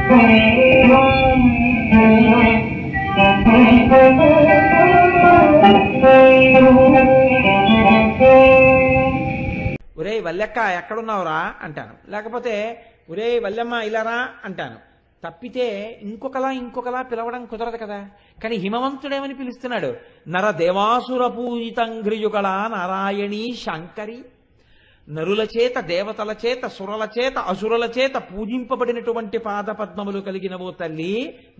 ఒరే వల్లెక్క ఎక్కడున్నావురా అంటాను, లేకపోతే ఒరే వల్లెమ్మ ఇలారా అంటాను. తప్పితే ఇంకొకలా పిలవడం కుదరదు కదా. కానీ హిమవంతుడేమని పిలుస్తున్నాడు? నర దేవాసుర పూజితంఘ్రియుగళ నారాయణీ శంకరి. నరుల చేత, దేవతల చేత, సురల చేత, అసురుల చేత పూజింపబడినటువంటి పాదపద్మములు కలిగినవో తల్లి,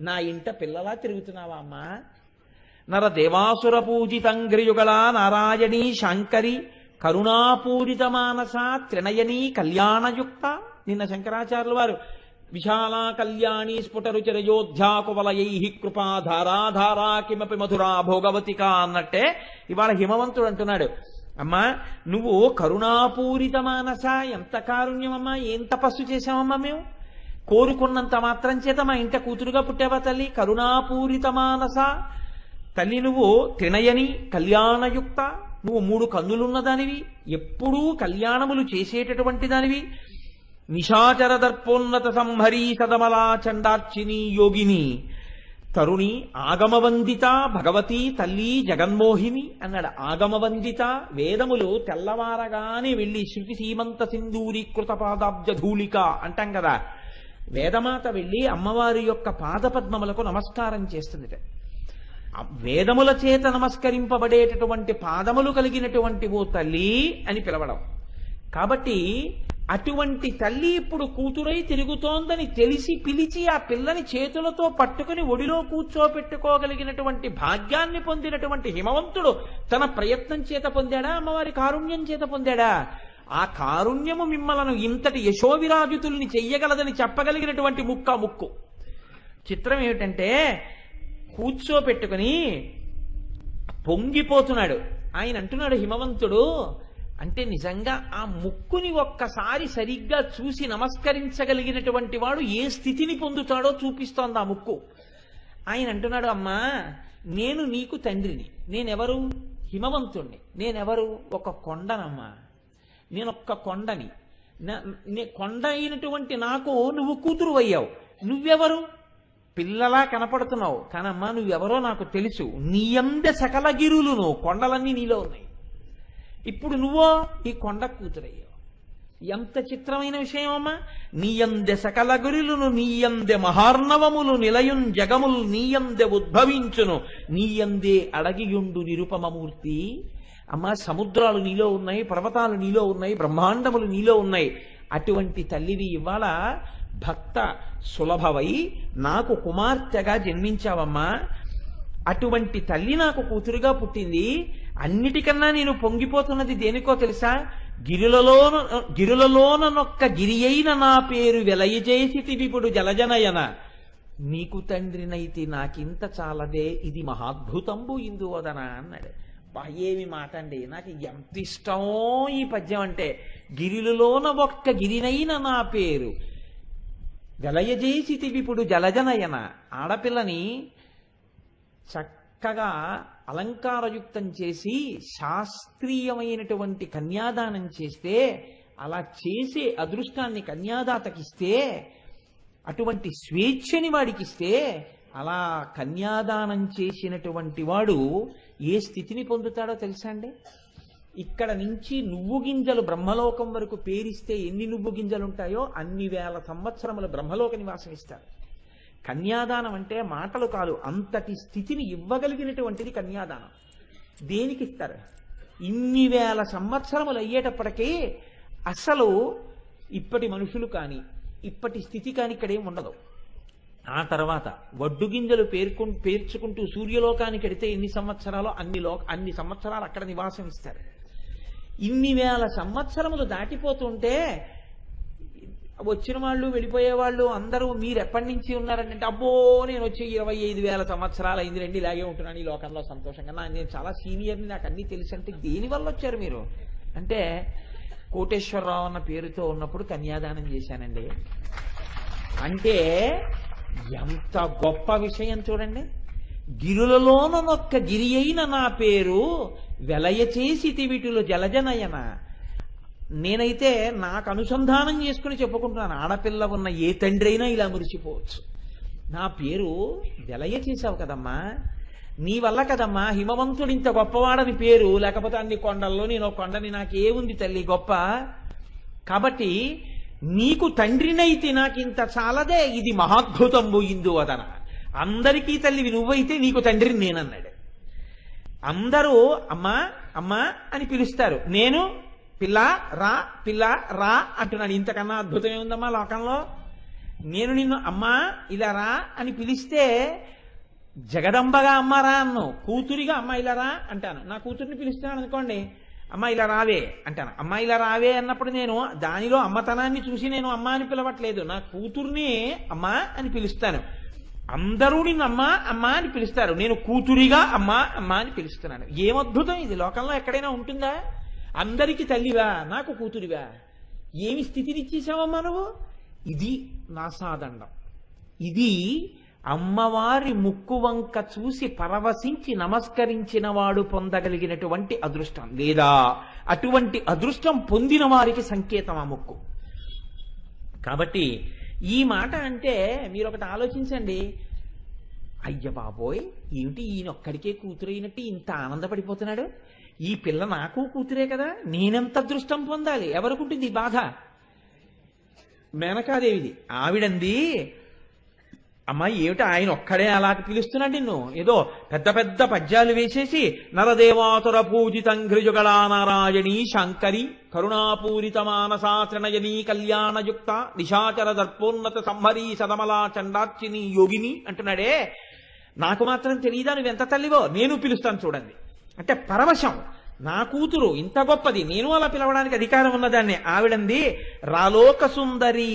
నా ఇంట పిల్లలా తిరుగుతున్నావా అమ్మా? నర దేవాసుర పూజితంఘ్రియుగళ నారాయణీ శంకరి కరుణాపూరిత మానస త్రినయనీ కళ్యాణయుక్త. నిన్న శంకరాచార్యుల వారు విశాలా కళ్యాణి స్ఫుటరుచిరయోధ్యాకువలయై కృపాధారాధారా కిమపి మధురా భోగవతిక అన్నట్టే ఇవాళ హిమవంతుడు అంటున్నాడు, అమ్మా నువ్వు కరుణాపూరిత మానస, ఎంత కారుణ్యమమ్మా, ఏం తపస్సు చేశామమ్మా మేము, కోరుకున్నంత మాత్రం చేత మా ఇంట కూతురుగా పుట్టావా తల్లి. కరుణాపూరిత మానస తల్లి, నువ్వు త్రినయని కళ్యాణయుక్త, నువ్వు 3 కన్నులున్న దానివి, ఎప్పుడూ కళ్యాణములు చేసేటటువంటి దానివి. నిశాచర దర్పోన్నత సంహరీ సదమలా చండార్చిని యోగిని తరుణి ఆగమవందిత భగవతి తల్లి జగన్మోహిని అన్నాడు. ఆగమవందిత, వేదములు తెల్లవారగానే వెళ్ళి శృతి సీమంత సింధూరీకృత పాదాబ్జ ధూళిక అంటాం కదా, వేదమాత వెళ్ళి అమ్మవారి యొక్క పాదపద్మములకు నమస్కారం చేస్తుందిట. వేదముల చేత నమస్కరింపబడేటటువంటి పాదములు కలిగినటువంటి ఓ తల్లి అని పిలవడం. కాబట్టి అటువంటి తల్లి ఇప్పుడు కూతురై తిరుగుతోందని తెలిసి పిలిచి ఆ పిల్లని చేతులతో పట్టుకుని ఒడిలో కూర్చోపెట్టుకోగలిగినటువంటి భాగ్యాన్ని పొందినటువంటి హిమవంతుడు తన ప్రయత్నం చేత పొందాడా, అమ్మవారి కారుణ్యం చేత పొందాడా? ఆ కారుణ్యము మిమ్మలను ఇంతటి యశోవిరాజుతుల్ని చెయ్యగలదని చెప్పగలిగినటువంటి ముక్కు. చిత్రం ఏమిటంటే కూర్చోపెట్టుకుని పొంగిపోతున్నాడు. ఆయన అంటున్నాడు హిమవంతుడు అంటే, నిజంగా ఆ ముక్కుని ఒక్కసారి సరిగ్గా చూసి నమస్కరించగలిగినటువంటి వాడు ఏ స్థితిని పొందుతాడో చూపిస్తోంది ఆ ముక్కు. ఆయన అంటున్నాడు, అమ్మా నేను నీకు తండ్రిని. నేనెవరు? హిమవంతుణ్ణి. నేనెవరు? ఒక కొండనమ్మా, నేనొక్క కొండని. కొండ అయినటువంటి నాకు నువ్వు కూతురు అయ్యావు. నువ్వెవరు? పిల్లలా కనపడుతున్నావు, కానమ్మా నువ్వెవరో నాకు తెలుసు. నీయందె సకల గిరులును, కొండలన్నీ నీలో ఉన్నాయి. ఇప్పుడు నువ్వో ఈ కొండ కూతురయ్యావు. ఎంత చిత్రమైన విషయం అమ్మా! నీయందె సకల గురులును, నీయందె మహార్ణవములు నిలయున్ జగములు, నీయందె ఉద్భవించును, నీయందే అడగియుండు నిరుపమమూర్తి. అమ్మా సముద్రాలు నీలో ఉన్నాయి, పర్వతాలు నీలో ఉన్నాయి, బ్రహ్మాండములు నీలో ఉన్నాయి. అటువంటి తల్లివి ఇవాళ భక్త సులభవై నాకు కుమార్తెగా జన్మించావమ్మా. అటువంటి తల్లి నాకు కూతురుగా పుట్టింది. అన్నిటికన్నా నేను పొంగిపోతున్నది దేనికో తెలుసా? గిరులలోనొక్క గిరి అయిన నా పేరు వెలయచేసి విపుడు జలజనయన. నీకు తండ్రినైతే నాకింత చాలదే, ఇది మహాద్భుతంబు ఇందువదన అన్నాడు. ఏమి మాట అండి, నాకు ఎంత ఇష్టమో ఈ పద్యం అంటే. గిరిలోన ఒక్క గిరినైన నా పేరు వెలయజేసి విపుడు జలజనయన. ఆడపిల్లని చక్కగా అలంకారయుక్తం చేసి శాస్త్రీయమైనటువంటి కన్యాదానం చేస్తే, అలా చేసే అదృష్టాన్ని కన్యాదాతకిస్తే, అటువంటి స్వేచ్ఛని వాడికిస్తే, అలా కన్యాదానం చేసినటువంటి వాడు ఏ స్థితిని పొందుతాడో తెలుసా అండి? ఇక్కడ నుంచి నువ్వు గింజలు బ్రహ్మలోకం వరకు పేరిస్తే ఎన్ని నువ్వు గింజలు ఉంటాయో అన్ని వేల సంవత్సరముల బ్రహ్మలోక నివాసం ఇస్తారు. కన్యాదానం అంటే మాటలు కాదు, అంతటి స్థితిని ఇవ్వగలిగినటువంటిది కన్యాదానం. దేనికి ఇస్తారు? ఇన్ని వేల సంవత్సరములు అయ్యేటప్పటికీ అసలు ఇప్పటి మనుషులు కానీ ఇప్పటి స్థితి కానీ ఇక్కడేం ఉండదు. ఆ తర్వాత వడ్డు గింజలు పేర్చుకుంటూ సూర్యలోకానికి ఎడితే ఎన్ని సంవత్సరాలు అన్ని సంవత్సరాలు అక్కడ నివాసం ఇస్తారు. ఇన్ని వేల సంవత్సరములు దాటిపోతుంటే వచ్చిన వాళ్ళు వెళ్ళిపోయేవాళ్ళు అందరూ మీరు ఎప్పటి నుంచి ఉన్నారంటే, అబ్బో నేను వచ్చి 25,000 సంవత్సరాలు అయింది రండి, ఇలాగే ఉంటున్నాను ఈ లోకంలో సంతోషంగా, నేను చాలా సీనియర్ని, నాకు అన్నీ తెలుసు అంటే, దేనివల్ల వచ్చారు మీరు అంటే, కోటేశ్వరరావు అన్న పేరుతో ఉన్నప్పుడు కన్యాదానం చేశానండి అంటే ఎంత గొప్ప విషయం చూడండి. గిరులలోనొక్క గిరి అయిన నా పేరు వెలయ చేసి వీటిలో జలజనయన. నేనైతే నాకు అనుసంధానం చేసుకుని చెప్పుకుంటున్నాను, ఆడపిల్ల ఉన్న ఏ తండ్రి అయినా ఇలా మురిసిపోవచ్చు. నా పేరు వెలయ చేశావు కదమ్మా, నీ వల్ల కదమ్మా హిమవంతుడు ఇంత గొప్పవాడని పేరు, లేకపోతే అన్ని కొండల్లో నేను కొండని నాకేముంది తల్లి గొప్ప. కాబట్టి నీకు తండ్రినైతే నాకు ఇంత చాలదే, ఇది మహాద్భుతంబు ఇందువదన. అందరికీ తల్లివి నువ్వైతే నీకు తండ్రిని నేనన్నాడు. అందరూ అమ్మా అమ్మా అని పిలుస్తారు, నేను పిల్ల రా అంటున్నాడు. ఇంతకన్నా అద్భుతం ఏముందమ్మా లోకంలో? నేను నిన్ను అమ్మా ఇలా రా అని పిలిస్తే జగదంబగా అమ్మ రా అన్ను, కూతురిగా అమ్మ ఇలా రా అంటాను. నా కూతుర్ని పిలుస్తున్నాను అనుకోండి, అమ్మ ఇలా రావే అంటాను. అమ్మ ఇలా రావే అన్నప్పుడు నేను దానిలో అమ్మతనాన్ని చూసి నేను అమ్మ అని పిలవట్లేదు, నా కూతుర్ని అమ్మ అని పిలుస్తాను. అందరూ నిన్ను అమ్మా అమ్మా అని పిలుస్తారు, నేను కూతురిగా అమ్మా అమ్మా అని పిలుస్తున్నాను. ఏమద్భుతం ఇది! లోకంలో ఎక్కడైనా ఉంటుందా? అందరికీ తల్లివా, నాకు కూతురివా? ఏమి స్థితినిచ్చేసావమ్మా నువ్వు? ఇది నాసాదండం. ఇది అమ్మవారి ముక్కు వంక చూసి పరవశించి నమస్కరించిన వాడు పొందగలిగినటువంటి అదృష్టం, లేదా అటువంటి అదృష్టం పొందిన వారికి సంకేతం ఆ ముక్కు. కాబట్టి ఈ మాట అంటే మీరు ఒకటి ఆలోచించండి, అయ్య బాబోయ్ ఏమిటి ఈయనొక్కడికే కూతురైనట్టు ఇంత ఆనందపడిపోతున్నాడు, ఈ పిల్ల నాకు కూతురే కదా, నేనెంత అదృష్టం పొందాలి? ఎవరికుంటుంది ఈ బాధ? మేనకాదేవిది. ఆవిడంది, అమ్మాయి ఏమిటి ఆయన ఒక్కడే అలా పిలుస్తున్నాడు నిన్ను? ఏదో పెద్ద పెద్ద పద్యాలు వేసేసి నరదేవాతుర పూజితం ఘృజుగళా నారాయణీ శంకరి కరుణాపూరిత మానసాచరణయనీ కళ్యాణయుక్త నిశాచర దర్పోన్నత సంహరీ సదమలా చండార్చిని యోగిని అంటున్నాడే. నాకు మాత్రం తెలియదా నువ్వెంత తల్లివో? నేను పిలుస్తాను చూడండి అంటే పరవశం. నా కూతురు ఇంత గొప్పది, నేను అలా పిలవడానికి అధికారం ఉన్నదాన్ని. ఆవిడంది, రాలోక సుందరి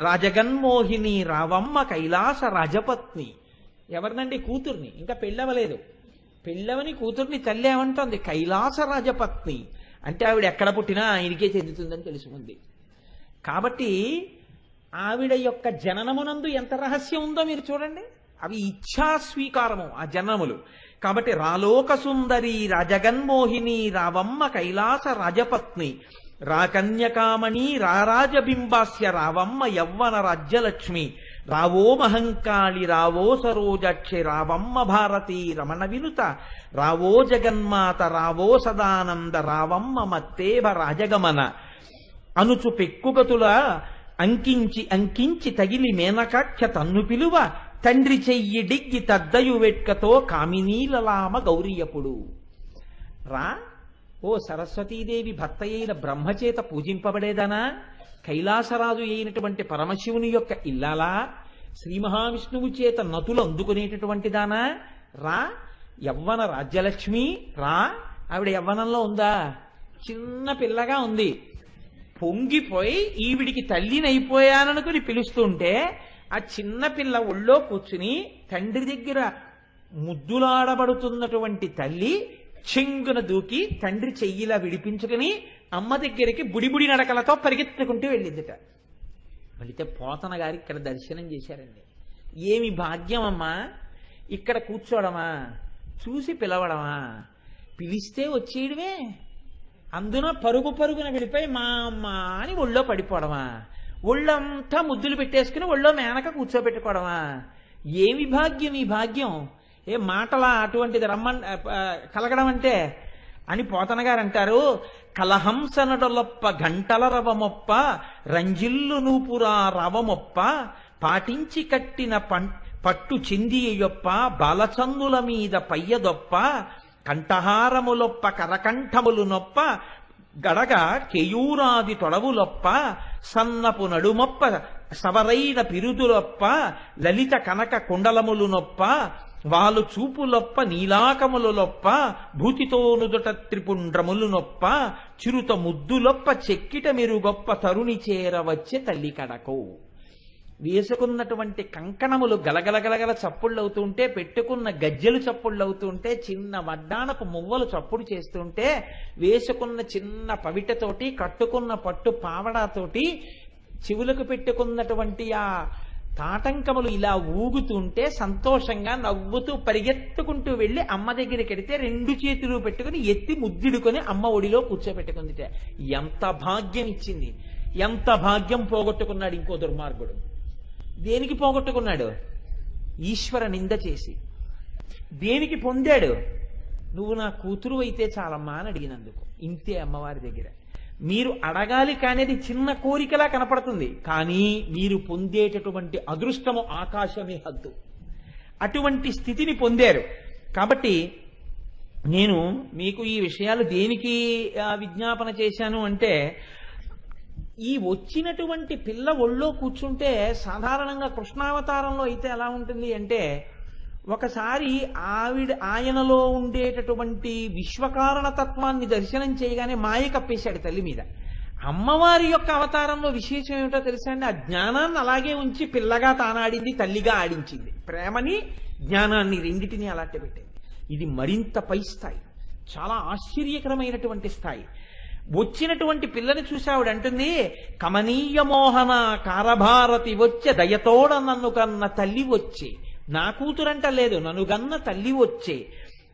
రాజగన్మోహిని రావమ్మ కైలాస రాజపత్ని. ఎవరినండి? కూతుర్ని. ఇంకా పెళ్ళవలేదు. పెళ్ళవని కూతుర్ని తల్లి ఏమంటోంది? కైలాస రాజపత్ని. అంటే ఆవిడ ఎక్కడ పుట్టినా ఆయనకే చెందుతుందని తెలుసుకుంది. కాబట్టి ఆవిడ యొక్క జననమునందు ఎంత రహస్యం ఉందో మీరు చూడండి. అవి ఇచ్ఛా స్వీకారము ఆ జననములు. కాబట్టి రాలోక సుందరి రాజగన్మోహిని రావమ్మ కైలాస రాజపత్ని రాకన్యకామణి రారాజబింబాస్య రావమ్మ యవ్వన రాజ్యలక్ష్మి రావో మహంకాళి రావో సరోజాక్షి రావమ్మ భారతి రమణ వినుత రావో జగన్మాత రావో సదానంద రావమ్మ మత్తేభ రాజగమన అనుచు పెక్కుగతుల అంకించి తగిలి మేనకాక్ష తన్ను పిలువ తండ్రి చెయ్యి డిగ్గి తద్దయు వెట్కతో కామినీలలామ గౌరియపుడు. రా ఓ సరస్వతీదేవి భర్త అయిన బ్రహ్మచేత పూజింపబడేదనా, కైలాసరాజు అయినటువంటి పరమశివుని యొక్క ఇల్లాలా, శ్రీ మహావిష్ణువు చేత నతులు అందుకునేటటువంటి దానా, రా యవ్వన రాజ్యలక్ష్మి రా. ఆవిడ యవ్వనంలో ఉందా? చిన్న పిల్లగా ఉంది. పొంగిపోయి ఈవిడికి తల్లినైపోయాననుకుని పిలుస్తుంటే ఆ చిన్న పిల్ల ఒళ్ళో కూర్చుని తండ్రి దగ్గర ముద్దులాడబడుతున్నటువంటి తల్లి చెంగున దూకి తండ్రి చెయ్యిలా విడిపించుకుని అమ్మ దగ్గరికి బుడిబుడి నడకలతో పరిగెత్తుకుంటూ వెళ్ళిందిట. వెళితే పోతన గారు ఇక్కడ దర్శనం చేశారండి. ఏమి భాగ్యం అమ్మా! ఇక్కడ కూర్చోవడమా, చూసి పిలవడమా, పిలిస్తే వచ్చేయడమే, అందున పరుగున వెళ్ళిపోయి మా అమ్మ అని ఒళ్ళో పడిపోవడమా, ఒళ్ళంతా ముద్దులు పెట్టేసుకుని ఒళ్ళో మేనక కూర్చోబెట్టుకోవడమా? ఏమి భాగ్యం ఈ భాగ్యం! ఏ మాటలా అటువంటిది కలగడం అంటే అని పోతన గారు అంటారు. కలహంసనడొలొప్ప గంటల రవమొప్ప రంజిల్లు నూపురా రవమొప్ప పాటించి కట్టిన పట్టు చిందియొప్ప బాలచందుల మీద పయ్యదొప్ప కంఠహారములొప్ప కరకంఠములు నొప్ప గడగ కేయూరాది తొడవులొప్ప సన్నపు నడుమొప్ప సవరైన పిరుదులొప్ప లలిత కనక కుండలములు నొప్ప వాలు చూపులొప్ప నీలాకములొప్ప భూతితోనుదుట త్రిపుండ్రములు నొప్ప చిరుత ముద్దులొప్ప చెక్కిట మెరుగొప్ప తరుణి చేరవచ్చే తల్లి కడకు. వేసుకున్నటువంటి కంకణములు గలగలగలగల చప్పుళ్ళవుతుంటే, పెట్టుకున్న గజ్జెలు చప్పుళ్ళవుతుంటే, చిన్న వడ్డానపు మువ్వలు చప్పుడు చేస్తుంటే, వేసుకున్న చిన్న పవిటతోటి, కట్టుకున్న పట్టు పావడాతోటి, చెవులకు పెట్టుకున్నటువంటి ఆ తాటంకములు ఇలా ఊగుతుంటే సంతోషంగా నవ్వుతూ పరిగెత్తుకుంటూ వెళ్ళి అమ్మ దగ్గరికి వెడితే 2 చేతులు పెట్టుకుని ఎత్తి ముద్దిడుకొని అమ్మ ఒడిలో కూర్చోబెట్టుకుందిట. ఎంత భాగ్యం ఇచ్చింది! ఎంత భాగ్యం పోగొట్టుకున్నాడు ఇంకో దుర్మార్గుడు. దేనికి పోగొట్టుకున్నాడు? ఈశ్వర నింద చేసి. దేనికి పొందాడు? నువ్వు నా కూతురు అయితే చాలమ్మా అని అడిగినందుకు. ఇంతే అమ్మవారి దగ్గర. మీరు అడగాలి కానేది చిన్న కోరికలా కనపడుతుంది, కానీ మీరు పొందేటటువంటి అదృష్టము ఆకాశమే హద్దు. అటువంటి స్థితిని పొందారు. కాబట్టి నేను మీకు ఈ విషయాలు దేనికి విజ్ఞాపన చేశాను అంటే, ఈ వచ్చినటువంటి పిల్ల ఒళ్ళో కూర్చుంటే సాధారణంగా కృష్ణావతారంలో అయితే ఎలా ఉంటుంది అంటే, ఒకసారి ఆయనలో ఉండేటటువంటి విశ్వకారణ తత్వాన్ని దర్శనం చేయగానే మాయ కప్పేశాడు తల్లి మీద. అమ్మవారి యొక్క అవతారంలో విశేషం ఏమిటో తెలుసా అండి? ఆ జ్ఞానాన్ని అలాగే ఉంచి పిల్లగా తానాడింది, తల్లిగా ఆడించింది. ప్రేమని జ్ఞానాన్ని రెండిటిని అలాంటి పెట్టింది. ఇది మరింత పై స్థాయి, చాలా ఆశ్చర్యకరమైనటువంటి స్థాయి. వచ్చినటువంటి పిల్లని చూసి ఆవిడ అంటుంది, కమనీయ మోహన కారభారతి వచ్చే దయతోడ నన్ను కన్న తల్లి వచ్చే. నా కూతురంట లేదు, నన్ను గన్న తల్లి వచ్చే.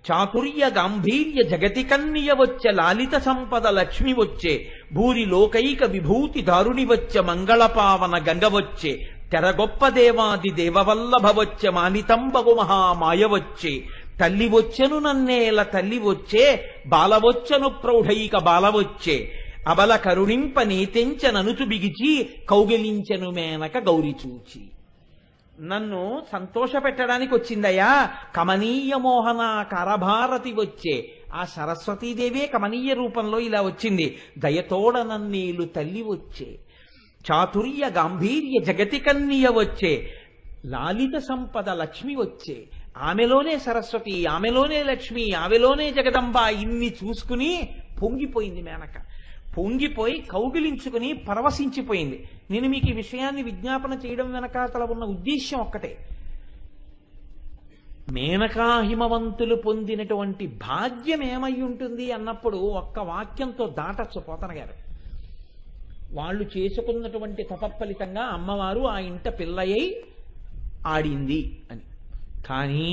చాతుర్య గాంభీర్య జగతి కన్నియ వచ్చే. లాలిత సంపద లక్ష్మి వచ్చే. భూరి లోకైక విభూతి దారుణి వచ్చే. మంగళపావన గంగ వచ్చే. తెరగొప్ప దేవాది దేవవల్లభ వచ్చే. మానితంబగు మహామాయ వచ్చే. తల్లి వచ్చెను నన్నేల తల్లి వచ్చే. బాలవచ్చను ప్రౌఢైక బాలవచ్చే. అబల కరుణింప నీతెంచ ననుచు బిగిచి. కౌగిలించెను మేనక గౌరి చూచి. నన్ను సంతోష పెట్టడానికి వచ్చిందయ్యా. కమనీయ మోహన కరభారతి వచ్చే. ఆ సరస్వతీదేవే కమనీయ రూపంలో ఇలా వచ్చింది. దయతోడ నన్నేలు తల్లి వచ్చే. చాతుర్య గాంభీర్య జగతి కన్నియ వచ్చే. లాలిత సంపద లక్ష్మి వచ్చే. ఆమెలోనే సరస్వతి, ఆమెలోనే లక్ష్మి, ఆమెలోనే జగదంబ. ఇన్ని చూసుకుని పొంగిపోయింది మేనక. పొంగిపోయి కౌగిలించుకుని పరవశించిపోయింది. నేను మీకు ఈ విషయాన్ని విజ్ఞాపన చేయడం వెనకాతల ఉన్న ఉద్దేశ్యం ఒక్కటే. మేనకా హిమవంతులు పొందినటువంటి భాగ్యం ఏమై ఉంటుంది అన్నప్పుడు ఒక్క వాక్యంతో దాటచ్చు పోతన గారు. వాళ్ళు చేసుకున్నటువంటి తపఫలితంగా అమ్మవారు ఆ ఇంట పిల్లయ్యి ఆడింది అని. కానీ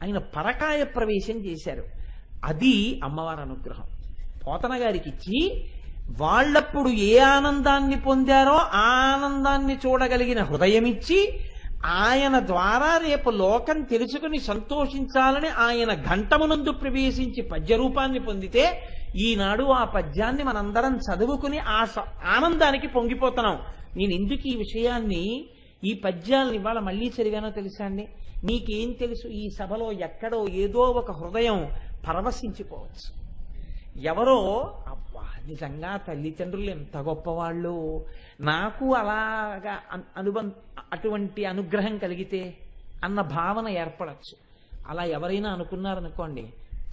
ఆయన పరకాయ ప్రవేశం చేశారు. అది అమ్మవారి అనుగ్రహం. పోతన గారికి ఇచ్చి వాళ్ళప్పుడు ఏ ఆనందాన్ని పొందారో ఆ ఆనందాన్ని చూడగలిగిన హృదయమిచ్చి, ఆయన ద్వారా రేపు లోకం తెలుసుకుని సంతోషించాలని ఆయన ఘంటమునందు ప్రవేశించి పద్యరూపాన్ని పొందితే, ఈనాడు ఆ పద్యాన్ని మనందరం చదువుకుని ఆ ఆనందానికి పొంగిపోతున్నాం. నేను ఎందుకు ఈ విషయాన్ని, ఈ పద్యాలను ఇవాళ మళ్ళీ చదివానో తెలుసా అండి? మీకేం తెలుసు? ఈ సభలో ఎక్కడో ఏదో ఒక హృదయం పరవశించిపోవచ్చు. ఎవరో అబ్బా నిజంగా తల్లిదండ్రులు ఎంత గొప్పవాళ్ళు, నాకు అలాగా అటువంటి అనుగ్రహం కలిగితే అన్న భావన ఏర్పడచ్చు. అలా ఎవరైనా అనుకున్నారనుకోండి,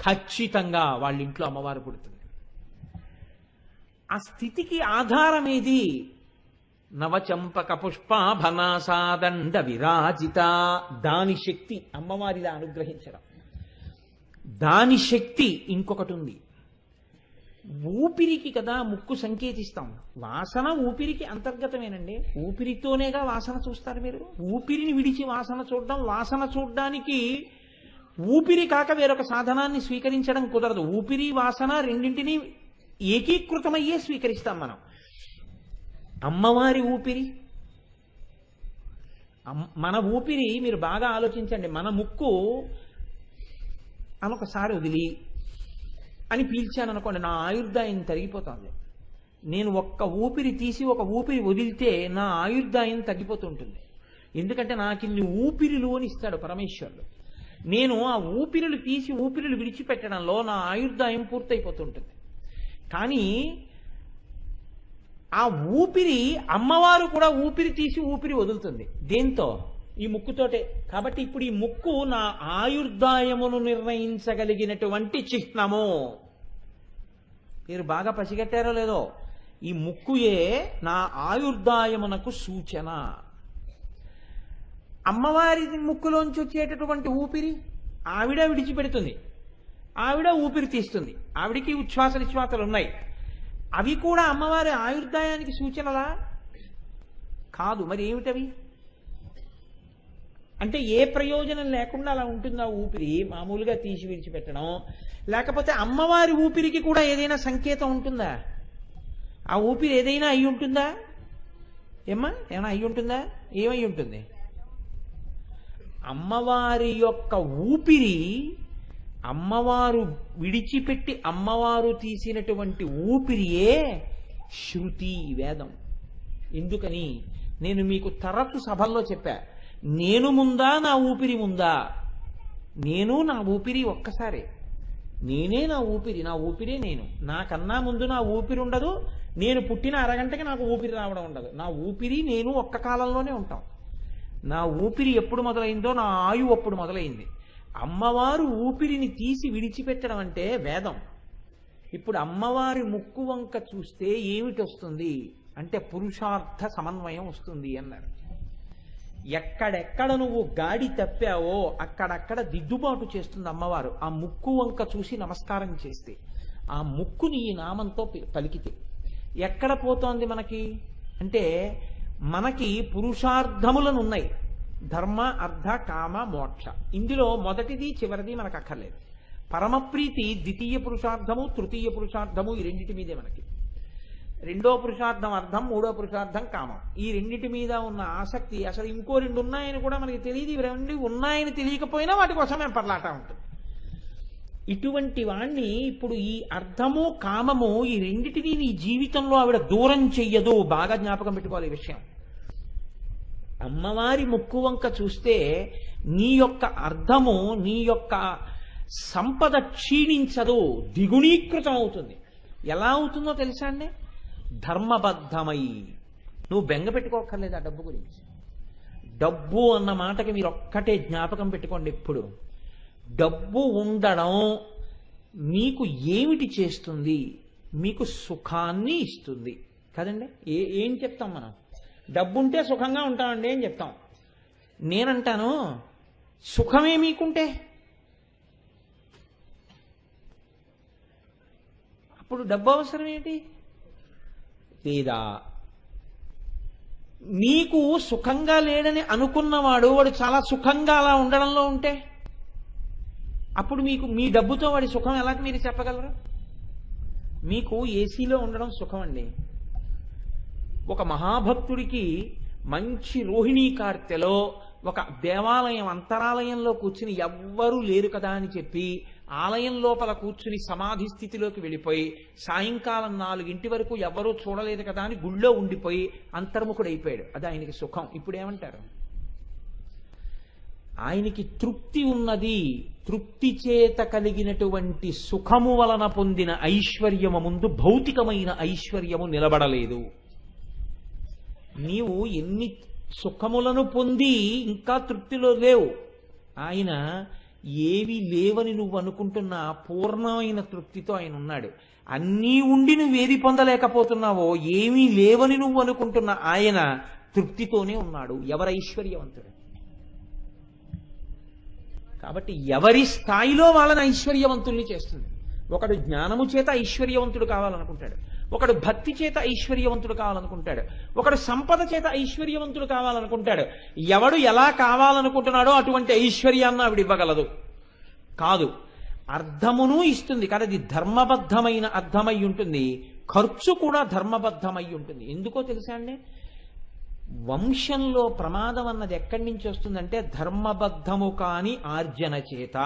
ఖచ్చితంగా వాళ్ళ ఇంట్లో అమ్మవారు పుడుతుంది. ఆ స్థితికి ఆధారమేది? నవచంపక పుష్పాభనాసాదండ విరాజిత. దాని శక్తి అమ్మవారిలా అనుగ్రహించడం. దాని శక్తి ఇంకొకటి ఉంది. ఊపిరికి కదా ముక్కు సంకేతిస్తాం. వాసన ఊపిరికి అంతర్గతమేనండి. ఊపిరితోనేగా వాసన చూస్తారు మీరు. ఊపిరిని విడిచి వాసన చూడడం, వాసన చూడడానికి ఊపిరి కాక వేరొక సాధనాన్ని స్వీకరించడం కుదరదు. ఊపిరి వాసన రెండింటినీ ఏకీకృతమయ్యే స్వీకరిస్తాం మనం. అమ్మవారి ఊపిరి, మన ఊపిరి మీరు బాగా ఆలోచించండి. మన ముక్కు అనొకసారి వదిలి అని పీల్చాను అనుకోండి, నా ఆయుర్దాయం తరిగిపోతుంది. నేను ఒక్క ఊపిరి తీసి ఒక ఊపిరి వదిలితే నా ఆయుర్దాయం తగ్గిపోతుంటుంది. ఎందుకంటే నాకు ఇన్ని ఊపిరిలు అని ఇస్తాడు పరమేశ్వరుడు. నేను ఆ ఊపిరిలు తీసి ఊపిరిలు విడిచిపెట్టడంలో నా ఆయుర్దాయం పూర్తయిపోతుంటుంది. కానీ ఆ ఊపిరి, అమ్మవారు కూడా ఊపిరి తీసి ఊపిరి వదులుతుంది. దేంతో? ఈ ముక్కుతోటే. కాబట్టి ఇప్పుడు ఈ ముక్కు నా ఆయుర్దాయమును నిర్ణయించగలిగినటువంటి చిహ్నము. మీరు బాగా పసిగట్టారో లేదో, ఈ ముక్కుయే నా ఆయుర్దాయమునకు సూచన. అమ్మవారి ముక్కులోంచి వచ్చేటటువంటి ఊపిరి ఆవిడ విడిచిపెడుతుంది, ఆవిడ ఊపిరి తీస్తుంది. ఆవిడికి ఉచ్ఛ్వాస నిశ్వాసాలు ఉన్నాయి. అవి కూడా అమ్మవారి ఆయుర్దాయానికి సూచనలా? కాదు. మరి ఏమిటవి? అంటే ఏ ప్రయోజనం లేకుండా అలా ఉంటుందా ఊపిరి మామూలుగా తీసి విడిచిపెట్టడం? లేకపోతే అమ్మవారి ఊపిరికి కూడా ఏదైనా సంకేతం ఉంటుందా? ఆ ఊపిరి ఏదైనా అయి ఉంటుందా? ఏమైనా అయి ఉంటుందా? ఏమై ఉంటుంది? అమ్మవారి యొక్క ఊపిరి, అమ్మవారు విడిచిపెట్టి అమ్మవారు తీసినటువంటి ఊపిరియే శృతి, వేదం. ఎందుకని నేను మీకు తరపు సభల్లో చెప్పా, నేను ముందా నా ఊపిరి ముందా? నేను నా ఊపిరి ఒక్కసారే, నేనే నా ఊపిరి, నా ఊపిరే నేను. నాకన్నా ముందు నా ఊపిరి ఉండదు, నేను పుట్టిన అరగంటకి నాకు ఊపిరి రావడం ఉండదు. నా ఊపిరి నేను ఒక్క కాలంలోనే ఉంటాం. నా ఊపిరి ఎప్పుడు మొదలైందో నా ఆయువు అప్పుడు మొదలైంది. అమ్మవారు ఊపిరిని తీసి విడిచిపెట్టడం అంటే వేదం. ఇప్పుడు అమ్మవారి ముక్కు వంక చూస్తే ఏమిటి వస్తుంది అంటే పురుషార్థ సమన్వయం వస్తుంది అన్నారు. ఎక్కడెక్కడ నువ్వు గాడి తప్పావో అక్కడక్కడ దిద్దుబాటు చేస్తుంది అమ్మవారు. ఆ ముక్కు వంక చూసి నమస్కారం చేస్తే, ఆ ముక్కుని ఈ నామంతో పలికితే ఎక్కడ పోతోంది మనకి అంటే, మనకి పురుషార్థములను ఉన్నాయి, ధర్మ అర్థ కామ మోక్ష. ఇందులో మొదటిది చివరిది మనకు అక్కర్లేదు. పరమప్రీతి ద్వితీయ పురుషార్థము, తృతీయ పురుషార్థము, ఈ రెండింటి మీదే మనకి. రెండో పురుషార్థం అర్థం, మూడో పురుషార్థం కామం. ఈ రెండింటి మీద ఉన్న ఆసక్తి, అసలు ఇంకో రెండు ఉన్నాయని కూడా మనకి తెలియదు. ఇవి రెండు ఉన్నాయని తెలియకపోయినా వాటి కోసం మేము పర్లాట ఉంటుంది. ఇటువంటి వాణ్ణి ఇప్పుడు ఈ అర్థము కామము ఈ రెండిటిని నీ జీవితంలో ఆవిడ దూరం చెయ్యదు. బాగా జ్ఞాపకం పెట్టుకోవాలి ఈ విషయం. అమ్మవారి ముక్కు వంక చూస్తే నీ యొక్క అర్థము, నీ యొక్క సంపద క్షీణించదు, ద్విగుణీకృతం అవుతుంది. ఎలా అవుతుందో తెలుసా అండి? ధర్మబద్ధమై. నువ్వు బెంగ పెట్టుకోక్కర్లేదు ఆ డబ్బు గురించి. డబ్బు అన్న మాటకి మీరు ఒక్కటే జ్ఞాపకం పెట్టుకోండి ఎప్పుడు. డబ్బు ఉండడం మీకు ఏమిటి చేస్తుంది? మీకు సుఖాన్ని ఇస్తుంది కదండి. ఏం చెప్తాం మనం? డబ్బు ఉంటే సుఖంగా ఉంటామండి ఏం చెప్తాం. నేనంటాను, సుఖమే మీకుంటే అప్పుడు డబ్బు అవసరం ఏంటి? లేదా నీకు సుఖంగా లేడని అనుకున్నవాడు వాడు చాలా సుఖంగా అలా ఉండడంలో ఉంటే అప్పుడు మీకు మీ డబ్బుతో వాడి సుఖం ఎలా మీరు చెప్పగలరు? మీకు ఏసీలో ఉండడం సుఖం అండి. ఒక మహాభక్తుడికి మంచి రోహిణీ కార్తెలో ఒక దేవాలయం అంతరాలయంలో కూర్చుని ఎవ్వరూ లేరు కదా అని చెప్పి ఆలయం లోపల కూర్చుని సమాధి స్థితిలోకి వెళ్ళిపోయి సాయంకాలం 4 వరకు ఎవరూ చూడలేదు కదా అని గుళ్ళో ఉండిపోయి అంతర్ముఖుడైపోయాడు. అది ఆయనకి సుఖం. ఇప్పుడు ఏమంటారు? ఆయనకి తృప్తి ఉన్నది. తృప్తి చేత కలిగినటువంటి సుఖము వలన పొందిన ఐశ్వర్యము ముందు భౌతికమైన ఐశ్వర్యము నిలబడలేదు. నీవు ఎన్ని సుఖములను పొంది ఇంకా తృప్తిలో లేవు. ఆయన ఏవి లేవని నువ్వు అనుకుంటున్నా పూర్ణమైన తృప్తితో ఆయన ఉన్నాడు. అన్నీ ఉండి నువ్వేది పొందలేకపోతున్నావో, ఏమీ లేవని నువ్వు అనుకుంటున్న ఆయన తృప్తితోనే ఉన్నాడు. ఎవరు ఐశ్వర్యవంతుడు? కాబట్టి ఎవరి స్థాయిలో వాళ్ళని ఐశ్వర్యవంతుల్ని చేస్తుంది. ఒకడు జ్ఞానము చేత ఐశ్వర్యవంతుడు కావాలనుకుంటాడు, ఒకడు భక్తి చేత ఐశ్వర్యవంతుడు కావాలనుకుంటాడు, ఒకడు సంపద చేత ఐశ్వర్యవంతుడు కావాలనుకుంటాడు. ఎవడు ఎలా కావాలనుకుంటున్నాడో అటువంటి ఐశ్వర్యాన్ని ఆవిడ ఇవ్వగలదు కాదు. అర్థమును ఇస్తుంది కానీ అది ధర్మబద్ధమైన అర్థమై ఉంటుంది. ఖర్చు కూడా ధర్మబద్ధమై ఉంటుంది. ఎందుకో తెలుసా అండి? వంశంలో ప్రమాదం అన్నది ఎక్కడి నుంచి వస్తుందంటే ధర్మబద్ధము కాని ఆర్జన చేత,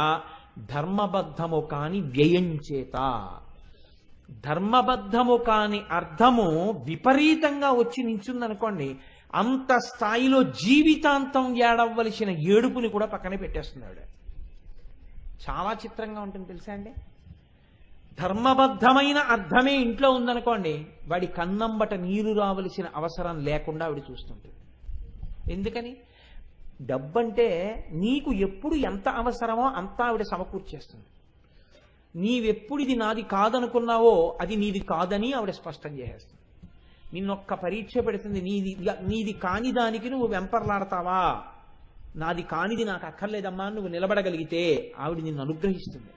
ధర్మబద్ధము కాని వ్యయం చేత. ధర్మబద్ధము కాని అర్థము విపరీతంగా వచ్చి నించుందనుకోండి, అంత స్థాయిలో జీవితాంతం ఏడవలసిన ఏడుపుని కూడా పక్కనే పెట్టేస్తున్నాడు. చాలా చిత్రంగా ఉంటుంది తెలుసా అండి? ధర్మబద్ధమైన అర్థమే ఇంట్లో ఉందనుకోండి, వాడి కన్నంబట నీరు రావలసిన అవసరం లేకుండా ఆవిడ చూస్తుంటుంది. ఎందుకని? డబ్బంటే నీకు ఎప్పుడు ఎంత అవసరమో అంతా ఆవిడ సమకూర్చేస్తుంది. నీవెప్పుడు ఇది నాది కాదనుకున్నావో అది నీది కాదని ఆవిడ స్పష్టం చేసేస్తుంది. నిన్నొక్క పరీక్ష పెడుతుంది. నీది కాని దానికి నువ్వు వెంపర్లాడతావా? నాది కానిది నాకు అక్కర్లేదమ్మా నువ్వు నిలబడగలిగితే ఆవిడ నిన్ను అనుగ్రహిస్తుంది.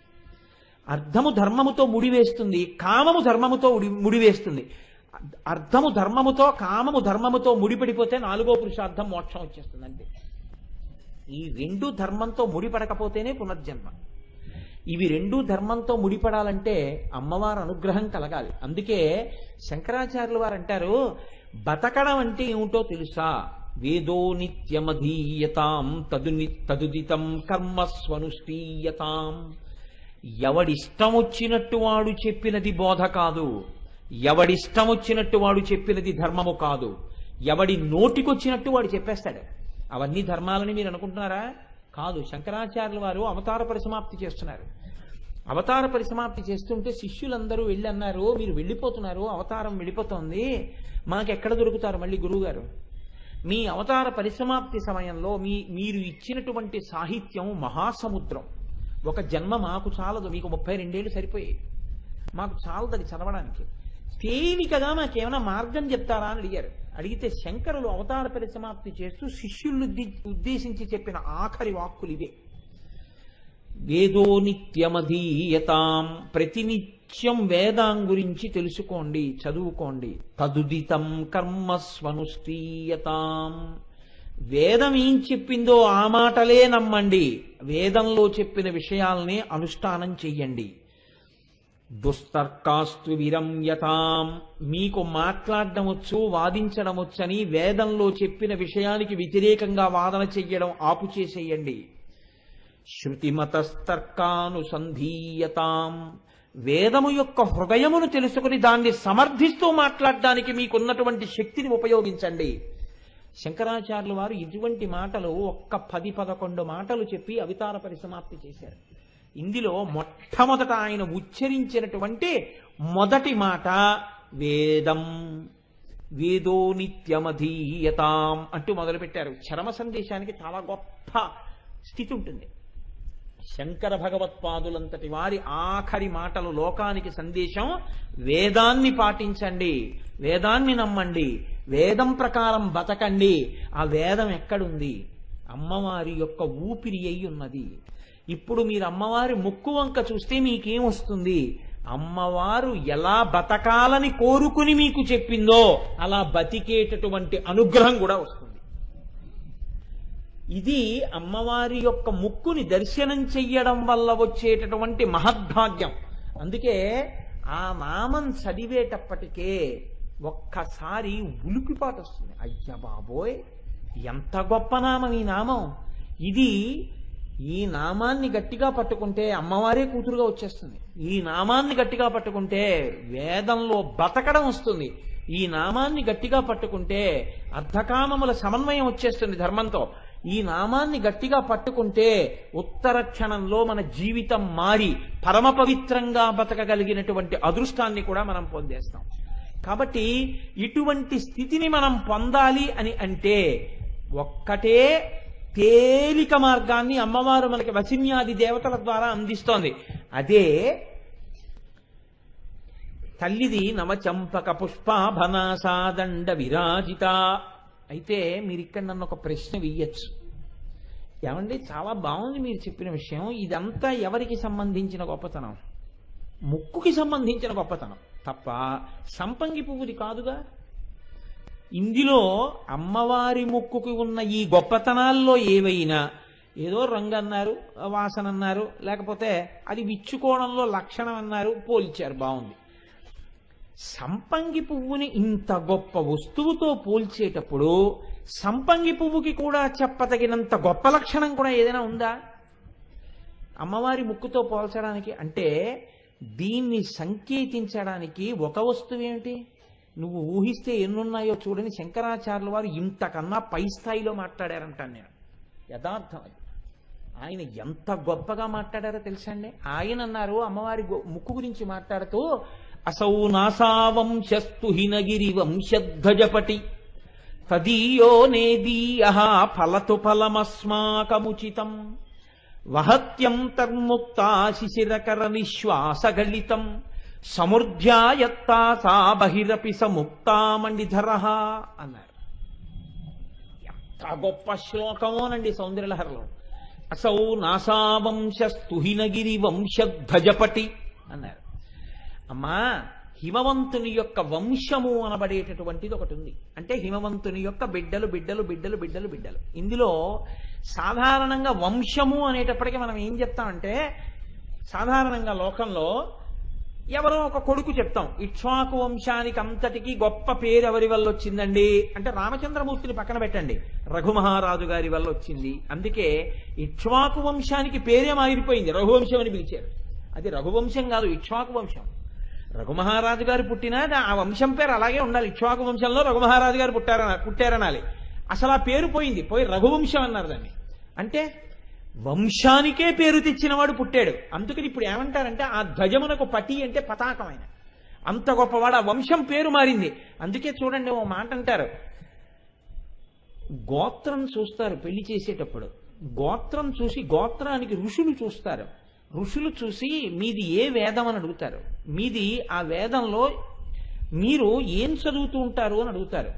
అర్థము ధర్మముతో ముడివేస్తుంది, కామము ధర్మముతో ముడివేస్తుంది. అర్థము ధర్మముతో, కామము ధర్మముతో ముడిపడిపోతే 4వ పురుషార్థం మోక్షం వచ్చేస్తుంది. అంతే. ఈ రెండు ధర్మంతో ముడిపడకపోతేనే పునర్జన్మ. ఇవి రెండు ధర్మంతో ముడిపడాలంటే అమ్మవారి అనుగ్రహం కలగాలి. అందుకే శంకరాచార్యుల వారు అంటారు, బతకడం అంటే ఏమిటో తెలుసా? వేదో నిత్యమధీయతాం తదుదితం కర్మస్వనుష్ఠీయతాం. ఎవడిష్టం వచ్చినట్టు వాడు చెప్పినది బోధ కాదు, ఎవడిష్టం వచ్చినట్టు వాడు చెప్పినది ధర్మము కాదు. ఎవడి నోటికొచ్చినట్టు వాడు చెప్పేస్తాడు. అవన్నీ ధర్మాలని మీరు అనుకుంటున్నారా? కాదు. శంకరాచార్యుల వారు అవతార పరిసమాప్తి చేస్తున్నారు. అవతార పరిసమాప్తి చేస్తుంటే శిష్యులందరూ వెళ్ళి అన్నారు, మీరు వెళ్ళిపోతున్నారు, అవతారం వెళ్ళిపోతోంది, మాకెక్కడ దొరుకుతారు మళ్ళీ గురువుగారు? మీ అవతార పరిసమాప్తి సమయంలో మీరు ఇచ్చినటువంటి సాహిత్యం మహాసముద్రం. ఒక జన్మ మాకు చాలదు, మీకు 32 ఏళ్ళు సరిపోయాయి, మాకు చాలదు అది చదవడానికి. తేలికగా మాకేమైనా మార్గం చెప్తారా అని అడిగారు. అడిగితే శంకరులు అవతార పరిసమాప్తి చేస్తూ శిష్యుల్ని ఉద్దేశించి చెప్పిన ఆఖరి వాక్కులు ఇవే. వేదో నిత్యమధీయతాం, ప్రతినిత్యం వేదాం గురించి తెలుసుకోండి, చదువుకోండి. తదుదితం కర్మస్వనుష్ఠీయతాం, వేదం ఏం చెప్పిందో ఆ మాటలే నమ్మండి, వేదంలో చెప్పిన విషయాల్ని అనుష్ఠానం చెయ్యండి. దుస్తర్కాస్తు విరమ్యతాం, మీకు మాట్లాడడం వచ్చు, వాదించడం వచ్చని వేదంలో చెప్పిన విషయానికి వ్యతిరేకంగా వాదన చెయ్యడం ఆపు చేసేయండి. శృతిమతస్తర్కానుసంధీయతాం, వేదము యొక్క హృదయమును తెలుసుకుని దాన్ని సమర్థిస్తూ మాట్లాడడానికి మీకున్నటువంటి శక్తిని ఉపయోగించండి. శంకరాచార్యుల వారు ఇటువంటి మాటలు ఒక్క 10-11 మాటలు చెప్పి అవతార పరిసమాప్తి చేశారు. ఇందులో మొట్టమొదట ఆయన ఉచ్చరించినటువంటి మొదటి మాట వేదం, వేదో నిత్యమధీయతాం అంటూ మొదలుపెట్టారు. చరమ సందేశానికి చాలా గొప్ప స్థితి ఉంటుంది. శంకర భగవత్పాదులంతటి వారి ఆఖరి మాటలు లోకానికి సందేశం, వేదాన్ని పాటించండి, వేదాన్ని నమ్మండి, వేదం ప్రకారం బతకండి. ఆ వేదం ఎక్కడుంది? అమ్మవారి యొక్క ఊపిరి అయి ఉన్నది. ఇప్పుడు మీరు అమ్మవారి ముక్కు వంక చూస్తే మీకేమొస్తుంది? అమ్మవారు ఎలా బతకాలని కోరుకుని మీకు చెప్పిందో అలా బతికేటటువంటి అనుగ్రహం కూడా వస్తుంది. ఇది అమ్మవారి యొక్క ముక్కుని దర్శనం చెయ్యడం వల్ల వచ్చేటటువంటి మహద్భాగ్యం. అందుకే ఆ నామం చదివేటప్పటికే ఒక్కసారి ఉలికిపాటు వస్తుంది. అయ్య బాబోయ్, ఎంత గొప్ప నామం ఈ నామం! ఇది, ఈ నామాన్ని గట్టిగా పట్టుకుంటే అమ్మవారే కూతురుగా వచ్చేస్తుంది. ఈ నామాన్ని గట్టిగా పట్టుకుంటే వేదంలో బతకడం వస్తుంది. ఈ నామాన్ని గట్టిగా పట్టుకుంటే అర్ధకామముల సమన్వయం వచ్చేస్తుంది ధర్మంతో. ఈ నామాన్ని గట్టిగా పట్టుకుంటే ఉత్తర క్షణంలో మన జీవితం మారి పరమ పవిత్రంగా బతకగలిగినటువంటి అదృష్టాన్ని కూడా మనం పొందేస్తాం. కాబట్టి ఇటువంటి స్థితిని మనం పొందాలి అని అంటే ఒక్కటే తేలిక మార్గాన్ని అమ్మవారు మనకి వసిన్యాది దేవతల ద్వారా అందిస్తోంది. అదే తల్లిది నవచంపక పుష్పాభనాసాదండ విరాజిత. అయితే మీరు ఇక్కడ నన్ను ఒక ప్రశ్న వెయ్యొచ్చు. ఏమండి, చాలా బాగుంది మీరు చెప్పిన విషయం, ఇదంతా ఎవరికి సంబంధించిన గొప్పతనం? ముక్కుకి సంబంధించిన గొప్పతనం తప్ప సంపంగి పువ్వుది కాదుగా. ఇందులో అమ్మవారి ముక్కుకి ఉన్న ఈ గొప్పతనాల్లో ఏవైనా ఏదో రంగు అన్నారు, వాసన అన్నారు, లేకపోతే అది విచ్చుకోవడంలో లక్షణం అన్నారు, పోల్చారు, బాగుంది. సంపంగి పువ్వుని ఇంత గొప్ప వస్తువుతో పోల్చేటప్పుడు సంపంగి పువ్వుకి కూడా చెప్పతగినంత గొప్ప లక్షణం కూడా ఏదైనా ఉందా అమ్మవారి ముక్కుతో పోల్చడానికి? అంటే దీన్ని సంకేతించడానికి ఒక వస్తువు ఏమిటి? నువ్వు ఊహిస్తే ఎన్నున్నాయో చూడని శంకరాచార్యుల వారు ఇంతకన్నా పై స్థాయిలో మాట్లాడారంటాను నేను. యథార్థం అది. ఆయన ఎంత గొప్పగా మాట్లాడారో తెలుసా అండి? ఆయన అన్నారు అమ్మవారి ముక్కు గురించి మాట్లాడుతూ, అసౌ నాసావంశస్తు హినగిరి వంశధ్వజపటి తదీయో నేదీయ ఫలతు ఫలమస్మాకముచితం వహత్యంతర్ముక్తా శిశిరకర నిశ్వాసగళితం సముర్ధ్యాయత్తా సా బహిరపి సముక్తామణిధర అన్నారు. ఎంత గొప్ప శ్లోకమోనండి సౌందర్యలహరిలో. అసౌ నాసావంశస్తు హినగిరి వంశధ్వజపటి అన్నారు. అమ్మా, హిమవంతుని యొక్క వంశము అనబడేటటువంటిది ఒకటి ఉంది. అంటే హిమవంతుని యొక్క బిడ్డలు బిడ్డలు బిడ్డలు బిడ్డలు బిడ్డలు. ఇందులో సాధారణంగా వంశము అనేటప్పటికీ మనం ఏం చెప్తామంటే, సాధారణంగా లోకంలో ఎవరో ఒక కొడుకు చెప్తాం, ఇక్ష్వాకు వంశానికి అంతటికి గొప్ప పేరు ఎవరి వల్ల వచ్చిందండి అంటే రామచంద్రమూర్తిని పక్కన పెట్టండి, రఘుమహారాజు గారి వల్ల వచ్చింది. అందుకే ఇక్ష్వాకు వంశానికి పేరే మారిపోయింది, రఘువంశం అని పిలిచారు. అది రఘువంశం కాదు, ఇక్ష్వాకు వంశం. రఘుమహారాజు గారు పుట్టినా ఆ వంశం పేరు అలాగే ఉండాలి. ఇక్ష్వాకు వంశంలో రఘుమహారాజు గారు పుట్టారనాలి. అసలు ఆ పేరు పోయింది, పోయి రఘువంశం అన్నారు దాన్ని. అంటే వంశానికే పేరు తెచ్చినవాడు పుట్టాడు. అందుకని ఇప్పుడు ఏమంటారంటే ఆ ధ్వజమునకు పటి అంటే పతాకం. ఆయన అంత గొప్పవాడు, ఆ వంశం పేరు మారింది. అందుకే చూడండి ఓ మాట అంటారు, గోత్రం చూస్తారు పెళ్లి చేసేటప్పుడు. గోత్రం చూసి గోత్రానికి ఋషులు చూస్తారు. ఋషులు చూసి మీది ఏ వేదం అని అడుగుతారు. మీది ఆ వేదంలో మీరు ఏం చదువుతూ ఉంటారు అని అడుగుతారు.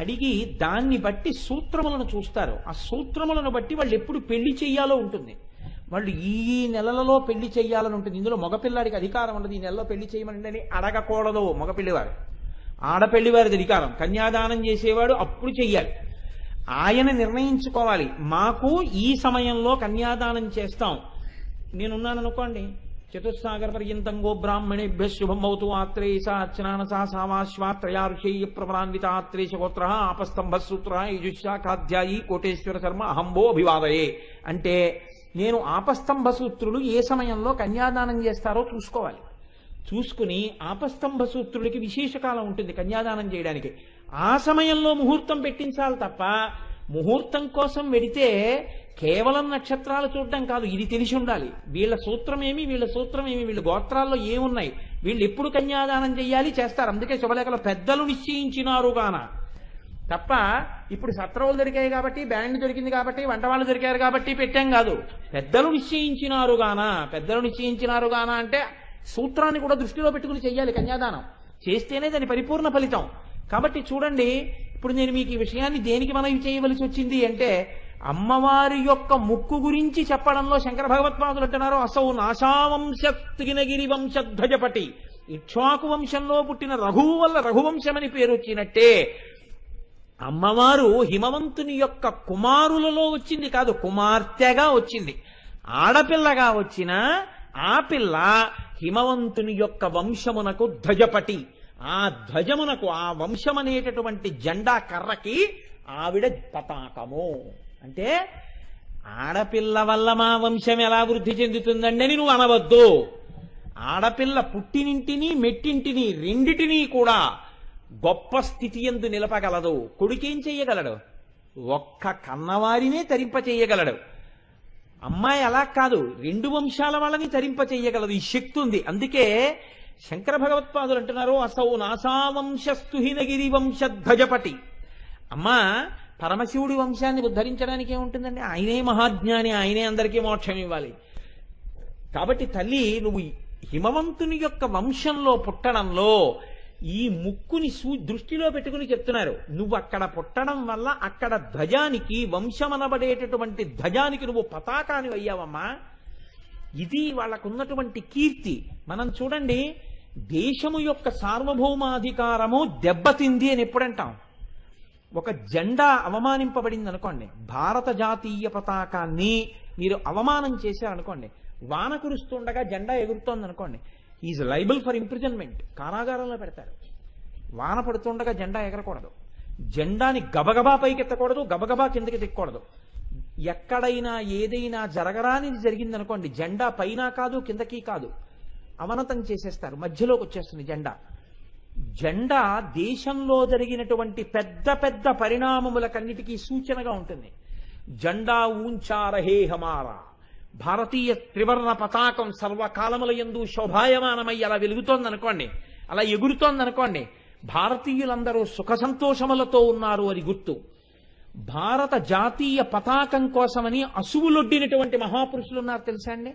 అడిగి దాన్ని బట్టి సూత్రములను చూస్తారు. ఆ సూత్రములను బట్టి వాళ్ళు ఎప్పుడు పెళ్లి చెయ్యాలో ఉంటుంది. వాళ్ళు ఈ నెలలలో పెళ్లి చెయ్యాలని ఉంటుంది. ఇందులో మగపిల్లాడికి అధికారం ఉండదు, ఈ నెలలో పెళ్లి చేయమని అడగకూడదు మగపిల్లివారు. ఆడపెళ్లివారిది అధికారం. కన్యాదానం చేసేవాడు అప్పుడు చెయ్యాలి. ఆయన నిర్ణయించుకోవాలి, మాకు ఈ సమయంలో కన్యాదానం చేస్తాం. నేనున్నాను అనుకోండి, చతుస్సాగర పర్యంతం గో బ్రాహ్మణేభ్య శుభం భవతు ఆత్రేయస అర్చనానసా సామాశ్వాత్రయారుషేయ ప్రవరాన్విత ఆత్రేశ గోత్ర ఆపస్తంభ సూత్ర యజుశాఖాధ్యాయీ కోటేశ్వర శర్మ అహంభో అభివాదయే అంటే నేను ఆపస్తంభ సూత్రులు ఏ సమయంలో కన్యాదానం చేస్తారో చూసుకోవాలి. చూసుకుని ఆపస్తంభ సూత్రుడికి విశేష కాలం ఉంటుంది కన్యాదానం చేయడానికి. ఆ సమయంలో ముహూర్తం పెట్టించాలి తప్ప ముహూర్తం కోసం వెడితే కేవలం నక్షత్రాలు చూడడం కాదు, ఇది తెలిసి ఉండాలి. వీళ్ళ సూత్రం ఏమి, వీళ్ళ సూత్రం ఏమి, వీళ్ళ గోత్రాల్లో ఏమున్నాయి, వీళ్ళు ఎప్పుడు కన్యాదానం చెయ్యాలి చేస్తారు. అందుకే శుభలేఖలో పెద్దలు నిశ్చయించినారు గాన తప్ప ఇప్పుడు సత్రవులు దొరికాయి కాబట్టి, బ్యాండ్ దొరికింది కాబట్టి, వంట వాళ్ళు దొరికారు కాబట్టి పెట్టాం కాదు. పెద్దలు నిశ్చయించినారు గాన. పెద్దలు నిశ్చయించినారు గాన అంటే సూత్రాన్ని కూడా దృష్టిలో పెట్టుకుని చెయ్యాలి కన్యాదానం. చేస్తేనే దాని పరిపూర్ణ ఫలితం. కాబట్టి చూడండి, ఇప్పుడు నేను మీకు ఈ విషయాన్ని దేనికి మనవి చేయవలసి వచ్చింది అంటే, అమ్మవారి యొక్క ముక్కు గురించి చెప్పడంలో శంకర భగవత్పాదులు అంటున్నారు, అసౌ నాశావంశగిరి వంశధ్వజపటి. ఇక్ష్వాకు వంశంలో పుట్టిన రఘువు వల్ల రఘువంశమని పేరు వచ్చినట్టే అమ్మవారు హిమవంతుని యొక్క కుమారులలో వచ్చింది కాదు, కుమార్తెగా వచ్చింది. ఆడపిల్లగా వచ్చిన ఆ పిల్ల హిమవంతుని యొక్క వంశమునకు ధ్వజపటి. ఆ ధ్వజమునకు, ఆ వంశమనేటటువంటి జెండా కర్రకి ఆవిడ పతాకము. అంటే ఆడపిల్ల వల్ల మా వంశం ఎలా వృద్ధి చెందుతుందండి అని నువ్వు అనవద్దు. ఆడపిల్ల పుట్టినింటిని మెట్టింటిని రెండిటినీ కూడా గొప్ప స్థితి యందు నిలపగలదు. కొడుకేం చెయ్యగలడు? ఒక్క కన్నవారినే తరింప చెయ్యగలడు. అమ్మాయి అలా కాదు, రెండు వంశాల వాళ్ళని తరింప చెయ్యగలదు. ఈ శక్తి ఉంది. అందుకే శంకర భగవత్పాదులు అంటున్నారు, అసౌ నాసావంశస్తుహినగిరి వంశధ్వజపటి. అమ్మా, పరమశివుడి వంశాన్ని ఉద్ధరించడానికి ఏముంటుందండి? ఆయనే మహాజ్ఞాని, ఆయనే అందరికీ మోక్షం ఇవ్వాలి. కాబట్టి తల్లి, నువ్వు హిమవంతుని యొక్క వంశంలో పుట్టడంలో ఈ ముక్కుని దృష్టిలో పెట్టుకుని చెప్తున్నారు. నువ్వు అక్కడ పుట్టడం వల్ల అక్కడ ధ్వజానికి, వంశమనబడేటటువంటి ధ్వజానికి నువ్వు పతాకాన్ని అయ్యావమ్మా. ఇది వాళ్ళకున్నటువంటి కీర్తి. మనం చూడండి, దేశము యొక్క సార్వభౌమాధికారము దెబ్బతింది అని ఎప్పుడంటాం? ఒక జెండా అవమానింపబడింది అనుకోండి, భారత జాతీయ పతాకాన్ని మీరు అవమానం చేశారనుకోండి, వాన కురుస్తుండగా జెండా ఎగురుతోంది అనుకోండి, ఈజ్ లైబుల్ ఫర్ ఇంప్రిజన్మెంట్, కారాగారంలో పెడతారు. వాన పడుతుండగా జెండా ఎగరకూడదు, జెండాని గబగబా పైకెత్తకూడదు, గబగబా కిందకి తిక్కకూడదు. ఎక్కడైనా ఏదైనా జరగరానిది జరిగిందనుకోండి, జెండా పైన కాదు కిందకి కాదు, అవనతం చేసేస్తారు, మధ్యలోకి వచ్చేస్తుంది జెండా. జెండా దేశంలో జరిగినటువంటి పెద్ద పెద్ద పరిణామములకన్నిటికీ సూచనగా ఉంటుంది. జెండా ఊంచా రహే హమారా, భారతీయ త్రివర్ణ పతాకం సర్వకాలముల యందు శోభాయమానమై అలా వెలుగుతోందనుకోండి, అలా ఎగురుతోందనుకోండి, భారతీయులందరూ సుఖ సంతోషములతో ఉన్నారు అని గుర్తు. భారత జాతీయ పతాకం కోసమని అసువులొడ్డినటువంటి మహాపురుషులు ఉన్నారు తెలుసా అండి?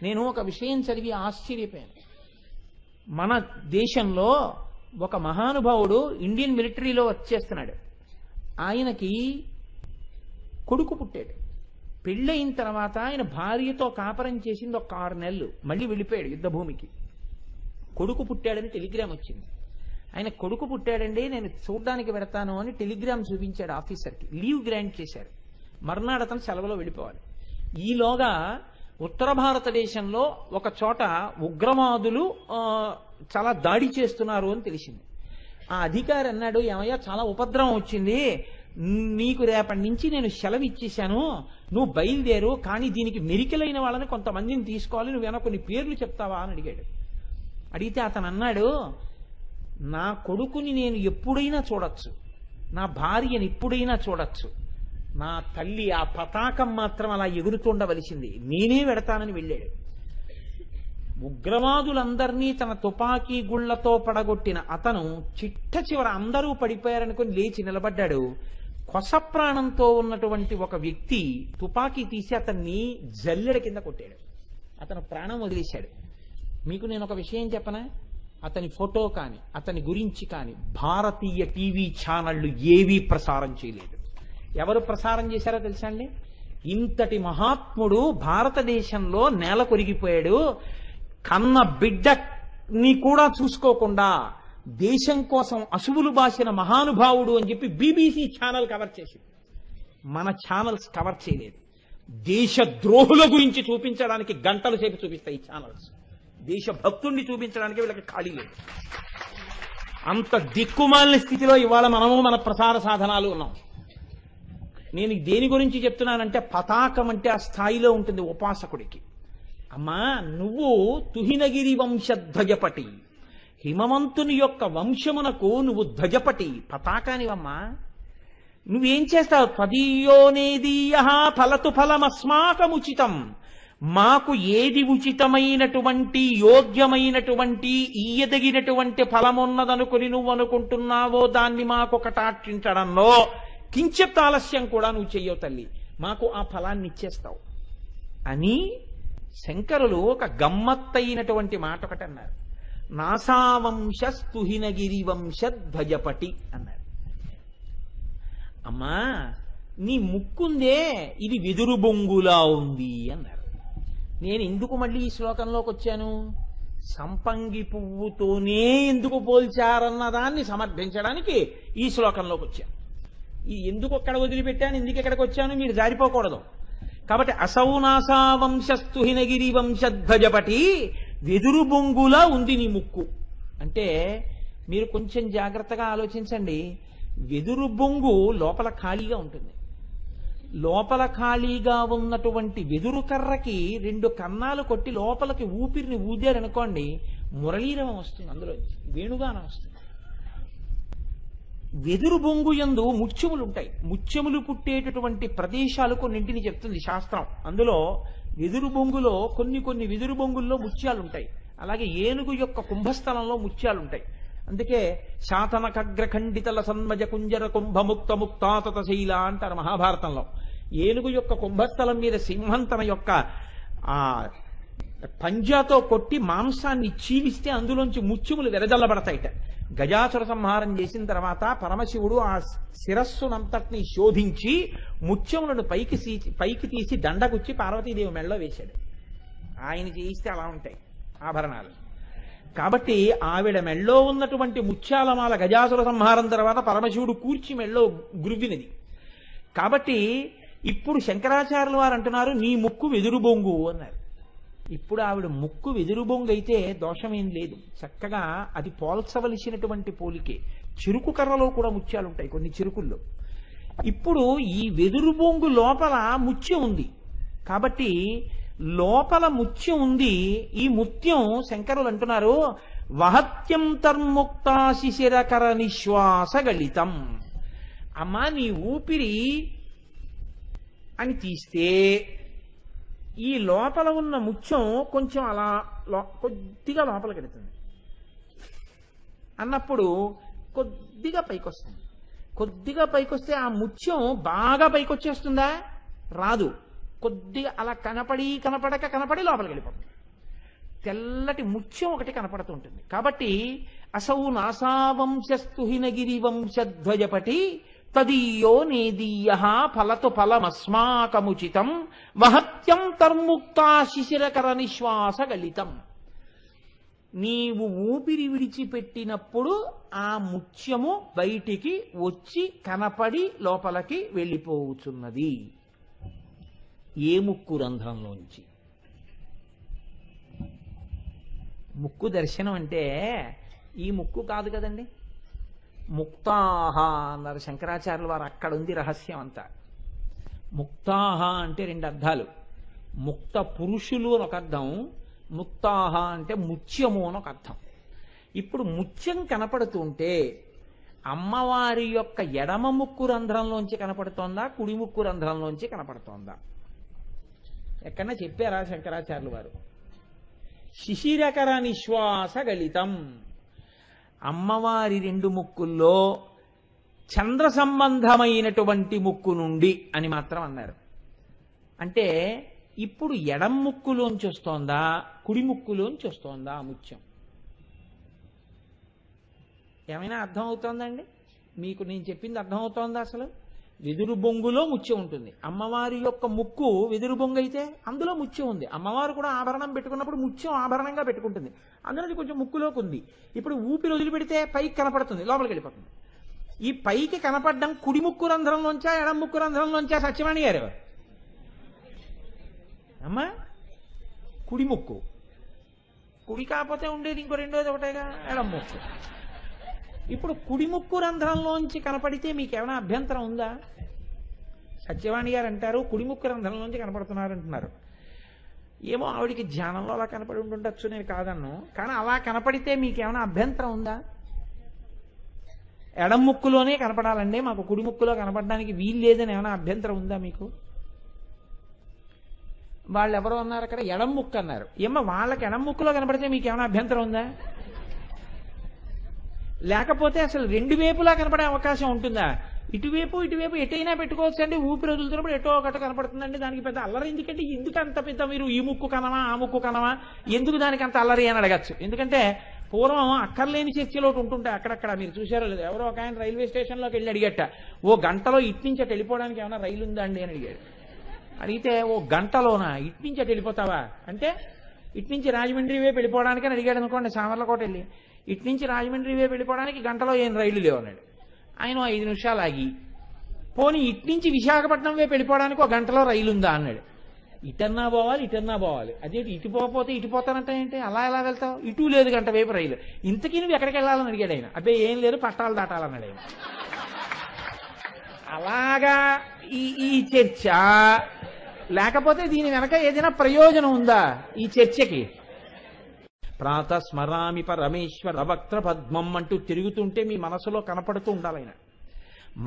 నేను ఒక విషయం చదివి ఆశ్చర్యపోయాను. మన దేశంలో ఒక మహానుభావుడు ఇండియన్ మిలిటరీలో వర్క్ చేస్తున్నాడు. ఆయనకి కొడుకు పుట్టాడు. పెళ్ళయిన తర్వాత ఆయన భార్యతో కాపరం చేసింది ఒక 6 నెలలు, మళ్ళీ వెళ్ళిపోయాడు యుద్ధభూమికి. కొడుకు పుట్టాడని టెలిగ్రామ్ వచ్చింది. ఆయన కొడుకు పుట్టాడండి, నేను చూడ్డానికి పెడతాను అని టెలిగ్రామ్ చూపించాడు ఆఫీసర్కి. లీవ్ గ్రాంట్ చేశారు. మర్నాడు అతను సెలవులో వెళ్ళిపోవాలి. ఈలోగా ఉత్తర భారతదేశంలో ఒక చోట ఉగ్రవాదులు చాలా దాడి చేస్తున్నారు అని తెలిసింది. ఆ అధికారి అన్నాడు, ఏమయ్యా చాలా ఉపద్రవం వచ్చింది, నీకు రేపటి నుంచి నేను సెలవు ఇచ్చేశాను, నువ్వు బయలుదేరు, కానీ దీనికి మెరికలైన వాళ్ళని కొంతమందిని తీసుకోవాలి, నువ్వేనా కొన్ని పేర్లు చెప్తావా అని అడిగాడు. అడిగితే అతను అన్నాడు, నా కొడుకుని నేను ఎప్పుడైనా చూడొచ్చు, నా భార్యని ఎప్పుడైనా చూడొచ్చు, నా తల్లి ఆ పతాకం మాత్రం అలా ఎగురుతుండవలసింది, నేనే వెడతానని వెళ్ళాడు. ఉగ్రవాదులందరినీ తన తుపాకీ గుళ్లతో పడగొట్టిన అతను చిట్ట చివర అందరూ పడిపోయారనుకుని లేచి నిలబడ్డాడు. కొస ప్రాణంతో ఉన్నటువంటి ఒక వ్యక్తి తుపాకీ తీసి అతన్ని జల్లెడ కింద కొట్టాడు. అతను ప్రాణం వదిలేశాడు. మీకు నేను ఒక విషయం చెప్పనా, అతని ఫోటో కానీ అతని గురించి కానీ భారతీయ టీవీ ఛానళ్లు ఏవీ ప్రసారం చేయలేదు. ఎవరు ప్రసారం చేశారో తెలుసా అండి? ఇంతటి మహాత్ముడు భారతదేశంలో నేల కొరిగిపోయాడు, కన్న బిడ్డని కూడా చూసుకోకుండా దేశం కోసం అసువులు బాసిన మహానుభావుడు అని చెప్పి బీబీసీ ఛానల్ కవర్ చేసింది. మన ఛానల్స్ కవర్ చేయలేదు. దేశ ద్రోహుల గురించి చూపించడానికి గంటల సేపు చూపిస్తాయి ఈ ఛానల్స్. దేశ భక్తుణ్ణి చూపించడానికి వీళ్ళకి ఖాళీ లేదు. అంత దిక్కుమాలిన స్థితిలో ఇవాళ మనము మన ప్రసార సాధనాలు ఉన్నాం. నేను దేని గురించి చెప్తున్నానంటే, పతాకం అంటే ఆ స్థాయిలో ఉంటుంది ఉపాసకుడికి. అమ్మా, నువ్వు తుహినగిరి వంశధ్వజపటి, హిమవంతుని యొక్క వంశమునకు నువ్వు ధ్వజపటి, పతాకానివమ్మా. నువ్వేం చేస్తావు? త్వదీయోనేదీయ ఫలతు ఫలమస్మాకముచితం, మాకు ఏది ఉచితమైనటువంటి యోగ్యమైనటువంటి ఈయదగినటువంటి ఫలమున్నదనుకుని నువ్వు అనుకుంటున్నావో దాన్ని మాకు కటాక్షించడంలో కించిత్ ఆలస్యం కూడా నువ్వు చెయ్యవు తల్లి, మాకు ఆ ఫలాన్ని ఇచ్చేస్తావు అని శంకరులు ఒక గమ్మత్తైనటువంటి మాట ఒకటి అన్నారు. నాసావంశస్తుహినగిరి వంశధ్వజపటి అన్నారు. అమ్మా, నీ ముక్కుందే ఇది వెదురు బొంగులా ఉంది అన్నారు. నేను ఎందుకు మళ్ళీ ఈ శ్లోకంలోకి వచ్చాను? సంపంగి పువ్వుతోనే ఎందుకు పోల్చారన్న దాన్ని సమర్థించడానికి ఈ శ్లోకంలోకి వచ్చాను. ఈ ఎందుకు అక్కడ వదిలిపెట్టాను, ఎందుకు ఎక్కడికి వచ్చాను మీరు జారిపోకూడదు. కాబట్టి అసౌనాసా వంశస్తుహినగిరి వంశధ్వజపటి, వెదురు బొంగులా ఉంది నీ ముక్కు అంటే మీరు కొంచెం జాగ్రత్తగా ఆలోచించండి. వెదురు బొంగు లోపల ఖాళీగా ఉంటుంది. లోపల ఖాళీగా ఉన్నటువంటి వెదురు కర్రకి 2 కన్నాలు కొట్టి లోపలికి ఊపిరిని ఊదారనుకోండి, మురళీరవం వస్తుంది, అందులో వేణుగానం వస్తుంది. వెదురు బొంగు యందు ముత్యములు ఉంటాయి. ముత్యములు పుట్టేటటువంటి ప్రదేశాలు కొన్నింటిని చెప్తుంది శాస్త్రం. అందులో వెదురు బొంగులో కొన్ని వెదురు బొంగుల్లో ముత్యాలు ఉంటాయి. అలాగే ఏనుగు యొక్క కుంభస్థలంలో ముత్యాలు ఉంటాయి. అందుకే శాతనకగ్రఖండితల సన్మజ కుంజర కుంభముక్త ముక్తాతత శైల అంటారు మహాభారతంలో. ఏనుగు యొక్క కుంభస్థలం మీద సింహం తన యొక్క ఆ పంజాతో కొట్టి మాంసాన్ని చీవిస్తే అందులోంచి ముత్యములు వెదజల్లబడతాయిట. గజాసుర సంహారం చేసిన తర్వాత పరమశివుడు ఆ శిరస్సునంతటిని శోధించి ముత్యములను పైకి తీసి దండగుచ్చి పార్వతీదేవి మెళ్ళలో వేశాడు. ఆయన చేయిస్తే అలా ఉంటాయి ఆభరణాలు. కాబట్టి ఆవిడ మెళ్ళో ఉన్నటువంటి ముత్యాలమాల గజాసుర సంహారం తర్వాత పరమశివుడు కూర్చి మెళ్ళో గురువినది. కాబట్టి ఇప్పుడు శంకరాచార్యుల వారు అంటున్నారు, నీ ముక్కు వెదురు బొంగు అన్నారు. ఇప్పుడు ఆవిడ ముక్కు వెదురు బొంగు అయితే దోషమేం లేదు, చక్కగా అది పోల్చవలసినటువంటి పోలికే. చెరుకు కర్రలో కూడా ముత్యాలు ఉంటాయి కొన్ని చెరుకుల్లో. ఇప్పుడు ఈ వెదురు బొంగు లోపల ముత్యం ఉంది కాబట్టి లోపల ముత్యం ఉంది. ఈ ముత్యం శంకరులు అంటున్నారు, వహత్యం తర్ముక్తా శిశిరకర నిశ్వాస గళితం. అమ్మా, నీ ఊపిరి అని తీస్తే ఈ లోపల ఉన్న ముత్యం కొంచెం అలా కొద్దిగా లోపలికి వెళుతుంది. అన్నప్పుడు కొద్దిగా పైకొస్తుంది. కొద్దిగా పైకొస్తే ఆ ముత్యం బాగా పైకొచ్చేస్తుందా? రాదు. కొద్దిగా అలా కనపడి లోపలికి వెళ్ళిపోతుంది. తెల్లటి ముత్యం ఒకటి కనపడుతుంటుంది. కాబట్టి అసౌ నాసావంశస్తుహినగిరి వంశధ్వజపటి తదీయో నేదీయ ఫలతు ఫలమస్మాకముచితం వహత్యం తర్ముక్తా శిశిరకర నిశ్వాస గళితం. నీవు ఊపిరి విడిచిపెట్టినప్పుడు ఆ ముత్యము బయటికి వచ్చి కనపడి లోపలికి వెళ్ళిపోతున్నది ఏ ముక్కు రంధ్రంలోంచి? ముక్కు దర్శనం అంటే ఈ ముక్కు కాదు కదండి. ముక్తాహ అన్నారు శంకరాచార్యుల వారు. అక్కడ ఉంది రహస్యం అంతా. ముక్తాహ అంటే రెండు అర్థాలు. ముక్త పురుషులు అని ఒక అర్థం, ముక్తాహ అంటే ముత్యము అని ఒక అర్థం. ఇప్పుడు ముత్యం కనపడుతుంటే అమ్మవారి యొక్క ఎడమ ముక్కు రంధ్రంలోంచి కనపడుతోందా, కుడి ముక్కు రంధ్రంలోంచి కనపడుతోందా? ఎక్కడన్నా చెప్పారా శంకరాచార్యులు వారు? శిశిరకర నిశ్వాస గళితం. అమ్మవారి రెండు ముక్కుల్లో చంద్ర సంబంధమైనటువంటి ముక్కు నుండి అని మాత్రం అన్నారు. అంటే ఇప్పుడు ఎడం ముక్కులోంచి వస్తోందా, కుడి ముక్కులోంచి వస్తోందా ఆ ముత్యం? ఏమైనా అర్థం అవుతోందండి మీకు? నేను చెప్పింది అర్థమవుతోందా? అసలు వెదురు బొంగులో ముత్యం ఉంటుంది. అమ్మవారి యొక్క ముక్కు వెదురు బొంగు అయితే అందులో ముత్యం ఉంది. అమ్మవారు కూడా ఆభరణం పెట్టుకున్నప్పుడు ముత్యం ఆభరణంగా పెట్టుకుంటుంది. అందులో కొంచెం ముక్కులోకి ఉంది. ఇప్పుడు ఊపిరి వదిలిపెడితే పైకి కనపడుతుంది, లోపలికి వెళ్ళిపోతుంది. ఈ పైకి కనపడడం కుడి ముక్కు రంధ్రంలోంచా, ఎడం ముక్కు రంధ్రంలోంచా? సత్యవాణి గారు అమ్మా, కుడి ముక్కు. కుడి కాకపోతే ఉండేది ఇంకో రెండోది ఒకటేగా, ఎడం ముక్కు. ఇప్పుడు కుడి ముక్కు రంధ్రంలోంచి కనపడితే మీకేమైనా అభ్యంతరం ఉందా? సత్యవాణి గారు అంటారు కుడి ముక్కు రంధ్రంలోంచి కనపడుతున్నారు అంటున్నారు. ఏమో ఆవిడికి ధ్యానంలో అలా కనపడి ఉంటుండొచ్చు, నేను కాదన్ను. కానీ అలా కనపడితే మీకేమైనా అభ్యంతరం ఉందా? ఎడం ముక్కులోనే కనపడాలండి, మాకు కుడి ముక్కులో కనపడడానికి వీలు లేదని ఏమైనా అభ్యంతరం ఉందా మీకు? వాళ్ళు ఎవరో అన్నారు అక్కడ ఎడం ముక్కు అన్నారు. ఏమో వాళ్ళకి ఎడం ముక్కులో కనపడితే మీకేమైనా అభ్యంతరం ఉందా? లేకపోతే అసలు రెండు వైపులా కనపడే అవకాశం ఉంటుందా? ఇటువైపు ఇటువైపు ఎటైనా పెట్టుకోవచ్చు అండి. ఊపిరి వదులుతున్నప్పుడు ఎటో ఒకటి కనపడుతుందండి. దానికి పెద్ద అల్లరి ఎందుకంటే, ఎందుకు అంత పెద్ద మీరు ఈ ముక్కు కనవా ఆ ముక్కు కనవా, ఎందుకు దానికి అంత అల్లరి అని అడగచ్చు. ఎందుకంటే పూర్వం అక్కర్లేని చర్చలు ఒకటి ఉంటుంటాయి అక్కడక్కడ. మీరు చూసారో లేదు, ఎవరో ఒక ఆయన రైల్వే స్టేషన్లోకి వెళ్ళి అడిగట, ఓ గంటలో ఇటు నుంచి అటు వెళ్ళిపోవడానికి ఏమైనా రైలు ఉందా అండి అని అడిగాడు. అడిగితే ఓ గంటలోనా, ఇటు నుంచి అటు వెళ్ళిపోతావా అంటే, ఇటు నుంచి రాజమండ్రి వైపు వెళ్ళిపోవడానికి అని అడిగాడు అనుకోండి. సామర్లకోట వెళ్ళి ఇటు నుంచి రాజమండ్రి వైపు వెళ్ళిపోవడానికి గంటలో ఏం రైలు లేవు అన్నాడు. ఆయన 5 నిమిషాలు ఆగి, పోనీ ఇటు నుంచి విశాఖపట్నం వైపు వెళ్ళిపోవడానికి ఒక గంటలో రైలు ఉందా అన్నాడు. ఇటన్నా పోవాలి ఇటన్నా పోవాలి, అదేంటి ఇటు పోతే ఇటు పోతానంటే ఏంటి, అలా ఎలా వెళ్తావు, ఇటు లేదు గంట వైపు రైలు, ఇంతకీ నువ్వు ఎక్కడికి వెళ్ళాలని అడిగాడు ఆయన. అబ్బే ఏం లేదు, పట్టాలు దాటాలన్నాడు ఆయన. అలాగా ఈ చర్చ. లేకపోతే దీని వెనక ఏదైనా ప్రయోజనం ఉందా ఈ చర్చకి? ప్రాతస్మరామి పరమేశ్వర వక్త్ర పద్మం అంటూ తిరుగుతుంటే మీ మనసులో కనపడుతూ ఉండాలి ఆయన.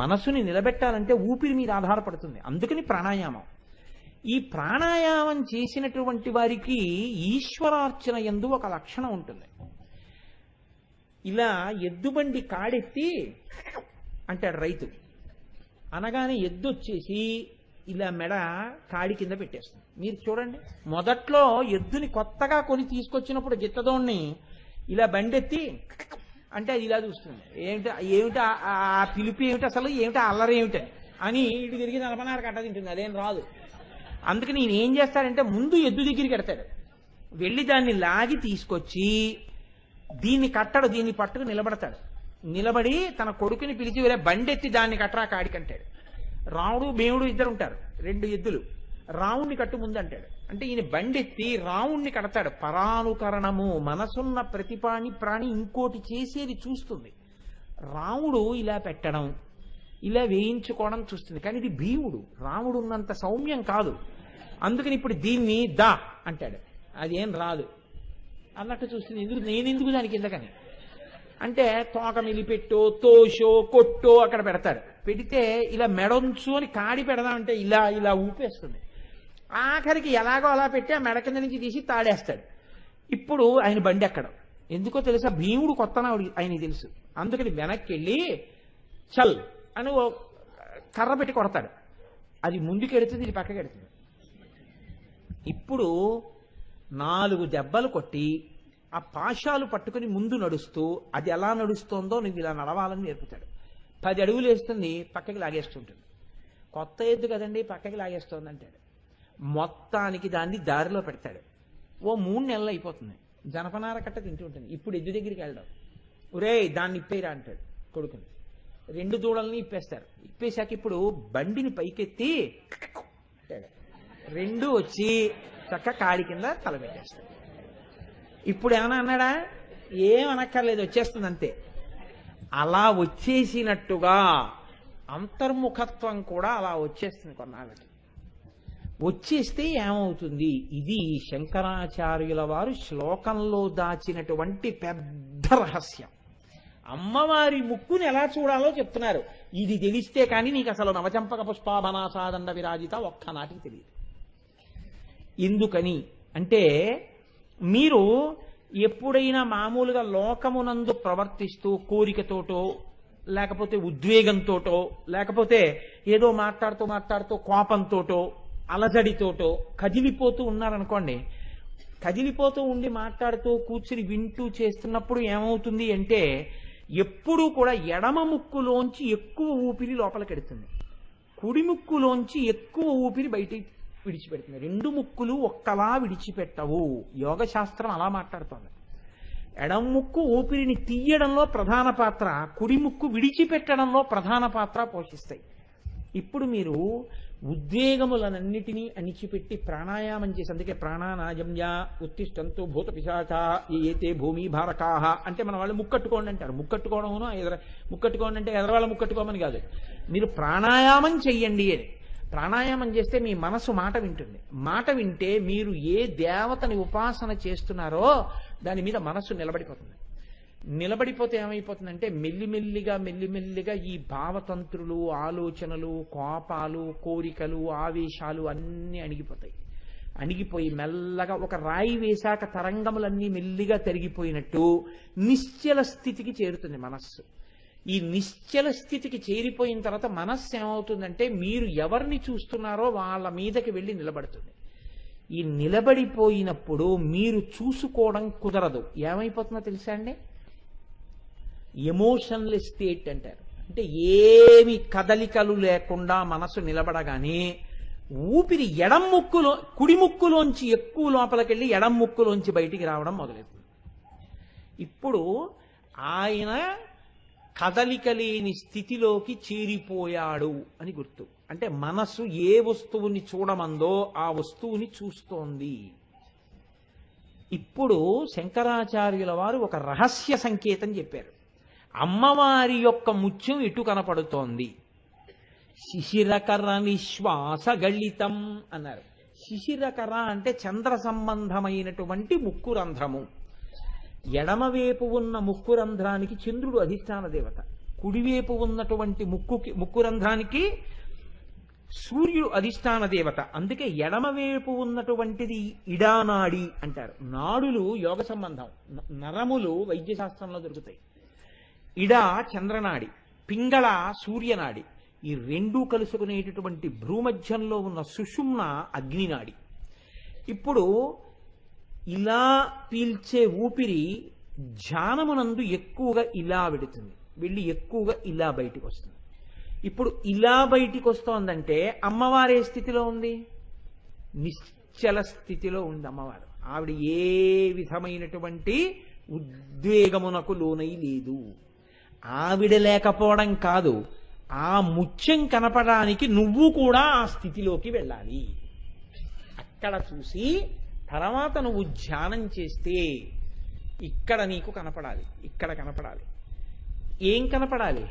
మనసుని నిలబెట్టాలంటే ఊపిరి మీద ఆధారపడుతుంది. అందుకని ప్రాణాయామం. ఈ ప్రాణాయామం చేసినటువంటి వారికి ఈశ్వరార్చన యందు ఒక లక్షణం ఉంటుంది. ఇలా ఎద్దుబండి కాడెత్తి అంటాడు రైతు, అనగానే ఎద్దు వచ్చేసి ఇలా మెడ కాడి కింద పెట్టేస్తుంది. మీరు చూడండి, మొదట్లో ఎద్దుని కొత్తగా కొని తీసుకొచ్చినప్పుడు గిత్తదోణ్ణి ఇలా బండెత్తి అంటే అది ఇలా చూస్తుంది. ఏమిటి ఆ పిలుపు ఏమిటి, అసలు ఏమిటి అల్లరి ఏమిటి అని ఇటు తిరిగి నలపనార కట్ట తింటుంది. అదేం రాదు. అందుకని నేను ఏం చేస్తాడంటే ముందు ఎద్దు దగ్గరికి ఎడతాడు, వెళ్ళి దాన్ని లాగి తీసుకొచ్చి దీన్ని కట్టడు, దీన్ని పట్టుకు నిలబడతాడు. నిలబడి తన కొడుకుని పిలిచి వేరే బండెత్తి దాన్ని కట్టరా కాడికంటాడు. రాముడు భీముడు ఇద్దరు ఉంటారు, 2 ఎద్దులు. రావుణ్ణి కట్టు ముందు అంటాడు. అంటే ఈయన బండెత్తి రావుణ్ణి కడతాడు. పరానుకరణము, మనసున్న ప్రాణి ఇంకోటి చేసేది చూస్తుంది. రాముడు ఇలా పెట్టడం, ఇలా వేయించుకోవడం చూస్తుంది. కానీ ఇది భీముడు, రాముడు ఉన్నంత సౌమ్యం కాదు. అందుకని ఇప్పుడు దీన్ని దా అంటాడు, అది ఏం రాదు అన్నట్టు చూస్తుంది. నేనెందుకు దానికి ఎందుకని అంటే తోక మిలిపెట్టో తోషో కొట్టో అక్కడ పెడతాడు. పెడితే ఇలా మెడొంచు అని కాడి పెడదామంటే ఇలా ఇలా ఊపేస్తుంది. ఆఖరికి ఎలాగో అలా పెట్టి ఆ మెడ కింద నుంచి తీసి తాడేస్తాడు. ఇప్పుడు ఆయన బండి ఎక్కడం ఎందుకో తెలుసా, భీముడు కొత్తనాడు ఆయనకి తెలుసు. అందుకని వెనక్కి వెళ్ళి చల్ అని ఓ కర్ర పెట్టి కొడతాడు. అది ముందుకెడుతుంది, ఇది పక్కకెడుతుంది. ఇప్పుడు 4 దెబ్బలు కొట్టి ఆ పాశాలు పట్టుకుని ముందు నడుస్తూ అది ఎలా నడుస్తోందో నువ్వు ఇలా నడవాలని నేర్పుతాడు. 10 అడుగులు వేస్తుంది, పక్కకి లాగేస్తుంటుంది. కొత్త ఎద్దు కదండి పక్కకి లాగేస్తోంది అంటాడు. మొత్తానికి దాన్ని దారిలో పెడతాడు. ఓ 3 నెలలు అయిపోతుంది, జనపనార కట్ట తింటూ ఉంటుంది. ఇప్పుడు ఎద్దు దగ్గరికి వెళ్ళడం, ఒరేయ్ దాన్ని ఇప్పేరా అంటాడు కొడుకుని. 2 దూడల్ని ఇప్పేస్తారు. ఇప్పేశాక ఇప్పుడు బండిని పైకెత్తి అంటాడు. రెండు వచ్చి చక్క కాడి కింద తల పెట్టేస్తాడు. ఇప్పుడు ఏమన్నా అన్నాడా? ఏమనక్కర్లేదు, వచ్చేస్తుంది అంతే. అలా వచ్చేసినట్టుగా అంతర్ముఖత్వం కూడా అలా వచ్చేస్తుంది కొన్నాళ్ళకి. వచ్చేస్తే ఏమవుతుంది? ఇది శంకరాచార్యుల వారు శ్లోకంలో దాచినటువంటి పెద్ద రహస్యం. అమ్మవారి ముక్కుని ఎలా చూడాలో చెప్తున్నారు. ఇది తెలిస్తే కానీ నీకు అసలు నవచంపక పుష్పాభనాసాదండ విరాజిత ఒక్కనాటికి తెలియదు. ఎందుకని అంటే, మీరు ఎప్పుడైనా మామూలుగా లోకమునందు ప్రవర్తిస్తూ కోరికతోటో లేకపోతే ఉద్వేగంతోటో లేకపోతే ఏదో మాట్లాడుతూ కోపంతోటో అలజడితోటో కదిలిపోతూ ఉన్నారనుకోండి, కదిలిపోతూ ఉండి మాట్లాడుతూ కూర్చుని వింటూ చేస్తున్నప్పుడు ఏమవుతుంది అంటే, ఎప్పుడూ కూడా ఎడమ ముక్కులోంచి ఎక్కువ ఊపిరి లోపలికెడుతుంది, కుడి ముక్కులోంచి ఎక్కువ ఊపిరి బయటికి విడిచిపెడుతుంది. రెండు ముక్కులు ఒక్కలా విడిచిపెట్టవు. యోగ శాస్త్రం అలా మాట్లాడుతోంది. ఎడమ ముక్కు ఊపిరిని తీయడంలో ప్రధాన పాత్ర, కుడి ముక్కు విడిచిపెట్టడంలో ప్రధాన పాత్ర పోషిస్తాయి. ఇప్పుడు మీరు ఉద్వేగములనన్నిటినీ అణిచిపెట్టి ప్రాణాయామం చేసి, అందుకే ప్రాణానాజమ్య ఉత్తిష్టంతు భూత పిశాచ ఏతే భూమి భారకాహ అంటే మన వాళ్ళు ముక్కట్టుకోండి అంటారు. ముక్కట్టుకోవడమును ముక్కట్టుకోండి అంటే ఎదరవాళ్ళ ముక్కట్టుకోమని కాదు, మీరు ప్రాణాయామం చెయ్యండి అని. ప్రాణాయామం చేస్తే మీ మనసు మాట వింటుంది. మాట వింటే మీరు ఏ దేవతని ఉపాసన చేస్తున్నారో దాని మీద మనస్సు నిలబడిపోతుంది. నిలబడిపోతే ఏమైపోతుందంటే మెల్లిమెల్లిగా ఈ భావతంత్రులు, ఆలోచనలు, కోపాలు, కోరికలు, ఆవేశాలు అన్నీ అణిగిపోతాయి. అణిగిపోయి మెల్లగా ఒక రాయి వేశాక తరంగములన్నీ మెల్లిగా తరిగిపోయినట్టు నిశ్చల స్థితికి చేరుతుంది మనస్సు. ఈ నిశ్చల స్థితికి చేరిపోయిన తర్వాత మనస్సు ఏమవుతుందంటే, మీరు ఎవరిని చూస్తున్నారో వాళ్ళ మీదకి వెళ్ళి నిలబడుతుంది. ఈ నిలబడిపోయినప్పుడు మీరు చూసుకోవడం కుదరదు. ఏమైపోతుందో తెలుసా అండి? ఎమోషన్లెస్ స్టేట్ అంటారు. అంటే ఏమి కదలికలు లేకుండా మనసు నిలబడగానే ఊపిరి ఎడం ముక్కులో కుడి ముక్కులోంచి ఎక్కువ లోపలికెళ్ళి ఎడం ముక్కులోంచి బయటికి రావడం మొదలవుతుంది. ఇప్పుడు ఆయన కదలిక లేని స్థితిలోకి చేరిపోయాడు అని గుర్తు. అంటే మనసు ఏ వస్తువుని చూడమందో ఆ వస్తువుని చూస్తోంది. ఇప్పుడు శంకరాచార్యుల వారు ఒక రహస్య సంకేతం చెప్పారు. అమ్మవారి యొక్క ముత్యం ఎటు కనపడుతోంది? శిశిరకర నిశ్వాస గళితం అన్నారు. శిశిరకర అంటే చంద్ర సంబంధమైనటువంటి ముక్కు రంధ్రము. ఎడమవేపు ఉన్న ముక్కు రంధ్రానికి చంద్రుడు అధిష్టాన దేవత, కుడివేపు ఉన్నటువంటి ముక్కు రంధ్రానికి సూర్యుడు అధిష్టాన దేవత. అందుకే ఎడమవేపు ఉన్నటువంటిది ఇడానాడి అంటారు. నాడులు యోగ సంబంధం, నరములు వైద్యశాస్త్రంలో దొరుకుతాయి. ఇడ చంద్రనాడి, పింగళ సూర్యనాడి. ఈ రెండూ కలుసుకునేటటువంటి భ్రూమధ్యంలో ఉన్న సుషుమ్న అగ్నినాడి. ఇప్పుడు ఇలా పీల్చే ఊపిరి ధ్యానమునందు ఎక్కువగా ఇలా వెడుతుంది, వెళ్ళి ఎక్కువగా ఇలా బయటికి వస్తుంది. ఇప్పుడు ఇలా బయటికి వస్తోందంటే అమ్మవారి ఏ స్థితిలో ఉంది? నిశ్చల స్థితిలో ఉంది అమ్మవారు. ఆవిడ ఏ విధమైనటువంటి ఉద్వేగమునకు లోనై లేదు. ఆవిడ లేకపోవడం కాదు, ఆ ముత్యం కనపడడానికి నువ్వు కూడా ఆ స్థితిలోకి వెళ్ళాలి. అక్కడ చూసి తర్వాత నువ్వు ధ్యానం చేస్తే ఇక్కడ నీకు కనపడాలి, ఇక్కడ కనపడాలి. ఏం కనపడాలి?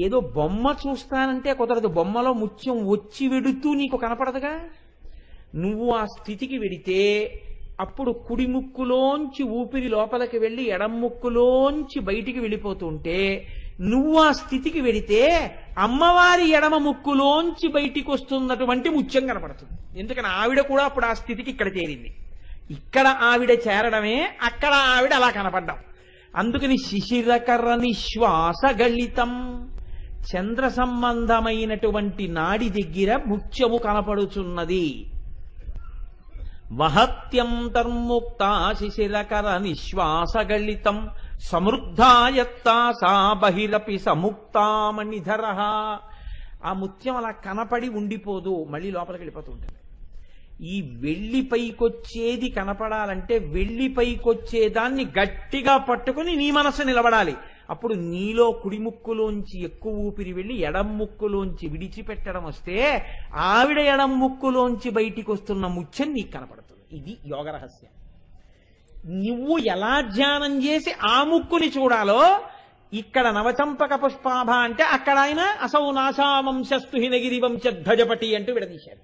ఏదో బొమ్మ చూస్తానంటే కుదరదు. బొమ్మలో ముత్యం వచ్చి వెడుతూ నీకు కనపడదుగా. నువ్వు ఆ స్థితికి వెడితే అప్పుడు కుడి ముక్కులోంచి ఊపిరి లోపలికి వెళ్ళి ఎడం ముక్కులోంచి బయటికి వెళ్ళిపోతుంటే నువ్వు ఆ స్థితికి వెడితే అమ్మవారి ఎడమ ముక్కులోంచి బయటికి వస్తున్నటువంటి ముత్యం కనపడుతుంది. ఎందుకని ఆవిడ కూడా అప్పుడు ఆ స్థితికి ఇక్కడ చేరింది. ఇక్కడ ఆవిడ చేరడమే, అక్కడ ఆవిడ అలా కనపడ్డం. అందుకని శిశిరకర నిశ్వాస గళితం, చంద్ర సంబంధమైనటువంటి నాడి దగ్గర ముత్యము కనపడుచున్నది. వహత్యంతర్ముక్త శిశిరకర నిశ్వాస గళితం సమృద్ధాయత్తా సా బహిరపి సముక్తామణిధర. ఆ ముత్యం అలా కనపడి ఉండిపోదు, మళ్ళీ లోపలికి వెళ్ళిపోతూ ఉంటుంది. ఈ వెళ్లి పైకొచ్చేది కనపడాలంటే వెళ్లి పైకొచ్చేదాన్ని గట్టిగా పట్టుకుని నీ మనసు నిలబడాలి. అప్పుడు నీలో కుడి ముక్కులోంచి ఎక్కువ ఊపిరి వెళ్ళి ఎడం ముక్కులోంచి విడిచిపెట్టడం వస్తే ఆవిడ ఎడం ముక్కులోంచి బయటికి వస్తున్న ముత్యం నీకు కనపడుతుంది. ఇది యోగ రహస్యం. నువ్వు ఎలా ధ్యానం చేసి ఆ ముక్కుని చూడాలో, ఇక్కడ నవచంపక పుష్పాభ అంటే అక్కడ ఆయన అసౌ నాశావంశస్తు హినగిరి వంశధ్వజపటి అంటూ విడదీశారు.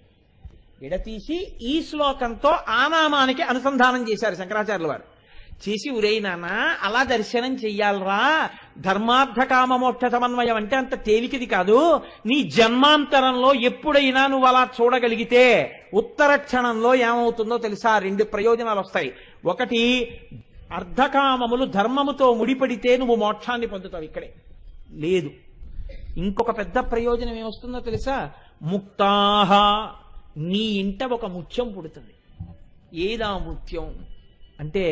విడతీసి ఈ శ్లోకంతో ఆ నామానికి అనుసంధానం చేశారు శంకరాచార్యుల వారు. చేసి ఉరే నాన్న అలా దర్శనం చెయ్యాలరా, ధర్మార్థ కామ మోక్ష సమన్వయం అంటే అంత తేలికది కాదు. నీ జన్మాంతరంలో ఎప్పుడైనా నువ్వు అలా చూడగలిగితే ఉత్తర క్షణంలో ఏమవుతుందో తెలుసా? 2 ప్రయోజనాలు వస్తాయి. ఒకటి, అర్ధకామములు ధర్మముతో ముడిపడితే నువ్వు మోక్షాన్ని పొందుతావు. ఇక్కడే లేదు. ఇంకొక పెద్ద ప్రయోజనం ఏమొస్తుందో తెలుసా? ముక్తాహ, నీ ఇంట ఒక ముత్యం పుడుతుంది. ఏదా ముత్యం అంటే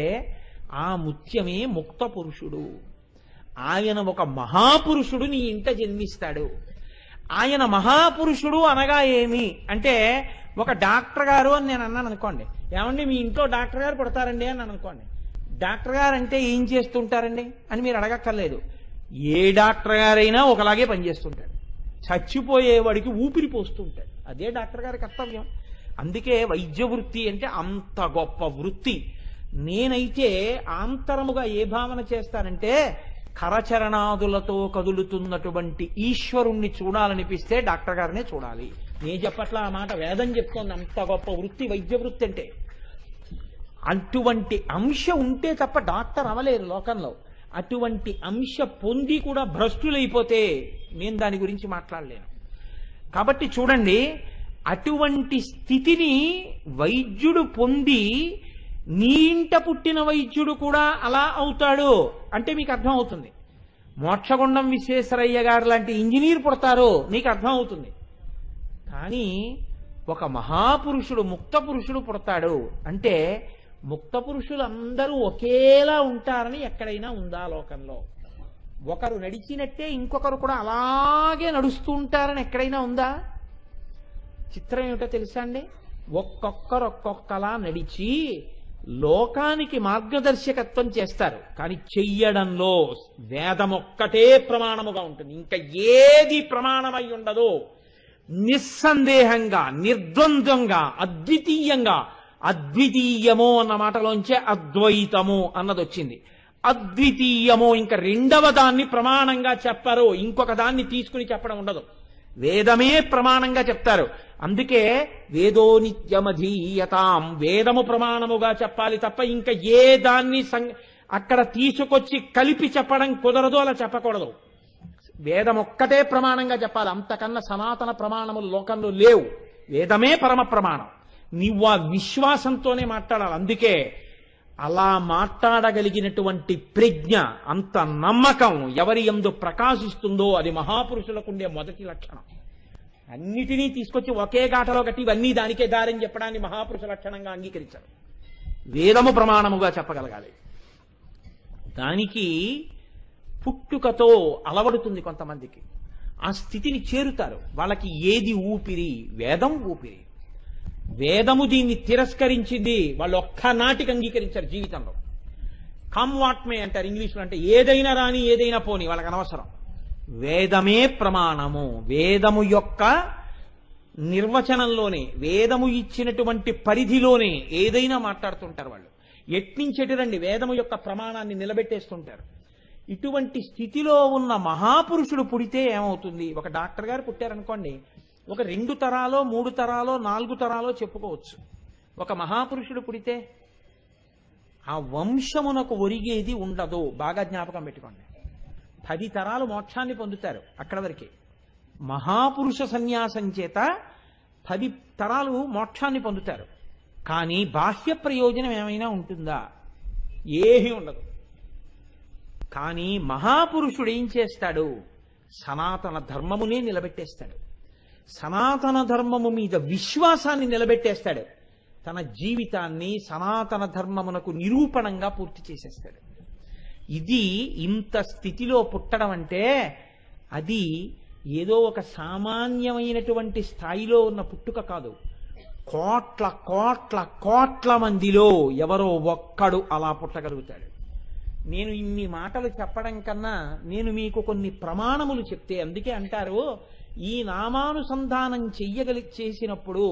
ఆ ముత్యమే ముక్త పురుషుడు. ఆయన ఒక మహాపురుషుడు నీ ఇంట జన్మిస్తాడు. ఆయన మహాపురుషుడు అనగా ఏమి అంటే, ఒక డాక్టర్ గారు అని నేను అన్నాను అనుకోండి, ఏమండి మీ ఇంట్లో డాక్టర్ గారు పుడతారండి అని అనుకోండి. డాక్టర్ గారు అంటే ఏం చేస్తుంటారండి అని మీరు అడగక్కర్లేదు. ఏ డాక్టర్ గారైనా ఒకలాగే పనిచేస్తుంటాడు. చచ్చిపోయేవాడికి ఊపిరి పోస్తుంటాడు. అదే డాక్టర్ గారి కర్తవ్యం. అందుకే వైద్య వృత్తి అంటే అంత గొప్ప వృత్తి. నేనైతే ఆంతరముగా ఏ భావన చేస్తానంటే, కరచరణాదులతో కదులుతున్నటువంటి ఈశ్వరుణ్ణి చూడాలనిపిస్తే డాక్టర్ గారినే చూడాలి. నేను చెప్పట్లా ఆ మాట, వేదం చెప్తోంది. అంత గొప్ప వృత్తి వైద్య వృత్తి అంటే. అటువంటి అంశ ఉంటే తప్ప డాక్టర్ అవలేరు లోకంలో. అటువంటి అంశ పొంది కూడా భ్రష్టులైపోతే నేను దాని గురించి మాట్లాడలేను. కాబట్టి చూడండి, అటువంటి స్థితిని వైద్యుడు పొంది నీ ఇంట పుట్టిన వైద్యుడు కూడా అలా అవుతాడు అంటే మీకు అర్థం అవుతుంది. మోక్షగుండం విశ్వేశ్వరయ్య గారు లాంటి ఇంజనీర్ పుడతారో నీకు అర్థం అవుతుంది. కానీ ఒక మహాపురుషుడు ముక్త పురుషుడు పుడతాడు అంటే, ముక్త పురుషులు అందరూ ఒకేలా ఉంటారని ఎక్కడైనా ఉందా లోకంలో? ఒకరు నడిచినట్టే ఇంకొకరు కూడా అలాగే నడుస్తూ ఉంటారని ఎక్కడైనా ఉందా? చిత్రం ఏమిటో తెలుసా అండి? ఒక్కొక్కరు ఒక్కొక్కలా నడిచి లోకానికి మార్గదర్శకత్వం చేస్తారు. కానీ చెయ్యడంలో వేదం ఒక్కటే ప్రమాణముగా ఉంటుంది. ఇంకా ఏది ప్రమాణమై ఉండదు. నిస్సందేహంగా, నిర్ద్వంద్వంగా, అద్వితీయంగా. అద్వితీయము అన్న మాటలోంచే అద్వైతము అన్నది వచ్చింది. అద్వితీయము ఇంకా రెండవ దాన్ని ప్రమాణంగా చెప్పరు. ఇంకొక దాన్ని తీసుకుని చెప్పడం ఉండదు. వేదమే ప్రమాణంగా చెప్తారు. అందుకే వేదో నిత్యమధీయతాం, వేదము ప్రమాణముగా చెప్పాలి తప్ప ఇంకా ఏ దాన్ని అక్కడ తీసుకొచ్చి కలిపి చెప్పడం కుదరదు, అలా చెప్పకూడదు. వేదం ఒక్కటే ప్రమాణంగా చెప్పాలి. అంతకన్నా సనాతన ప్రమాణములు లోకంలో లేవు. వేదమే పరమ ప్రమాణం. నీవు ఆ విశ్వాసంతోనే మాట్లాడాలి. అందుకే అలా మాట్లాడగలిగినటువంటి ప్రజ్ఞ, అంత నమ్మకం ఎవరి యందు ప్రకాశిస్తుందో అది మహాపురుషులకు ఉండే మొదటి లక్షణం. అన్నిటినీ తీసుకొచ్చి ఒకే గాటలో కట్టి ఇవన్నీ దానికే దారని చెప్పడాన్ని మహాపురుష లక్షణంగా అంగీకరించారు. వేదము ప్రమాణముగా చెప్పగలగాలి. దానికి పుట్టుకతో అలవడుతుంది కొంతమందికి. ఆ స్థితిని చేరుతారు. వాళ్ళకి ఏది ఊపిరి? వేదం ఊపిరి. వేదము దీన్ని తిరస్కరించింది. వాళ్ళు ఒక్కనాటికి అంగీకరించారు జీవితంలో. కమ్ వాట్ మే అంటారు ఇంగ్లీష్లో. అంటే ఏదైనా రాని ఏదైనా పోని వాళ్ళకి అనవసరం. వేదమే ప్రమాణము. వేదము యొక్క నిర్వచనంలోనే, వేదము ఇచ్చినటువంటి పరిధిలోనే ఏదైనా మాట్లాడుతుంటారు వాళ్ళు. ఎట్నించెటిరండి వేదము యొక్క ప్రమాణాన్ని నిలబెట్టేస్తుంటారు. ఇటువంటి స్థితిలో ఉన్న మహాపురుషుడు పుడితే ఏమవుతుంది? ఒక డాక్టర్ గారు పుట్టారనుకోండి, ఒక 2 తరాలో 3 తరాలో 4 తరాలో చెప్పుకోవచ్చు. ఒక మహాపురుషుడు పుడితే ఆ వంశమునకు ఒరిగేది ఉండదు. బాగా జ్ఞాపకం పెట్టుకోండి. 10 తరాలు మోక్షాన్ని పొందుతారు అక్కడ వరకే. మహాపురుష సన్యాసం చేత 10 తరాలు మోక్షాన్ని పొందుతారు. కానీ బాహ్య ప్రయోజనం ఏమైనా ఉంటుందా? ఏమీ ఉండదు. కానీ మహాపురుషుడు ఏం చేస్తాడు? సనాతన ధర్మమునే నిలబెట్టేస్తాడు. సనాతన ధర్మము మీద విశ్వాసాన్ని నిలబెట్టేస్తాడు. తన జీవితాన్ని సనాతన ధర్మమునకు నిరూపణంగా పూర్తి చేసేస్తాడు. ఇది ఇంత స్థితిలో పుట్టడం అంటే అది ఏదో ఒక సామాన్యమైనటువంటి స్థాయిలో ఉన్న పుట్టుక కాదు. కోట్ల కోట్ల కోట్ల మందిలో ఎవరో ఒక్కడు అలా పుట్టగలుగుతాడు. నేను ఇన్ని మాటలు చెప్పడం కన్నా నేను మీకు కొన్ని ప్రమాణములు చెప్తే, అందుకే అంటారు ఈ నామానుసంధానం చేసినప్పుడు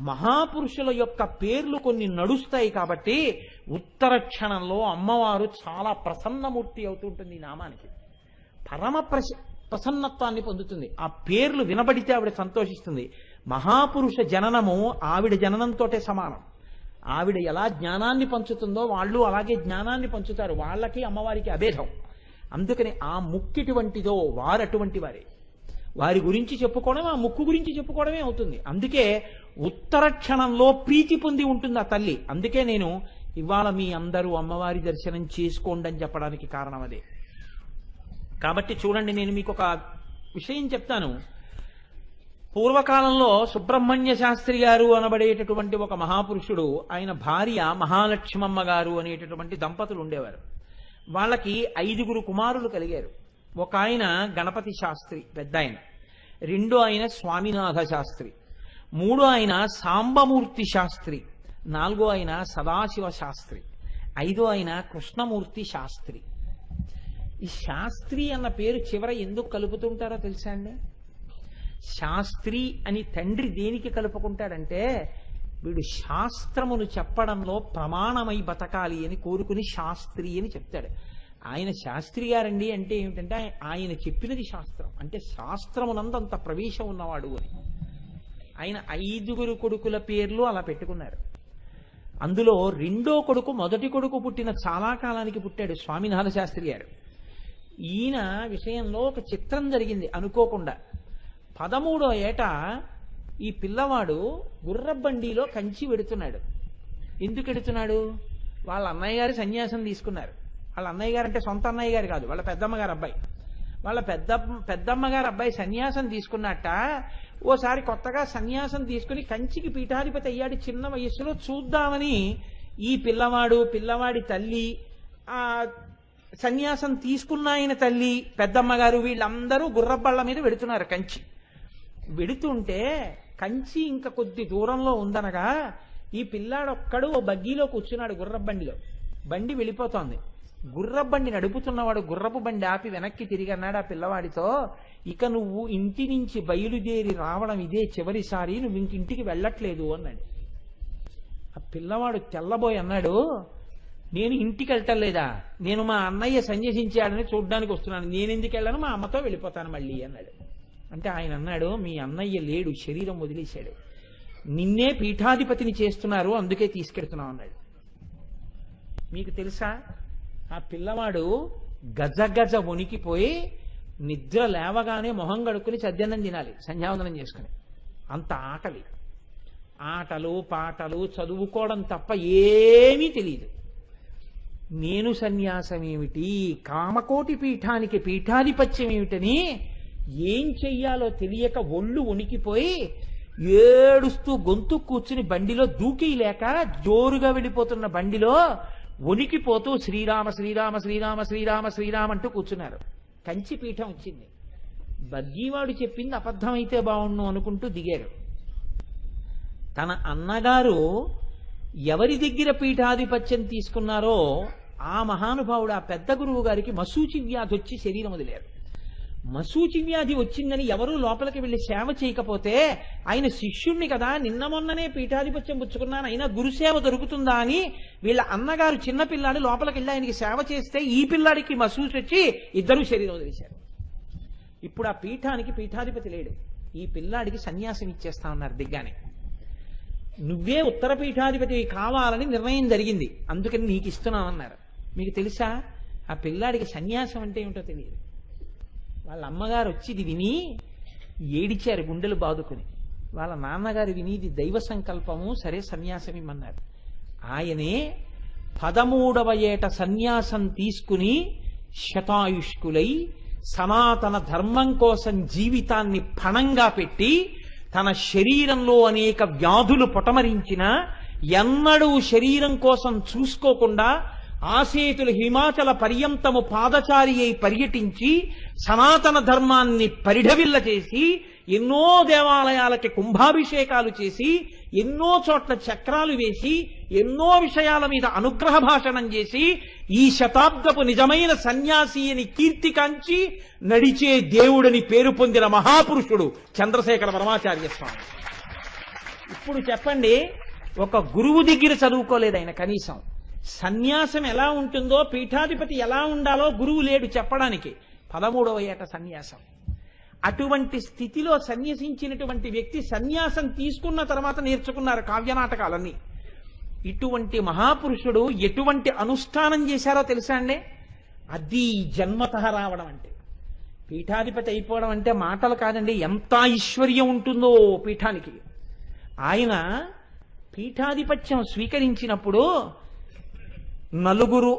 మహాపురుషుల యొక్క పేర్లు కొన్ని నడుస్తాయి కాబట్టి ఉత్తర క్షణంలో అమ్మవారు చాలా ప్రసన్నమూర్తి అవుతుంటుంది. ఈ నామానికి పరమ ప్రసన్నత్వాన్ని పొందుతుంది. ఆ పేర్లు వినబడితే ఆవిడ సంతోషిస్తుంది. మహాపురుష జననము ఆవిడ జననంతోటే సమానం. ఆవిడ ఎలా జ్ఞానాన్ని పంచుతుందో వాళ్ళు అలాగే జ్ఞానాన్ని పంచుతారు. వాళ్ళకి అమ్మవారికి అభేదం. అందుకని ఆ ముక్కిటువంటిదో వారు అటువంటి వారే. వారి గురించి చెప్పుకోవడం ఆ ముక్కు గురించి చెప్పుకోవడమే అవుతుంది. అందుకే ఉత్తర క్షణంలో ప్రీతి పొంది ఉంటుంది ఆ తల్లి. అందుకే నేను ఇవాళ మీ అందరూ అమ్మవారి దర్శనం చేసుకోండి అని చెప్పడానికి కారణం అదే. కాబట్టి చూడండి, నేను మీకు ఒక విషయం చెప్తాను. పూర్వకాలంలో సుబ్రహ్మణ్య శాస్త్రి గారు అనబడేటటువంటి ఒక మహాపురుషుడు, ఆయన భార్య మహాలక్ష్మమ్మ గారు అనేటటువంటి దంపతులు ఉండేవారు. వాళ్ళకి 5 కుమారులు కలిగారు. ఒక ఆయన గణపతి శాస్త్రి పెద్ద ఆయన, 2 ఆయన స్వామినాథ శాస్త్రి, 3 ఆయన సాంబమూర్తి శాస్త్రి, 4 ఆయన సదాశివ శాస్త్రి, 5 ఆయన కృష్ణమూర్తి శాస్త్రి. ఈ శాస్త్రి అన్న పేరు చివర ఎందుకు కలుపుతుంటారో తెలుసా అండి? శాస్త్రి అని తండ్రి దేనికి కలుపుకుంటాడంటే, వీడు శాస్త్రమును చెప్పడంలో ప్రమాణమై బతకాలి అని కోరుకుని శాస్త్రి అని చెప్తాడు. ఆయన శాస్త్రి గారండి అంటే ఏమిటంటే ఆయన చెప్పినది శాస్త్రం, అంటే శాస్త్రమునందంత ప్రవేశం ఉన్నవాడు అని. ఆయన 5 కొడుకుల పేర్లు అలా పెట్టుకున్నారు. అందులో 2వ కొడుకు మొదటి కొడుకు పుట్టిన చాలా కాలానికి పుట్టాడు స్వామినాథ శాస్త్రి గారు. ఈయన విషయంలో ఒక చిత్రం జరిగింది అనుకోకుండా. 13వ ఏట ఈ పిల్లవాడు గుర్రబండిలో కంచి వెడుతున్నాడు. ఎందుకు ఎడుతున్నాడు? వాళ్ళ అన్నయ్య గారు సన్యాసం తీసుకున్నారు. వాళ్ళ అన్నయ్య గారు అంటే సొంత అన్నయ్య గారు కాదు, వాళ్ళ పెద్దమ్మగారు అబ్బాయి. వాళ్ళ పెద్దమ్మగారు అబ్బాయి సన్యాసం తీసుకున్నట్ట. ఓసారి కొత్తగా సన్యాసం తీసుకుని కంచికి పీఠాధిపతి అయ్యాడు చిన్న వయస్సులో. చూద్దామని ఈ పిల్లవాడి తల్లి, ఆ సన్యాసం తీసుకున్న ఆయన తల్లి, పెద్దమ్మగారు వీళ్ళందరూ గుర్రబళ్ళ మీద వెడుతున్నారు కంచి. వెడుతుంటే కంచి ఇంకా కొద్ది దూరంలో ఉందనగా ఈ పిల్లాడొక్కడు ఓ బగ్గీలో కూర్చున్నాడు గుర్రబండిలో. బండి వెళ్ళిపోతోంది. గుర్రబండి నడుపుతున్నవాడు గుర్రపు బండి ఆపి వెనక్కి తిరిగి అన్నాడు ఆ పిల్లవాడితో, ఇక నువ్వు ఇంటి నుంచి బయలుదేరి రావడం ఇదే చివరిసారి, నువ్వు ఇంకింటికి వెళ్ళట్లేదు అన్నాడు. ఆ పిల్లవాడు తెల్లబోయి అన్నాడు, నేను ఇంటికి వెళ్ళటలేదా, నేను మా అన్నయ్య సన్యసించాడని చూడ్డానికి వస్తున్నాను, నేనెందుకు వెళ్ళను, మా అమ్మతో వెళ్ళిపోతాను మళ్ళీ అన్నాడు. అంటే ఆయన అన్నాడు, మీ అన్నయ్య లేడు, శరీరం వదిలేశాడు, నిన్నే పీఠాధిపతిని చేస్తున్నారు, అందుకే తీసుకెడుతున్నావు అన్నాడు. మీకు తెలుసా, ఆ పిల్లవాడు గజ వణికిపోయి నిద్ర లేవగానే మొహం కడుక్కుని చద్దన్నం తినాలి సంధ్యావందనం చేసుకుని. అంత ఆకలి. ఆటలు పాటలు చదువుకోవడం తప్ప ఏమీ తెలియదు. నేను సన్యాసం ఏమిటి, కామకోటి పీఠానికి పీఠాధిపత్యం ఏమిటని ఏం చెయ్యాలో తెలియక ఒళ్ళు వణికిపోయి ఏడుస్తూ గొంతు కూర్చుని బండిలో దూకిలేక జోరుగా వెళ్ళిపోతున్న బండిలో వణికిపోతూ శ్రీరామ శ్రీరామ శ్రీరామ శ్రీరామ శ్రీరామ అంటూ కూర్చున్నారు. కంచి పీఠం వచ్చింది. బగ్గీవాడు చెప్పింది అబద్ధమైతే బాగుండు అనుకుంటూ దిగారు. తన అన్నగారు ఎవరి దగ్గర పీఠాధిపత్యం తీసుకున్నారో ఆ మహానుభావుడు, ఆ పెద్ద గురువు గారికి మశూచి వ్యాధి వచ్చి శరీరం వదిలేరు. మశూచి వ్యాధి వచ్చిందని ఎవరూ లోపలికి వెళ్ళి సేవ చేయకపోతే ఆయన శిష్యుణ్ణి కదా, నిన్న మొన్ననే పీఠాధిపత్యం పుచ్చుకున్నాను, అయినా గురుసేవ దొరుకుతుందా అని వీళ్ళ అన్నగారు చిన్నపిల్లాడు లోపలికి వెళ్ళి ఆయనకి సేవ చేస్తే ఈ పిల్లాడికి మశూచి వచ్చి ఇద్దరూ శరీరం వదిలేశారు. ఇప్పుడు ఆ పీఠానికి పీఠాధిపతి లేడు. ఈ పిల్లాడికి సన్యాసం ఇచ్చేస్తా ఉన్నారు దిగ్గానే. నువ్వే ఉత్తర పీఠాధిపతి కావాలని నిర్ణయం జరిగింది, అందుకని నీకు ఇస్తున్నామన్నారు. మీకు తెలుసా, ఆ పిల్లాడికి సన్యాసం అంటే ఏమిటో తెలియదు. వాళ్ళ అమ్మగారు వచ్చి ఇది విని ఏడిచారు గుండెలు బాదుకుని. వాళ్ళ నాన్నగారు విని ఇది దైవ సంకల్పము, సరే సన్యాసం ఇమ్మన్నారు. ఆయనే 13వ ఏట సన్యాసం తీసుకుని శతాయుష్కులై సనాతన ధర్మం కోసం జీవితాన్ని పణంగా పెట్టి తన శరీరంలో అనేక వ్యాధులు పొటమరించిన ఎన్నడూ శరీరం కోసం చూసుకోకుండా ఆసేతులు హిమాచల పర్యంతము పాదచారి అయి పర్యటించి సనాతన ధర్మాన్ని పరిఢవిల్ల చేసి ఎన్నో దేవాలయాలకి కుంభాభిషేకాలు చేసి ఎన్నో చోట్ల చక్రాలు వేసి ఎన్నో విషయాల మీద అనుగ్రహ భాషణం చేసి ఈ శతాబ్దపు నిజమైన సన్యాసి అని కీర్తికాంచి నడిచే దేవుడని పేరు పొందిన మహాపురుషుడు చంద్రశేఖర పరమాచార్య స్వామి. ఇప్పుడు చెప్పండి, ఒక గురువు దగ్గర చదువుకోలేదు ఆయన. కనీసం సన్యాసం ఎలా ఉంటుందో, పీఠాధిపతి ఎలా ఉండాలో గురువు లేడు చెప్పడానికి. 13వ ఏట సన్యాసం. అటువంటి స్థితిలో సన్యసించినటువంటి వ్యక్తి సన్యాసం తీసుకున్న తర్వాత నేర్చుకున్నారు కావ్యనాటకాలన్నీ. ఇటువంటి మహాపురుషుడు ఎటువంటి అనుష్ఠానం చేశారో తెలుసా అండి? అది జన్మతః రావడం అంటే. పీఠాధిపతి అయిపోవడం అంటే మాటలు కాదండి, ఎంత ఐశ్వర్యం ఉంటుందో పీఠానికి. ఆయన పీఠాధిపత్యం స్వీకరించినప్పుడు నలుగురు,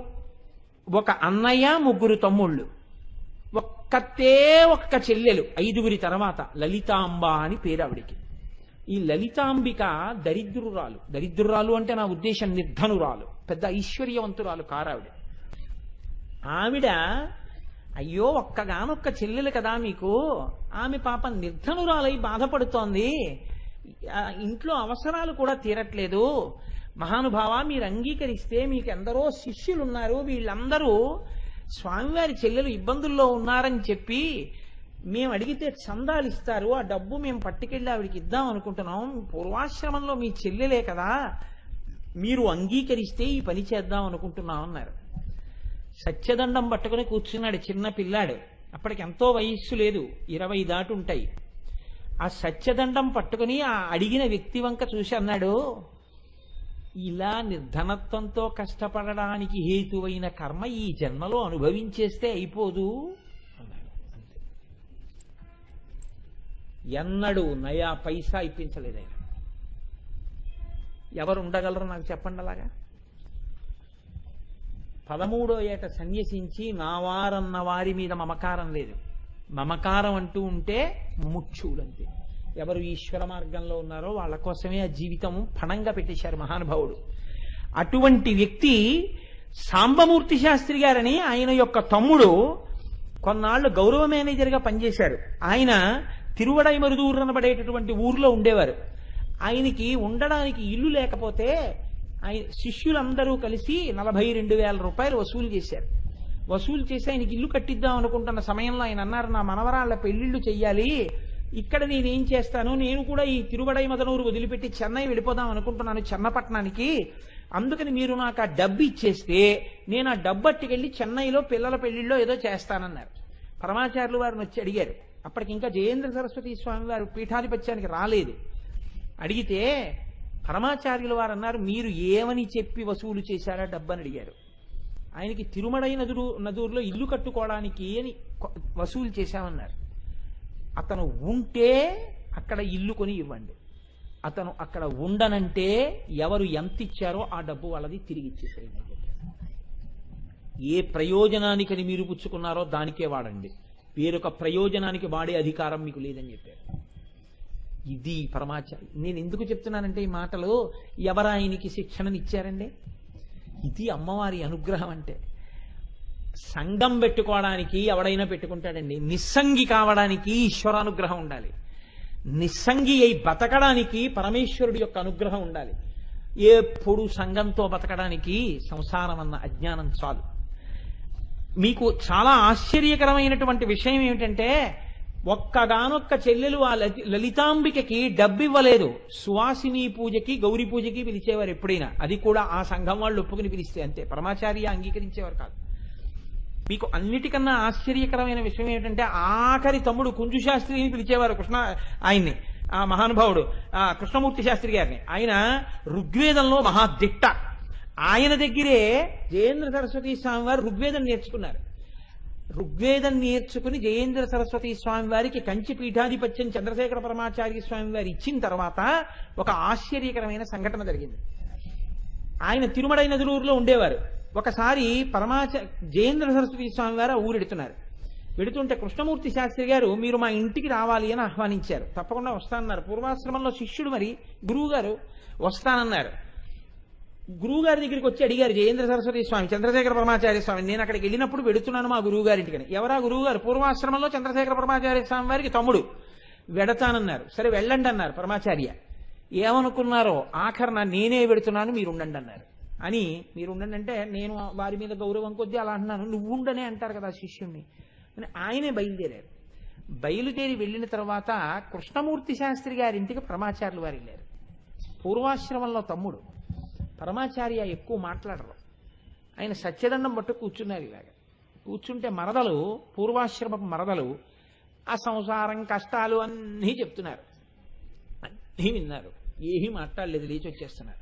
ఒక అన్నయ్య, ముగ్గురు తమ్ముళ్ళు, ఒక్క చెల్లెలు, 5గురి తర్వాత లలితాంబ అని పేరు ఆవిడికి. ఈ లలితాంబిక దరిద్రురాలు. దరిద్రురాలు అంటే నా ఉద్దేశం నిర్ధనురాలు, పెద్ద ఐశ్వర్యవంతురాలు కారావిడ. ఆవిడ అయ్యో ఒక్కగానొక్క చెల్లెలు కదా మీకు, ఆమె పాపం నిర్ధనురాలై బాధపడుతోంది, ఇంట్లో అవసరాలు కూడా తీరట్లేదు. మహానుభావ మీరు అంగీకరిస్తే మీకు ఎందరో శిష్యులున్నారు, వీళ్ళందరూ స్వామివారి చెల్లెలు ఇబ్బందుల్లో ఉన్నారని చెప్పి మేము అడిగితే చందాలు ఇస్తారు, ఆ డబ్బు మేము పట్టుకెళ్ళి ఆవిడికి ఇద్దాం అనుకుంటున్నాం. పూర్వాశ్రమంలో మీ చెల్లెలే కదా, మీరు అంగీకరిస్తే ఈ పని చేద్దాం అనుకుంటున్నాం అన్నారు. సత్యదండం పట్టుకుని కూర్చున్నాడు చిన్న పిల్లాడు. అప్పటికి ఎంతో వయస్సు లేదు, 20 దాటి ఉంటాయి. ఆ సత్యదండం పట్టుకుని ఆ అడిగిన వ్యక్తి వంక చూసి అన్నాడు, ఇలా నిర్ధనత్వంతో కష్టపడడానికి హేతువైన కర్మ ఈ జన్మలో అనుభవించేస్తే అయిపోదు అన్నాడు. అంతే. ఎన్నడూ నయా పైసా ఇప్పించలేదు ఆయన. ఎవరు ఉండగలరు నాకు చెప్పండి అలాగా? 13వ ఏట సన్యసించి నా వారన్న వారి మీద మమకారం లేదు. మమకారం అంటూ ఉంటే ముఖ్యులంతే. ఎవరు ఈశ్వర మార్గంలో ఉన్నారో వాళ్ళ కోసమే ఆ జీవితం పణంగా పెట్టేశారు మహానుభావుడు. అటువంటి వ్యక్తి సాంబమూర్తి శాస్త్రి గారని ఆయన యొక్క తమ్ముడు కొన్నాళ్లు గౌరవ మేనేజర్గా పనిచేశారు. ఆయన తిరువడైమరుదూరు అనబడేటటువంటి ఊర్లో ఉండేవారు. ఆయనకి ఉండడానికి ఇల్లు లేకపోతే ఆయన శిష్యులందరూ కలిసి 42,000 రూపాయలు వసూలు చేశారు. వసూలు చేసి ఆయనకి ఇల్లు కట్టిద్దాం అనుకుంటున్న సమయంలో ఆయన అన్నారు, నా మనవరాళ్ల పెళ్లిళ్ళు చెయ్యాలి, ఇక్కడ నేనేం చేస్తాను, నేను కూడా ఈ తిరువడైమదనూరు వదిలిపెట్టి చెన్నై వెళ్ళిపోదాం అనుకుంటున్నాను చెన్నపట్నానికి, అందుకని మీరు నాకు ఆ డబ్బు ఇచ్చేస్తే నేను ఆ డబ్బు అట్టుకెళ్ళి చెన్నైలో పిల్లల పెళ్లిళ్ళో ఏదో చేస్తానన్నారు. పరమాచార్యులు వారిని వచ్చి అడిగారు. అప్పటికి ఇంకా జయేంద్ర సరస్వతి స్వామి వారు పీఠాధిపత్యానికి రాలేదు. అడిగితే పరమాచార్యుల వారు అన్నారు, మీరు ఏమని చెప్పి వసూలు చేశారా డబ్బని అడిగారు. ఆయనకి తిరుమడై నదూరులో ఇల్లు కట్టుకోవడానికి అని వసూలు చేశామన్నారు. అతను ఉంటే అక్కడ ఇల్లు కొని ఇవ్వండి, అతను అక్కడ ఉండనంటే ఎవరు ఎంత ఇచ్చారో ఆ డబ్బు వాళ్ళది తిరిగి ఇచ్చేసేయండి. ఏ ప్రయోజనానికని మీరు పుచ్చుకున్నారో దానికే వాడండి, వేరొక ప్రయోజనానికి వాడే అధికారం మీకు లేదని చెప్పారు. ఇది పరమాచార్య. నేను ఎందుకు చెప్తున్నానంటే ఈ మాటలు, ఎవరాయనికి శిక్షణనిచ్చారండి? ఇది అమ్మవారి అనుగ్రహం అంటే. సంఘం పెట్టుకోవడానికి ఎవడైనా పెట్టుకుంటాడండి, నిస్సంగి కావడానికి ఈశ్వరానుగ్రహం ఉండాలి, నిస్సంగి అయి బతకడానికి పరమేశ్వరుడి యొక్క అనుగ్రహం ఉండాలి. ఎప్పుడు సంఘంతో బతకడానికి సంసారం అన్న అజ్ఞానం చాలు. మీకు చాలా ఆశ్చర్యకరమైనటువంటి విషయం ఏమిటంటే, ఒక్కగానొక్క చెల్లెలు ఆ లలితాంబికకి డబ్బు ఇవ్వలేదు. సువాసిని పూజకి గౌరీ పూజకి పిలిచేవారు ఎప్పుడైనా, అది కూడా ఆ సంఘం వాళ్ళు ఒప్పుకుని పిలిస్తే అంతే, పరమాచార్య అంగీకరించేవారు కాదు. మీకు అన్నిటికన్నా ఆశ్చర్యకరమైన విషయం ఏమిటంటే, ఆఖరి తమ్ముడు కుంజు శాస్త్రిని పిలిచేవారు ఆయన్ని, ఆ మహానుభావుడు కృష్ణమూర్తి శాస్త్రి గారిని. ఆయన ఋగ్వేదంలో మహాదిట్ట. ఆయన దగ్గరే జయేంద్ర సరస్వతి స్వామి వారు ఋగ్వేదం నేర్చుకున్నారు. ఋగ్వేదం నేర్చుకుని జయేంద్ర సరస్వతి స్వామి వారికి కంచి పీఠాధిపత్యం చంద్రశేఖర పరమాచార్య స్వామి వారు ఇచ్చిన తర్వాత ఒక ఆశ్చర్యకరమైన సంఘటన జరిగింది. ఆయన తిరుమడై నదులూరులో ఉండేవారు. ఒకసారి జయేంద్ర సరస్వతి స్వామి వారు ఊరెడుతున్నారు. వెడుతుంటే కృష్ణమూర్తి శాస్త్రి గారు, మీరు మా ఇంటికి రావాలి అని ఆహ్వానించారు. తప్పకుండా వస్తానన్నారు. పూర్వాశ్రమంలో శిష్యుడు, మరి గురువు గారు వస్తానన్నారు. గురువు గారి దగ్గరికి వచ్చి అడిగారు జయేంద్ర సరస్వతి స్వామి, చంద్రశేఖర పరమాచార్య స్వామి, నేను అక్కడికి వెళ్ళినప్పుడు వెడుతున్నాను మా గురువు గారింటికని. ఎవరా గురువు గారు? పూర్వాశ్రమంలో చంద్రశేఖర పరమాచార్య స్వామి వారికి తమ్ముడు. వెడతానన్నారు. సరే వెళ్ళండి అన్నారు పరమాచార్య. ఏమనుకున్నారో ఆఖరణ నేనే వెడుతున్నాను మీరుండండి అన్నారు. అని మీరుండండి అంటే నేను వారి మీద గౌరవం కొద్దీ అలా అంటున్నాను, నువ్వుండనే అంటారు కదా శిష్యుణ్ణి అని ఆయనే బయలుదేరారు. బయలుదేరి వెళ్ళిన తర్వాత కృష్ణమూర్తి శాస్త్రి గారింటికి పరమాచార్యులు వారు వెళ్ళారు. పూర్వాశ్రమంలో తమ్ముడు. పరమాచార్య ఎక్కువ మాట్లాడరు. ఆయన సత్యదండం పట్టు కూర్చున్నారు. ఇలాగ కూర్చుంటే మరదలు, పూర్వాశ్రమపు మరదలు ఆ సంసారం కష్టాలు అన్నీ చెప్తున్నారు. అన్నీ విన్నారు, ఏమీ మాట్లాడలేదు, లేచి వచ్చేస్తున్నారు.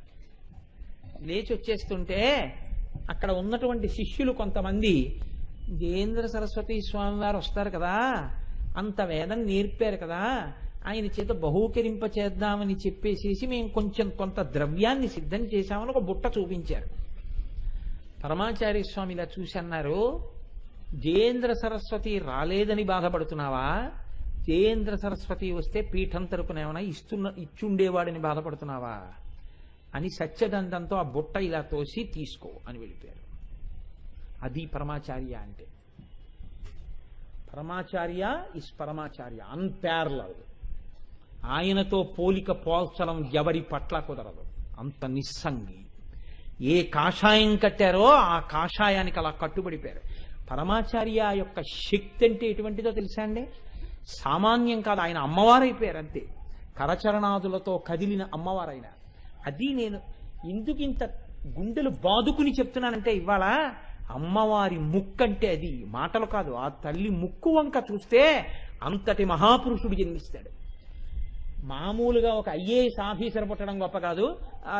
లేచి వచ్చేస్తుంటే అక్కడ ఉన్నటువంటి శిష్యులు కొంతమంది, జయేంద్ర సరస్వతి స్వామి వారు వస్తారు కదా, అంత వేదం నేర్పారు కదా, ఆయన చేత బహూకరింప చేద్దామని చెప్పేసేసి మేము కొంత ద్రవ్యాన్ని సిద్ధం చేశామని ఒక బుట్ట చూపించారు. పరమాచార్య స్వామి ఇలా చూసి అన్నారు, జయేంద్ర సరస్వతి రాలేదని బాధపడుతున్నావా? జయేంద్ర సరస్వతి వస్తే పీఠం తరపున ఏమైనా ఇచ్చుండేవాడిని బాధపడుతున్నావా అని సత్యదండంతో ఆ బుట్ట ఇలా తోసి తీసుకో అని వెళ్ళిపోయారు. అది పరమాచార్య అంటే. Paramacharya is Paramacharya, unparalleled. ఆయనతో పోలిక పోల్చడం ఎవరి పట్ల కుదరదు. అంత నిస్సంగి. ఏ కాషాయం కట్టారో ఆ కాషాయానికి అలా కట్టుబడిపోయారు. పరమాచార్య యొక్క శక్తి అంటే ఎటువంటిదో తెలుసా అండి? సామాన్యం కాదు. ఆయన అమ్మవారైపోయారు అంతే. కరచరణాదులతో కదిలిన అమ్మవారైన. అది నేను ఎందుకు ఇంత గుండెలు బాదుకుని చెప్తున్నానంటే, ఇవాళ అమ్మవారి ముక్కు అంటే అది మాటలు కాదు. ఆ తల్లి ముక్కు వంక చూస్తే అంతటి మహాపురుషుడు జన్మిస్తాడు. మామూలుగా ఒక ఐఏఎస్ ఆఫీసర్ పుట్టడం గొప్ప కాదు,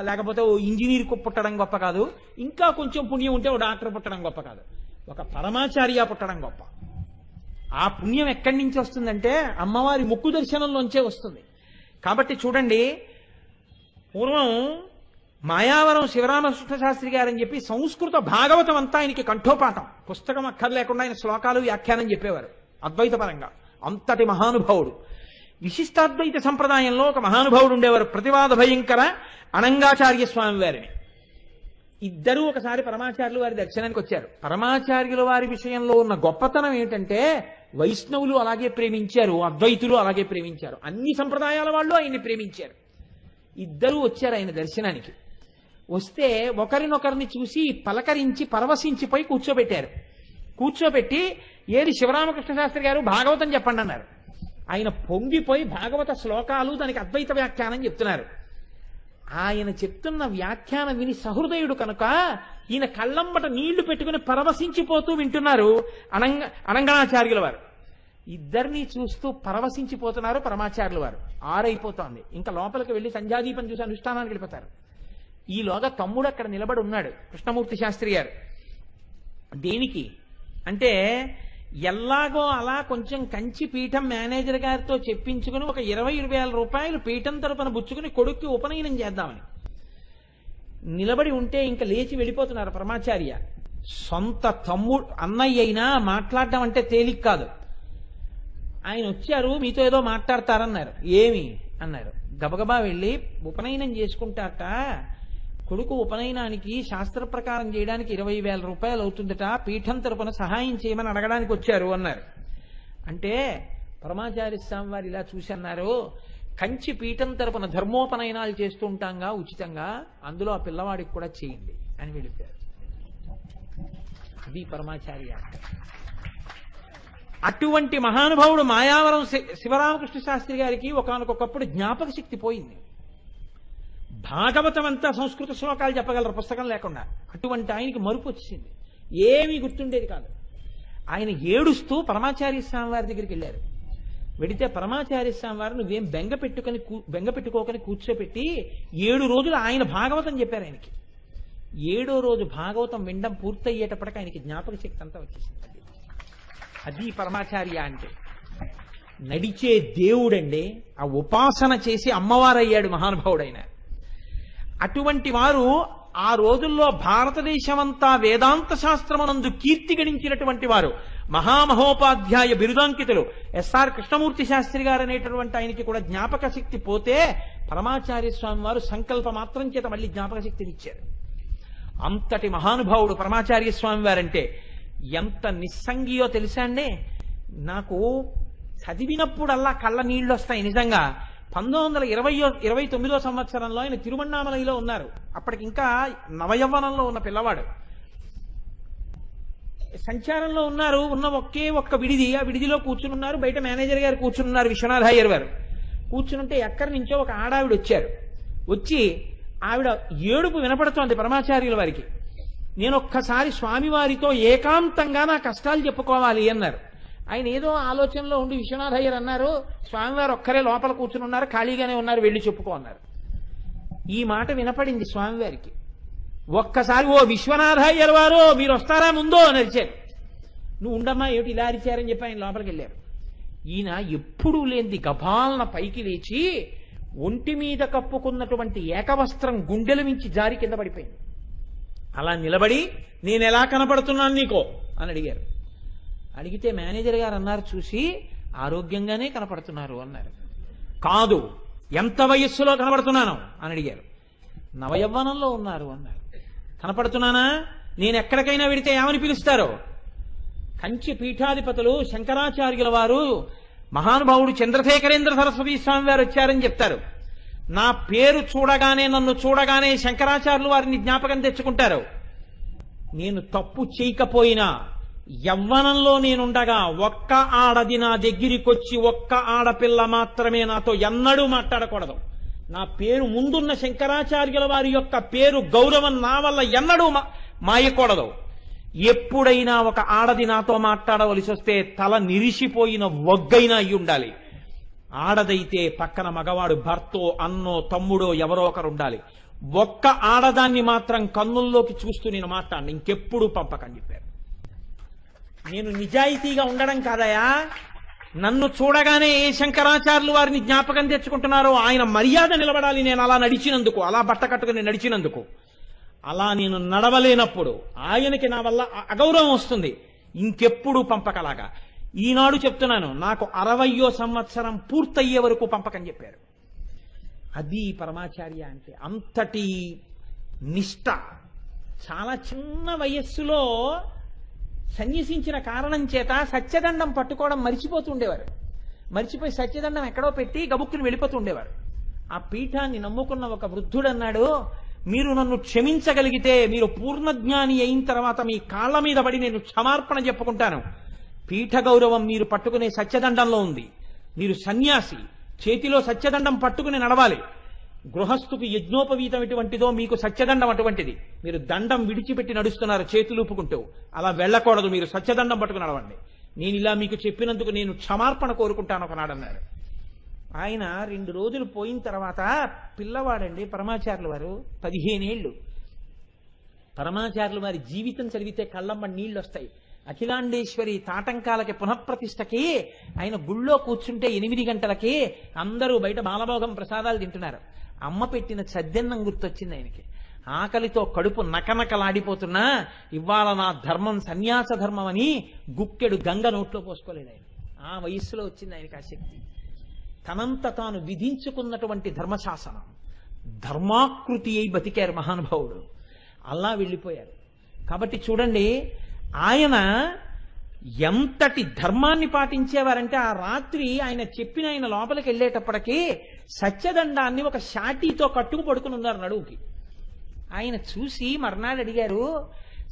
లేకపోతే ఓ ఇంజనీర్ పుట్టడం గొప్ప కాదు, ఇంకా కొంచెం పుణ్యం ఉంటే ఓ డాక్టర్ పుట్టడం గొప్ప కాదు, ఒక పరమాచార్య పుట్టడం గొప్ప. ఆ పుణ్యం ఎక్కడి నుంచి వస్తుందంటే అమ్మవారి ముక్కు దర్శనంలోంచే వస్తుంది. కాబట్టి చూడండి, పూర్వం మాయావరం శివరామకృష్ణ శాస్త్రి గారని చెప్పి సంస్కృత భాగవతం అంతా ఆయనకి కంఠోపాఠం, పుస్తకం అక్కర్లేకుండా ఆయన శ్లోకాలు వ్యాఖ్యానం చెప్పేవారు అద్వైత పరంగా. అంతటి మహానుభావుడు. విశిష్టాద్వైత సంప్రదాయంలో ఒక మహానుభావుడు ఉండేవారు, ప్రతివాద భయంకర అనంగాచార్య స్వామి వారిని. ఇద్దరూ ఒకసారి పరమాచార్యులు వారి దర్శనానికి వచ్చారు. పరమాచార్యుల వారి విషయంలో ఉన్న గొప్పతనం ఏమిటంటే, వైష్ణవులు అలాగే ప్రేమించారు, అద్వైతులు అలాగే ప్రేమించారు, అన్ని సంప్రదాయాల వాళ్ళు ఆయన్ని ప్రేమించారు. ఇద్దరూ వచ్చారు ఆయన దర్శనానికి. వస్తే ఒకరినొకరిని చూసి పలకరించి పరవశించిపోయి కూర్చోబెట్టారు. కూర్చోబెట్టి, ఏది శివరామకృష్ణ శాస్త్రి గారు భాగవతం చెప్పండి అన్నారు. ఆయన పొంగిపోయి భాగవత శ్లోకాలు, దానికి అద్వైత వ్యాఖ్యానం చెప్తున్నారు. ఆయన చెప్తున్న వ్యాఖ్యానం విని సహృదయుడు కనుక ఈయన కళ్ళంబట నీళ్లు పెట్టుకుని పరవశించిపోతూ వింటున్నారు అనంగనాచార్యుల వారు. ఇద్దరిని చూస్తూ పరవశించిపోతున్నారు పరమాచార్యుల వారు. 6 అయిపోతోంది. ఇంకా లోపలికి వెళ్ళి సంధ్యాదీపం చూసి అనుష్ఠానానికి వెళ్ళిపోతారు. ఈలోగా తమ్ముడు అక్కడ నిలబడి ఉన్నాడు, కృష్ణమూర్తి శాస్త్రి గారు. దేనికి అంటే, ఎల్లాగో అలా కొంచెం కంచి పీఠం మేనేజర్ గారితో చెప్పించుకుని ఒక 20,000 రూపాయలు పీఠం తరపున బుచ్చుకుని కొడుక్కి ఉపనయనం చేద్దామని నిలబడి ఉంటే ఇంకా లేచి వెళ్ళిపోతున్నారు పరమాచార్య. సొంత తమ్ముడు అన్నయ్య అయినా మాట్లాడడం అంటే తేలిక కాదు. ఆయన వచ్చారు, మీతో ఏదో మాట్లాడతారన్నారు. ఏమి అన్నారు. గబగబా వెళ్ళి, ఉపనయనం చేసుకుంటారట, కొడుకు ఉపనయనానికి శాస్త్ర ప్రకారం చేయడానికి 20,000 రూపాయలు అవుతుందట, పీఠం తరపున సహాయం చేయమని అడగడానికి వచ్చారు అన్నారు. అంటే పరమాచార్య స్వామి వారు ఇలా చూసి అన్నారు, కంచి పీఠం తరపున ధర్మోపనయనాలు చేస్తూ ఉంటాంగా ఉచితంగా, అందులో ఆ పిల్లవాడికి కూడా చేయండి అని వెళ్ళిపోయారు. అది పరమాచార్య. అటువంటి మహానుభావుడు మాయావరం శివరామకృష్ణ శాస్త్రి గారికి ఒకానొకప్పుడు జ్ఞాపక శక్తి పోయింది. భాగవతం అంతా సంస్కృత శ్లోకాలు చెప్పగలరు పుస్తకం లేకుండా. అటువంటి ఆయనకి మరుపు వచ్చింది, ఏమీ గుర్తుండేది కాదు. ఆయన ఏడుస్తూ పరమాచార్య స్వామి వారి దగ్గరికి వెళ్ళారు. వెడితే పరమాచార్య స్వామి వారు నువ్వేం బెంగ పెట్టుకోకని కూర్చోపెట్టి 7 రోజులు ఆయన భాగవతం చెప్పారు ఆయనకి. 7వ రోజు భాగవతం వినడం పూర్తయ్యేటప్పటికి ఆయనకి జ్ఞాపక శక్తి అంతా వచ్చేసింది. అది పరమాచార్య అంటే. నడిచే దేవుడండి. ఆ ఉపాసన చేసి అమ్మవారయ్యాడు మహానుభావుడైన. అటువంటి వారు ఆ రోజుల్లో భారతదేశమంతా వేదాంత శాస్త్రమునందు కీర్తి గడించినటువంటి వారు, మహామహోపాధ్యాయ బిరుదాంకితులు ఎస్ఆర్ కృష్ణమూర్తి శాస్త్రి గారు అనేటటువంటి ఆయనకి కూడా జ్ఞాపక శక్తి పోతే పరమాచార్య స్వామి వారు సంకల్ప మాత్రం చేత మళ్ళీ జ్ఞాపక శక్తిని ఇచ్చారు. అంతటి మహానుభావుడు పరమాచార్య స్వామి వారంటే. ఎంత నిస్సంగియో తెలుసా అండి. నాకు చదివినప్పుడల్లా కళ్ళ నీళ్లు వస్తాయి నిజంగా. 1929 సంవత్సరంలో ఆయన తిరువణ్ణామలైలో ఉన్నారు. అప్పటికి ఇంకా నవయవ్వనంలో ఉన్న పిల్లవాడు. సంచారంలో ఉన్నారు. ఉన్న ఒకే ఒక్క విడిది. ఆ విడిదిలో కూర్చుని ఉన్నారు. బయట మేనేజర్ గారు కూర్చున్నారు, విశ్వనాథ అయ్యర్ గారు కూర్చునుంటే ఎక్కడి నుంచో ఒక ఆడావిడ వచ్చారు. వచ్చి ఆవిడ ఏడుపు వినపడుతోంది పరమాచార్యుల వారికి. నేను ఒక్కసారి స్వామివారితో ఏకాంతంగా నా కష్టాలు చెప్పుకోవాలి అన్నారు. ఆయన ఏదో ఆలోచనలో ఉండి విశ్వనాథ అయ్యర్ అన్నారు, స్వామివారు ఒక్కరే లోపల కూర్చుని ఉన్నారు, ఖాళీగానే ఉన్నారు, వెళ్ళి చెప్పుకో అన్నారు. ఈ మాట వినపడింది స్వామివారికి. ఒక్కసారి ఓ విశ్వనాథ అయ్యర్ వారు మీరు వస్తారా ముందో అని అరిచారు. నువ్వు ఉండమ్మా ఏమిటి ఇలా అరిచారని చెప్పి ఆయన లోపలికి వెళ్ళారు. ఈయన ఎప్పుడూ లేనిది గభాలన పైకి లేచి ఒంటి మీద కప్పుకున్నటువంటి ఏకవస్త్రం గుండెల మించి జారి కింద పడిపోయింది. అలా నిలబడి నేను ఎలా కనపడుతున్నాను నీకో అని అడిగారు. అడిగితే మేనేజర్ గారు అన్నారు, చూసి ఆరోగ్యంగానే కనపడుతున్నారు అన్నారు. కాదు, ఎంత వయస్సులో కనపడుతున్నాను అని అడిగారు. నవయవ్వనంలో ఉన్నారు అన్నారు. కనపడుతున్నానా? నేను ఎక్కడికైనా వెడితే ఏమని పిలుస్తారో? కంచి పీఠాధిపతులు శంకరాచార్యుల వారు మహానుభావుడు చంద్రశేఖరేంద్ర సరస్వతి స్వామి వారు వచ్చారని చెప్తారు. నా పేరు చూడగానే, నన్ను చూడగానే శంకరాచార్యులు వారిని జ్ఞాపకం తెచ్చుకుంటారు. నేను తప్పు చేయకపోయినా యవ్వనంలో నేనుండగా ఒక్క ఆడది నా దగ్గరికొచ్చి ఒక్క ఆడపిల్ల మాత్రమే నాతో ఎన్నడూ మాట్లాడకూడదు. నా పేరు ముందున్న శంకరాచార్యుల వారి యొక్క పేరు గౌరవం నా వల్ల ఎన్నడూ మాయకూడదు. ఎప్పుడైనా ఒక ఆడది నాతో మాట్లాడవలసి వస్తే తల నిరిసిపోయిన వగ్గైనా అయి ఉండాలి. ఆడదైతే పక్కన మగవాడు భర్తో, అన్నో, తమ్ముడో ఎవరో ఒకరు ఉండాలి. ఒక్క ఆడదాన్ని మాత్రం కన్నుల్లోకి చూస్తూ నేను మాట్లాడిన ఇంకెప్పుడు పంపకని చెప్పారు. నేను నిజాయితీగా ఉండడం కాదయా, నన్ను చూడగానే ఏ శంకరాచార్యులు వారిని జ్ఞాపకం తెచ్చుకుంటున్నారో ఆయన మర్యాద నిలబడాలి. నేను అలా నడిచినందుకు, అలా బట్ట కట్టుకుని నడిచినందుకు. అలా నేను నడవలేనప్పుడు ఆయనకి నా వల్ల అగౌరవం వస్తుంది. ఇంకెప్పుడు పంపకలాగా. ఈనాడు చెప్తున్నాను, నాకు 60వ సంవత్సరం పూర్తయ్యే వరకు పంపకని చెప్పారు. అది పరమాచార్య అంటే. అంతటి నిష్ఠ. చాలా చిన్న వయస్సులో సన్యసించిన కారణం చేత సత్యదండం పట్టుకోవడం మరిచిపోతుండేవారు. మరిచిపోయి సత్యదండం ఎక్కడో పెట్టి గబుక్కుని వెళ్ళిపోతుండేవారు. ఆ పీఠాన్ని నమ్ముకున్న ఒక వృద్ధుడు అన్నాడు, మీరు నన్ను క్షమించగలిగితే, మీరు పూర్ణజ్ఞాని అయిన తర్వాత మీ కాళ్ల మీద పడి నేను క్షమార్పణ చెప్పుకుంటాను. పీఠ గౌరవం మీరు పట్టుకునే సత్యదండంలో ఉంది. మీరు సన్యాసి, చేతిలో సత్యదండం పట్టుకుని నడవాలి. గృహస్థుకు యజ్ఞోపవీతం ఎటువంటిదో మీకు సత్యదండం అటువంటిది. మీరు దండం విడిచిపెట్టి నడుస్తున్నారు చేతులూపుకుంటూ. అలా వెళ్ళకూడదు, మీరు సత్యదండం పట్టుకుని నడవండి. నేను ఇలా మీకు చెప్పినందుకు నేను క్షమార్పణ కోరుకుంటాను ఒకనాడన్నారు. ఆయన 2 రోజులు పోయిన తర్వాత పిల్లవాడండి పరమాచార్యుల వారు, 15 ఏళ్ళు. పరమాచార్యుల వారి జీవితం చదివితే కళ్ళమ్మ నీళ్లు వస్తాయి. అఖిలాండేశ్వరి తాటంకాలకి పునఃప్రతిష్టకి ఆయన గుళ్ళో కూర్చుంటే 8 గంటలకి అందరూ బయట బాలభోగం ప్రసాదాలు తింటున్నారు. అమ్మ పెట్టిన సద్దెన్నం గుర్తొచ్చింది ఆయనకి. ఆకలితో కడుపు నకనకలాడిపోతున్నా ఇవాళ నా ధర్మం సన్యాస ధర్మం అని గుక్కెడు గంగ నోట్లో పోసుకోలేదు ఆయన. ఆ వయస్సులో వచ్చింది ఆయనకి ఆ శక్తి. తనంత తాను విధించుకున్నటువంటి ధర్మశాసనం, ధర్మాకృతి అయి బతికారు మహానుభావుడు. అలా వెళ్ళిపోయారు. కాబట్టి చూడండి, ఆయన ఎంతటి ధర్మాన్ని పాటించేవారంటే ఆ రాత్రి ఆయన చెప్పిన ఆయన లోపలికి వెళ్ళేటప్పటికీ సత్యదండాన్ని ఒక షాటీతో కట్టుకు పడుకుని ఉన్నారు నడువుకి. ఆయన చూసి మర్నాడు అడిగారు,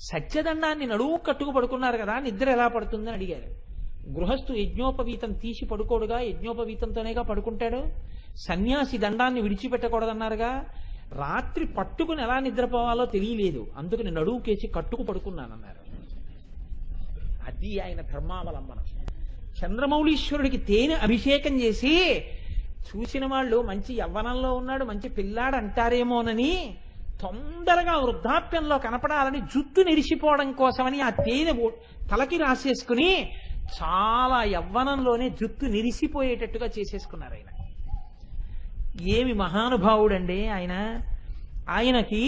సత్యదండాన్ని నడువు కట్టుకు పడుకున్నారు కదా, నిద్ర ఎలా పడుతుందని అడిగారు. గృహస్థు యజ్ఞోపవీతం తీసి పడుకోడుగా, యజ్ఞోపవీతంతోనేగా పడుకుంటాడు. సన్యాసి దండాన్ని విడిచిపెట్టకూడదన్నారుగా. రాత్రి పట్టుకుని ఎలా నిద్రపోవాలో తెలియలేదు, అందుకని నడువుకేసి కట్టుకు పడుకున్నానన్నారు. అది ఆయన ధర్మావలంబనం. చంద్రమౌళీశ్వరుడికి తేనె అభిషేకం చేసి చూసిన వాళ్ళు మంచి యవ్వనంలో ఉన్నాడు, మంచి పిల్లాడు అంటారేమోనని తొందరగా వృద్ధాప్యంలో కనపడాలని జుట్టు నెరిసిపోవడం కోసమని ఆ తేనె తలకి రాసేసుకుని చాలా యవ్వనంలోనే జుట్టు నిరిసిపోయేటట్టుగా చేసేసుకున్నారు ఆయన. ఏమి మహానుభావుడండి ఆయన. ఆయనకి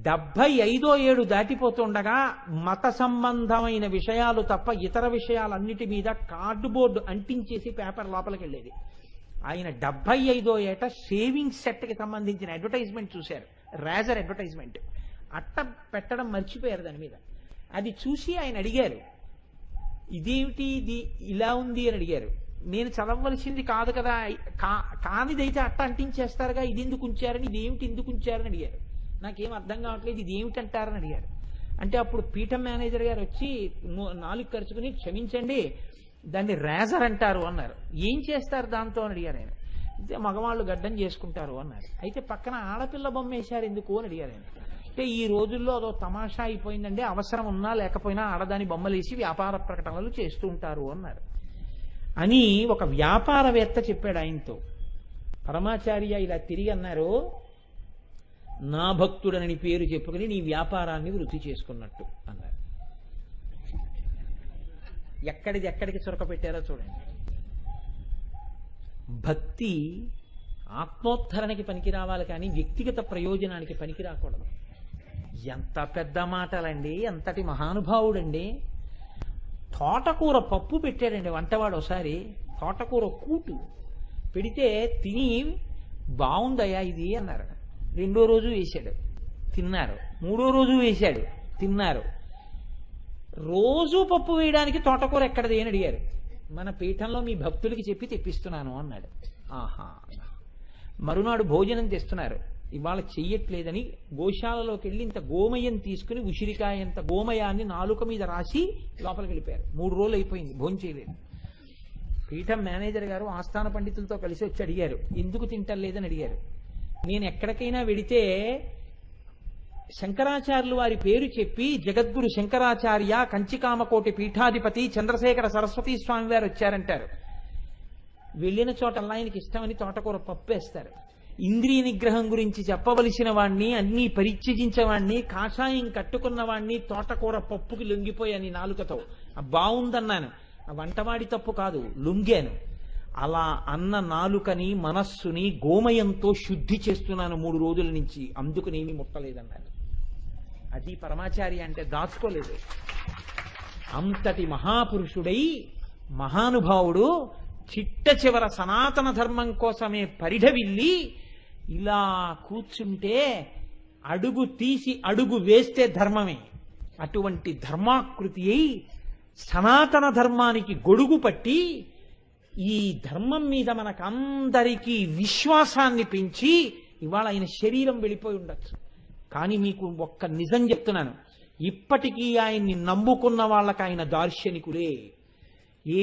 75వ ఏడు దాటిపోతుండగా మత సంబంధమైన విషయాలు తప్ప ఇతర విషయాలన్నిటి మీద కార్డుబోర్డు అంటించేసి పేపర్ లోపలికి వెళ్ళేది. ఆయన 75వ ఏట షేవింగ్ సెట్ కి సంబంధించిన అడ్వర్టైజ్మెంట్ చూశారు, రేజర్ అడ్వర్టైజ్మెంట్. అట్ట పెట్టడం మర్చిపోయారు దాని మీద. అది చూసి ఆయన అడిగారు, ఇదేమిటి ఇది ఇలా ఉంది అని అడిగారు. నేను చదవవలసింది కాదు కదా, కానిదైతే అట్ట అంటించేస్తారుగా, ఇది ఎందుకు ఉంచారని, ఇదేమిటి ఎందుకు ఉంచారని అడిగారు. నాకేం అర్థం కావట్లేదు, ఇది ఏమిటంటారని అడిగారు. అంటే అప్పుడు పీఠం మేనేజర్ గారు వచ్చి నాలుగు ఖర్చుకుని, క్షమించండి దాన్ని రేజర్ అంటారు అన్నారు. ఏం చేస్తారు దాంతో అని అడిగారు ఆయన. అయితే మగవాళ్ళు గడ్డం చేసుకుంటారు అన్నారు. అయితే పక్కన ఆడపిల్ల బొమ్మ వేశారు ఎందుకు అని అడిగారు ఆయన. అంటే ఈ రోజుల్లో అదో తమాషా అయిపోయిందండి, అవసరం ఉన్నా లేకపోయినా ఆడదాని బొమ్మలేసి వ్యాపార ప్రకటనలు చేస్తూ ఉంటారు అన్నారు. అని ఒక వ్యాపారవేత్త చెప్పాడు ఆయనతో. పరమాచార్య ఇలా తిరిగి అన్నారు, నా భక్తుడని పేరు చెప్పుకుని నీ వ్యాపారాన్ని వృద్ధి చేసుకున్నట్టు అన్నారు. ఎక్కడిది ఎక్కడికి చురక పెట్టారో చూడండి. భక్తి ఆత్మోద్ధరణకి పనికి రావాలి కానీ వ్యక్తిగత ప్రయోజనానికి పనికి రాకూడదు. ఎంత పెద్ద మాటలండి, ఎంతటి మహానుభావుడండి. తోటకూర పప్పు పెట్టాడండి వంటవాడు. ఒకసారి తోటకూర కూటు పెడితే తిని బాగుందయ్యా ఇది అన్నారు. రెండో రోజు వేశాడు, తిన్నారు. మూడో రోజు వేశాడు, తిన్నారు. రోజు పప్పు వేయడానికి తోటకూర ఎక్కడది అని అడిగారు. మన పీఠంలో మీ భక్తులకి చెప్పి తెప్పిస్తున్నాను అన్నాడు. ఆహా. మరునాడు భోజనం తెస్తున్నారు. ఇవాళ చెయ్యట్లేదని గోశాలలోకి వెళ్ళి ఇంత గోమయం తీసుకుని ఉసిరికాయ ఇంత గోమయాన్ని నాలుక మీద రాసి లోపలికి వెళ్ళిపోయారు. 3 రోజులు అయిపోయింది, భోజనం చేయలేదు. పీఠం మేనేజర్ గారు ఆస్థాన పండితులతో కలిసి వచ్చి అడిగారు, ఎందుకు తింటలేదని అడిగారు. నేను ఎక్కడికైనా వెడితే శంకరాచార్యులు వారి పేరు చెప్పి జగద్గురు శంకరాచార్య కంచికామకోటి పీఠాధిపతి చంద్రశేఖర సరస్వతీ స్వామి వారు వచ్చారంటారు. వెళ్ళిన చోటల్లా ఆయనకి ఇష్టమని తోటకూర పప్పేస్తారు. ఇంద్రియ నిగ్రహం గురించి చెప్పవలసిన వాణ్ణి, అన్నీ పరిత్యజించేవాణ్ణి, కాషాయం కట్టుకున్న వాణ్ణి తోటకూర పప్పుకి లొంగిపోయాను నాలుకతో. బాగుందన్నాను, వంటవాడి తప్పు కాదు, లొంగాను. అలా అన్న నాలుకని మనస్సుని గోమయంతో శుద్ధి చేస్తున్నాను 3 రోజుల నుంచి, అందుకునేమి ముట్టలేదన్నాను. అది పరమాచార్య అంటే, దాచుకోలేదు. అంతటి మహాపురుషుడై మహానుభావుడు చిట్ట చివర సనాతన ధర్మం కోసమే పరిఢవిల్లి ఇలా కూర్చుంటే అడుగు తీసి అడుగు వేస్తే ధర్మమే. అటువంటి ధర్మాకృతి అయి సనాతన ధర్మానికి గొడుగు పట్టి ఈ ధర్మం మీద మనకందరికీ విశ్వాసాన్ని పెంచి ఇవాళ ఆయన శరీరం వెళ్ళిపోయి ఉండొచ్చు. కానీ మీకు ఒక్క నిజం చెప్తున్నాను, ఇప్పటికీ ఆయన్ని నమ్ముకున్న వాళ్ళకి ఆయన దార్శనికులే.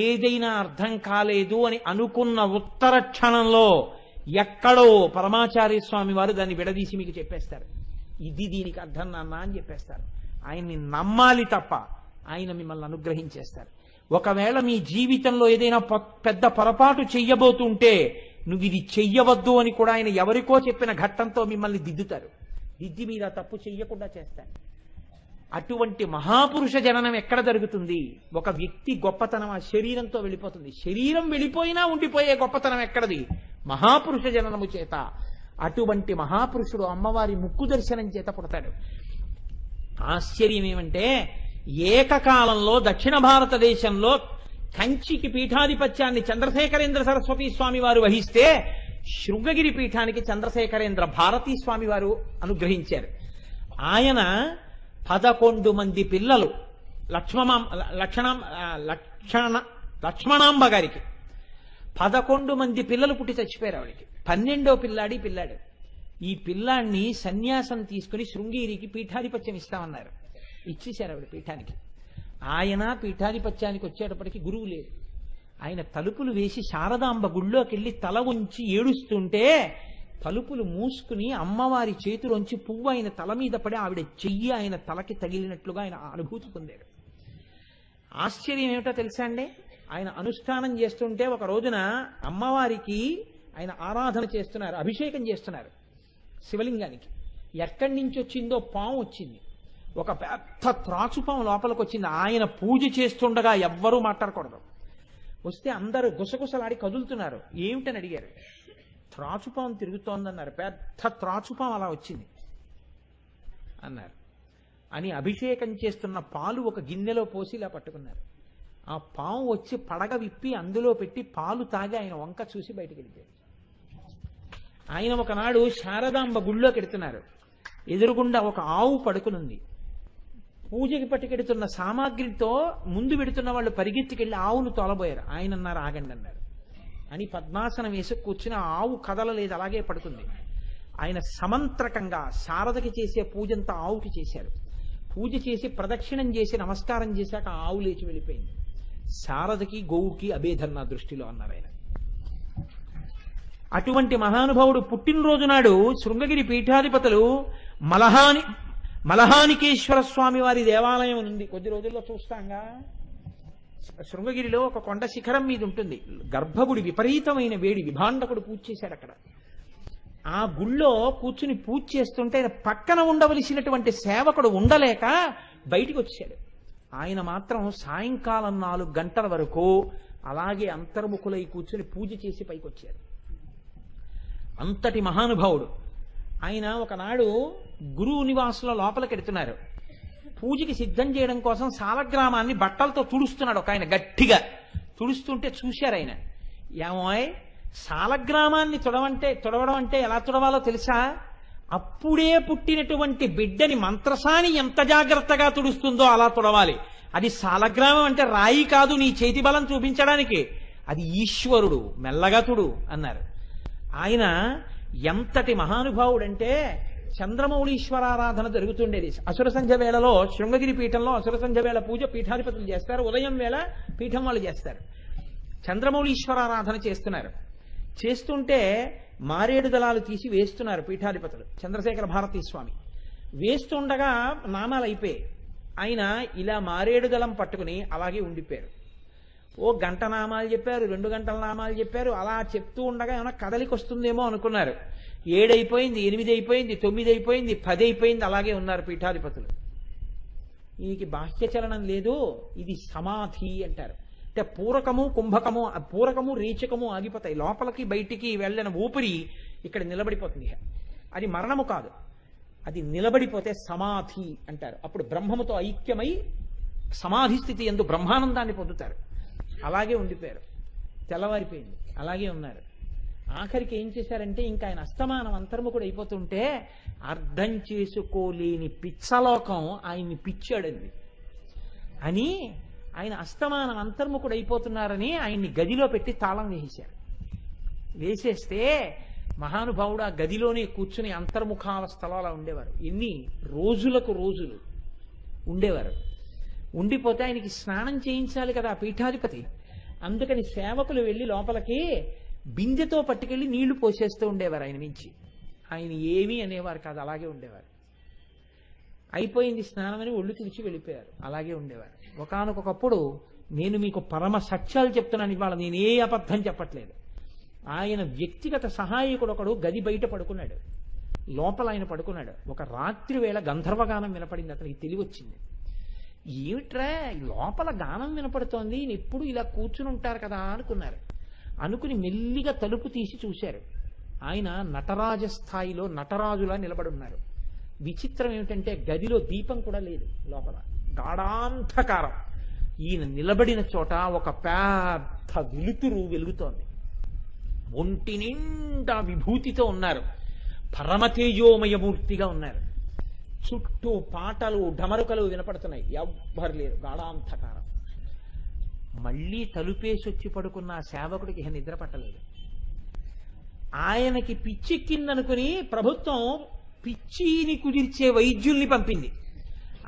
ఏదైనా అర్థం కాలేదు అని అనుకున్న ఉత్తర క్షణంలో ఎక్కడో పరమాచార్య స్వామి వారు దాన్ని విడదీసి మీకు చెప్పేస్తారు. ఇది దీనికి అర్థం నాన్న అని చెప్పేస్తారు. ఆయన్ని నమ్మాలి తప్ప ఆయన మిమ్మల్ని అనుగ్రహించేస్తారు. ఒకవేళ మీ జీవితంలో ఏదైనా పెద్ద పొరపాటు చెయ్యబోతుంటే నువ్వు ఇది చెయ్యవద్దు అని కూడా ఆయన ఎవరికో చెప్పిన ఘట్టంతో మిమ్మల్ని దిద్దుతారు. దిద్ది మీద తప్పు చెయ్యకుండా చేస్తారు. అటువంటి మహాపురుష జననం ఎక్కడ జరుగుతుంది? ఒక వ్యక్తి గొప్పతనం ఆ శరీరంతో వెళ్ళిపోతుంది. శరీరం వెళ్ళిపోయినా ఉండిపోయే గొప్పతనం ఎక్కడది? మహాపురుష జననము చేత. అటువంటి మహాపురుషుడు అమ్మవారి ముక్కు దర్శనం చేత పుడతాడు. ఆశ్చర్యం ఏమంటే, ఏకకాలంలో దక్షిణ భారతదేశంలో కంచికి పీఠాధిపత్యాన్ని చంద్రశేఖరేంద్ర సరస్వతి స్వామి వారు వహిస్తే శృంగగిరి పీఠానికి చంద్రశేఖరేంద్ర భారతీ స్వామి వారు అనుగ్రహించారు. ఆయన 11 మంది పిల్లలు లక్ష్మణాంబ గారికి 11 మంది పిల్లలు పుట్టి చచ్చిపోయారు. ఆవిడికి 12వ పిల్లాడు. ఈ పిల్లాడిని సన్యాసం తీసుకుని శృంగేరికి పీఠాధిపత్యం ఇస్తామన్నారు. ఇచ్చేశారు ఆవిడ పీఠానికి. ఆయన పీఠాధిపత్యానికి వచ్చేటప్పటికి గురువు లేడు. ఆయన తలుపులు వేసి శారదాంబ గుళ్ళోకి వెళ్ళి తల ఉంచి ఏడుస్తుంటే తలుపులు మూసుకుని అమ్మవారి చేతిలోంచి పువ్వు ఆయన తల మీద పడి ఆవిడ చెయ్యి ఆయన తలకి తగిలినట్లుగా ఆయన అనుభూతి పొందాడు. ఆశ్చర్యం ఏమిటో తెలుసా అండి? ఆయన అనుష్ఠానం చేస్తుంటే ఒక రోజున అమ్మవారికి ఆయన ఆరాధన చేస్తున్నారు, అభిషేకం చేస్తున్నారు శివలింగానికి. ఎక్కడి నుంచి వచ్చిందో పాము వచ్చింది. ఒక పెద్ద త్రాచుపాము లోపలికి వచ్చింది. ఆయన పూజ చేస్తుండగా ఎవ్వరూ మాట్లాడకూడదు. వస్తే అందరూ గుసగుసలాడి కదులుతున్నారు. ఏమిటని అడిగారు. త్రాచుపాము తిరుగుతోందన్నారు. పెద్ద త్రాచుపాము అలా వచ్చింది అన్నారు. అని అభిషేకం చేస్తున్న పాలు ఒక గిన్నెలో పోసి ఇలా పట్టుకున్నారు. ఆ పాము వచ్చి పడగ విప్పి అందులో పెట్టి పాలు తాగి ఆయన వంక చూసి బయటికి వెళ్ళిపోయారు. ఆయన ఒకనాడు శారదాంబ గుళ్ళోకి వెడుతున్నారు. ఎదురుగుండా ఒక ఆవు పడుకునుంది. పూజకి పట్టుకెడుతున్న సామాగ్రితో ముందు పెడుతున్న వాళ్ళు పరిగెత్తికెళ్ళి ఆవును తోలబోయారు. ఆయన అన్నారు ఆగండి అన్నారు. అని పద్మాసనం వేసి కూర్చుని ఆవు కదలలేదు, అలాగే పడుతుంది. ఆయన సమంత్రకంగా శారదకి చేసే పూజంతా ఆవుకి చేశారు. పూజ చేసి ప్రదక్షిణం చేసి నమస్కారం చేశాక ఆవు లేచి వెళ్ళిపోయింది. శారదకి గోవుకి అభేదం నా దృష్టిలో అన్నారు ఆయన. అటువంటి మహానుభావుడు పుట్టినరోజు నాడు శృంగగిరి పీఠాధిపతులు మలహానికేశ్వర స్వామి వారి దేవాలయం ఉంది. కొద్ది రోజుల్లో చూస్తాంగా. శృంగగిరిలో ఒక కొండ శిఖరం మీద ఉంటుంది గర్భగుడి. విపరీతమైన వేడి. విభాండకుడు పూజ చేశాడు అక్కడ. ఆ గుళ్ళో కూర్చుని పూజ చేస్తుంటే పక్కన ఉండవలసినటువంటి సేవకుడు ఉండలేక బయటికి వచ్చాడు. ఆయన మాత్రం సాయంకాలం 4 గంటల వరకు అలాగే అంతర్ముఖులై కూర్చుని పూజ చేసి పైకి వచ్చారు. అంతటి మహానుభావుడు ఆయన. ఒకనాడు గురువు నివాసుల లోపలికెడుతున్నారు. పూజకి సిద్ధం చేయడం కోసం సాలగ్రామాన్ని బట్టలతో తుడుస్తున్నాడు ఒక ఆయన. గట్టిగా తుడుస్తుంటే చూశారు ఆయన. ఏమోయ్, సాలగ్రామాన్ని తుడవడం అంటే ఎలా తుడవాలో తెలుసా? అప్పుడే పుట్టినటువంటి బిడ్డని మంత్రసాని ఎంత జాగ్రత్తగా తుడుస్తుందో అలా తుడవాలి. అది సాలగ్రామం అంటే రాయి కాదు నీ చేతి బలం చూపించడానికి, అది ఈశ్వరుడు, మెల్లగా తుడు అన్నారు. ఆయన ఎంతటి మహానుభావుడంటే చంద్రమౌళీశ్వరారాధన జరుగుతుండేది. అసుర సంధ్య వేళలో శృంగగిరి పీఠంలో అసుర సంధ్య వేళ పూజ పీఠాధిపతులు చేస్తారు. ఉదయం వేళ పీఠం వాళ్ళు చేస్తారు. చంద్రమౌళీశ్వరారాధన చేస్తున్నారు. చేస్తుంటే మారేడు దళాలు తీసి వేస్తున్నారు పీఠాధిపతులు. చంద్రశేఖర భారతీ స్వామి వేస్తుండగా నామాలు అయిపోయాయి. ఆయన ఇలా మారేడు దళం పట్టుకుని అలాగే ఉండిపోయారు. ఓ గంట నామాలు చెప్పారు, 2 గంటల నామాలు చెప్పారు. అలా చెప్తూ ఉండగా ఏమైనా కదలికి వస్తుందేమో అనుకున్నారు. 7 అయిపోయింది, 8 అయిపోయింది, 9 అయిపోయింది, 10 అయిపోయింది. అలాగే ఉన్నారు పీఠాధిపతులు. ఈయనకి బాహ్య చలనం లేదు. ఇది సమాధి అంటారు. అంటే పూరకము కుంభకము, పూరకము రేచకము ఆగిపోతాయి. లోపలికి బయటికి వెళ్ళిన ఊపిరి ఇక్కడ నిలబడిపోతుంది. అది మరణము కాదు, అది నిలబడిపోతే సమాధి అంటారు. అప్పుడు బ్రహ్మముతో ఐక్యమై సమాధి స్థితి యందు బ్రహ్మానందాన్ని పొందుతారు. అలాగే ఉండిపోయారు. తెల్లవారిపోయింది, అలాగే ఉన్నారు. ఆఖరికి ఏం చేశారంటే ఇంకా ఆయన అస్తమానం అంతర్ముఖుడు అయిపోతుంటే అర్థం చేసుకోలేని పిచ్చలోకం ఆయన్ని పిచ్చాడండి అని ఆయన అస్తమానం అంతర్ముఖుడు అయిపోతున్నారని ఆయన్ని గదిలో పెట్టి తాళం వేసేశారు. వేసేస్తే మహానుభావుడు ఆ గదిలోనే కూర్చుని అంతర్ముఖావస్థలో అలా ఉండేవారు. ఎన్ని రోజులకు రోజులు ఉండేవారు. ఉండిపోతే ఆయనకి స్నానం చేయించాలి కదా పీఠాధిపతి. అందుకని సేవకులు వెళ్ళి లోపలికి బిందెతో పట్టుకెళ్ళి నీళ్లు పోసేస్తూ ఉండేవారు ఆయన నుంచి. ఆయన ఏమీ అనేవారు కాదు, అలాగే ఉండేవారు. అయిపోయింది స్నానం అని ఒళ్ళు తుడిచి వెళ్ళిపోయారు, అలాగే ఉండేవారు. ఒకానొకప్పుడు నేను మీకు పరమ సత్యాలు చెప్తున్నాను ఇవాళ, నేను ఏ అబద్ధం చెప్పట్లేదు. ఆయన వ్యక్తిగత సహాయకుడు ఒకడు గది బయట పడుకున్నాడు, లోపల ఆయన పడుకున్నాడు. ఒక రాత్రి వేళ గంధర్వగానం వినపడింది. అతనికి తెలివొచ్చింది. ఏమిట్రా లోపల గానం వినపడుతోంది, ఎప్పుడు ఇలా కూర్చుని ఉంటారు కదా అనుకున్నారు. అనుకుని మెల్లిగా తలుపు తీసి చూశారు. ఆయన నటరాజ స్థాయిలో నటరాజులా నిలబడి ఉన్నారు. విచిత్రం ఏమిటంటే గదిలో దీపం కూడా లేదు, లోపల గాఢాంధకారం. ఈయన నిలబడిన చోట ఒక పెద్ద వెలుతురు వెలుగుతోంది. ఒంటి నిండా విభూతితో ఉన్నారు, పరమతేజోమయమూర్తిగా ఉన్నారు. చుట్టూ పాటలు ఢమరుకలు వినపడుతున్నాయి, ఎవ్వరు లేరు, గాఢాంధకారం. మళ్ళీ తలుపేసొచ్చి పడుకున్న ఆ సేవకుడికి నిద్ర పట్టలేదు. ఆయనకి పిచ్చెక్కిందనుకుని ప్రభుత్వం పిచ్చిని కుదిర్చే వైద్యుల్ని పంపింది.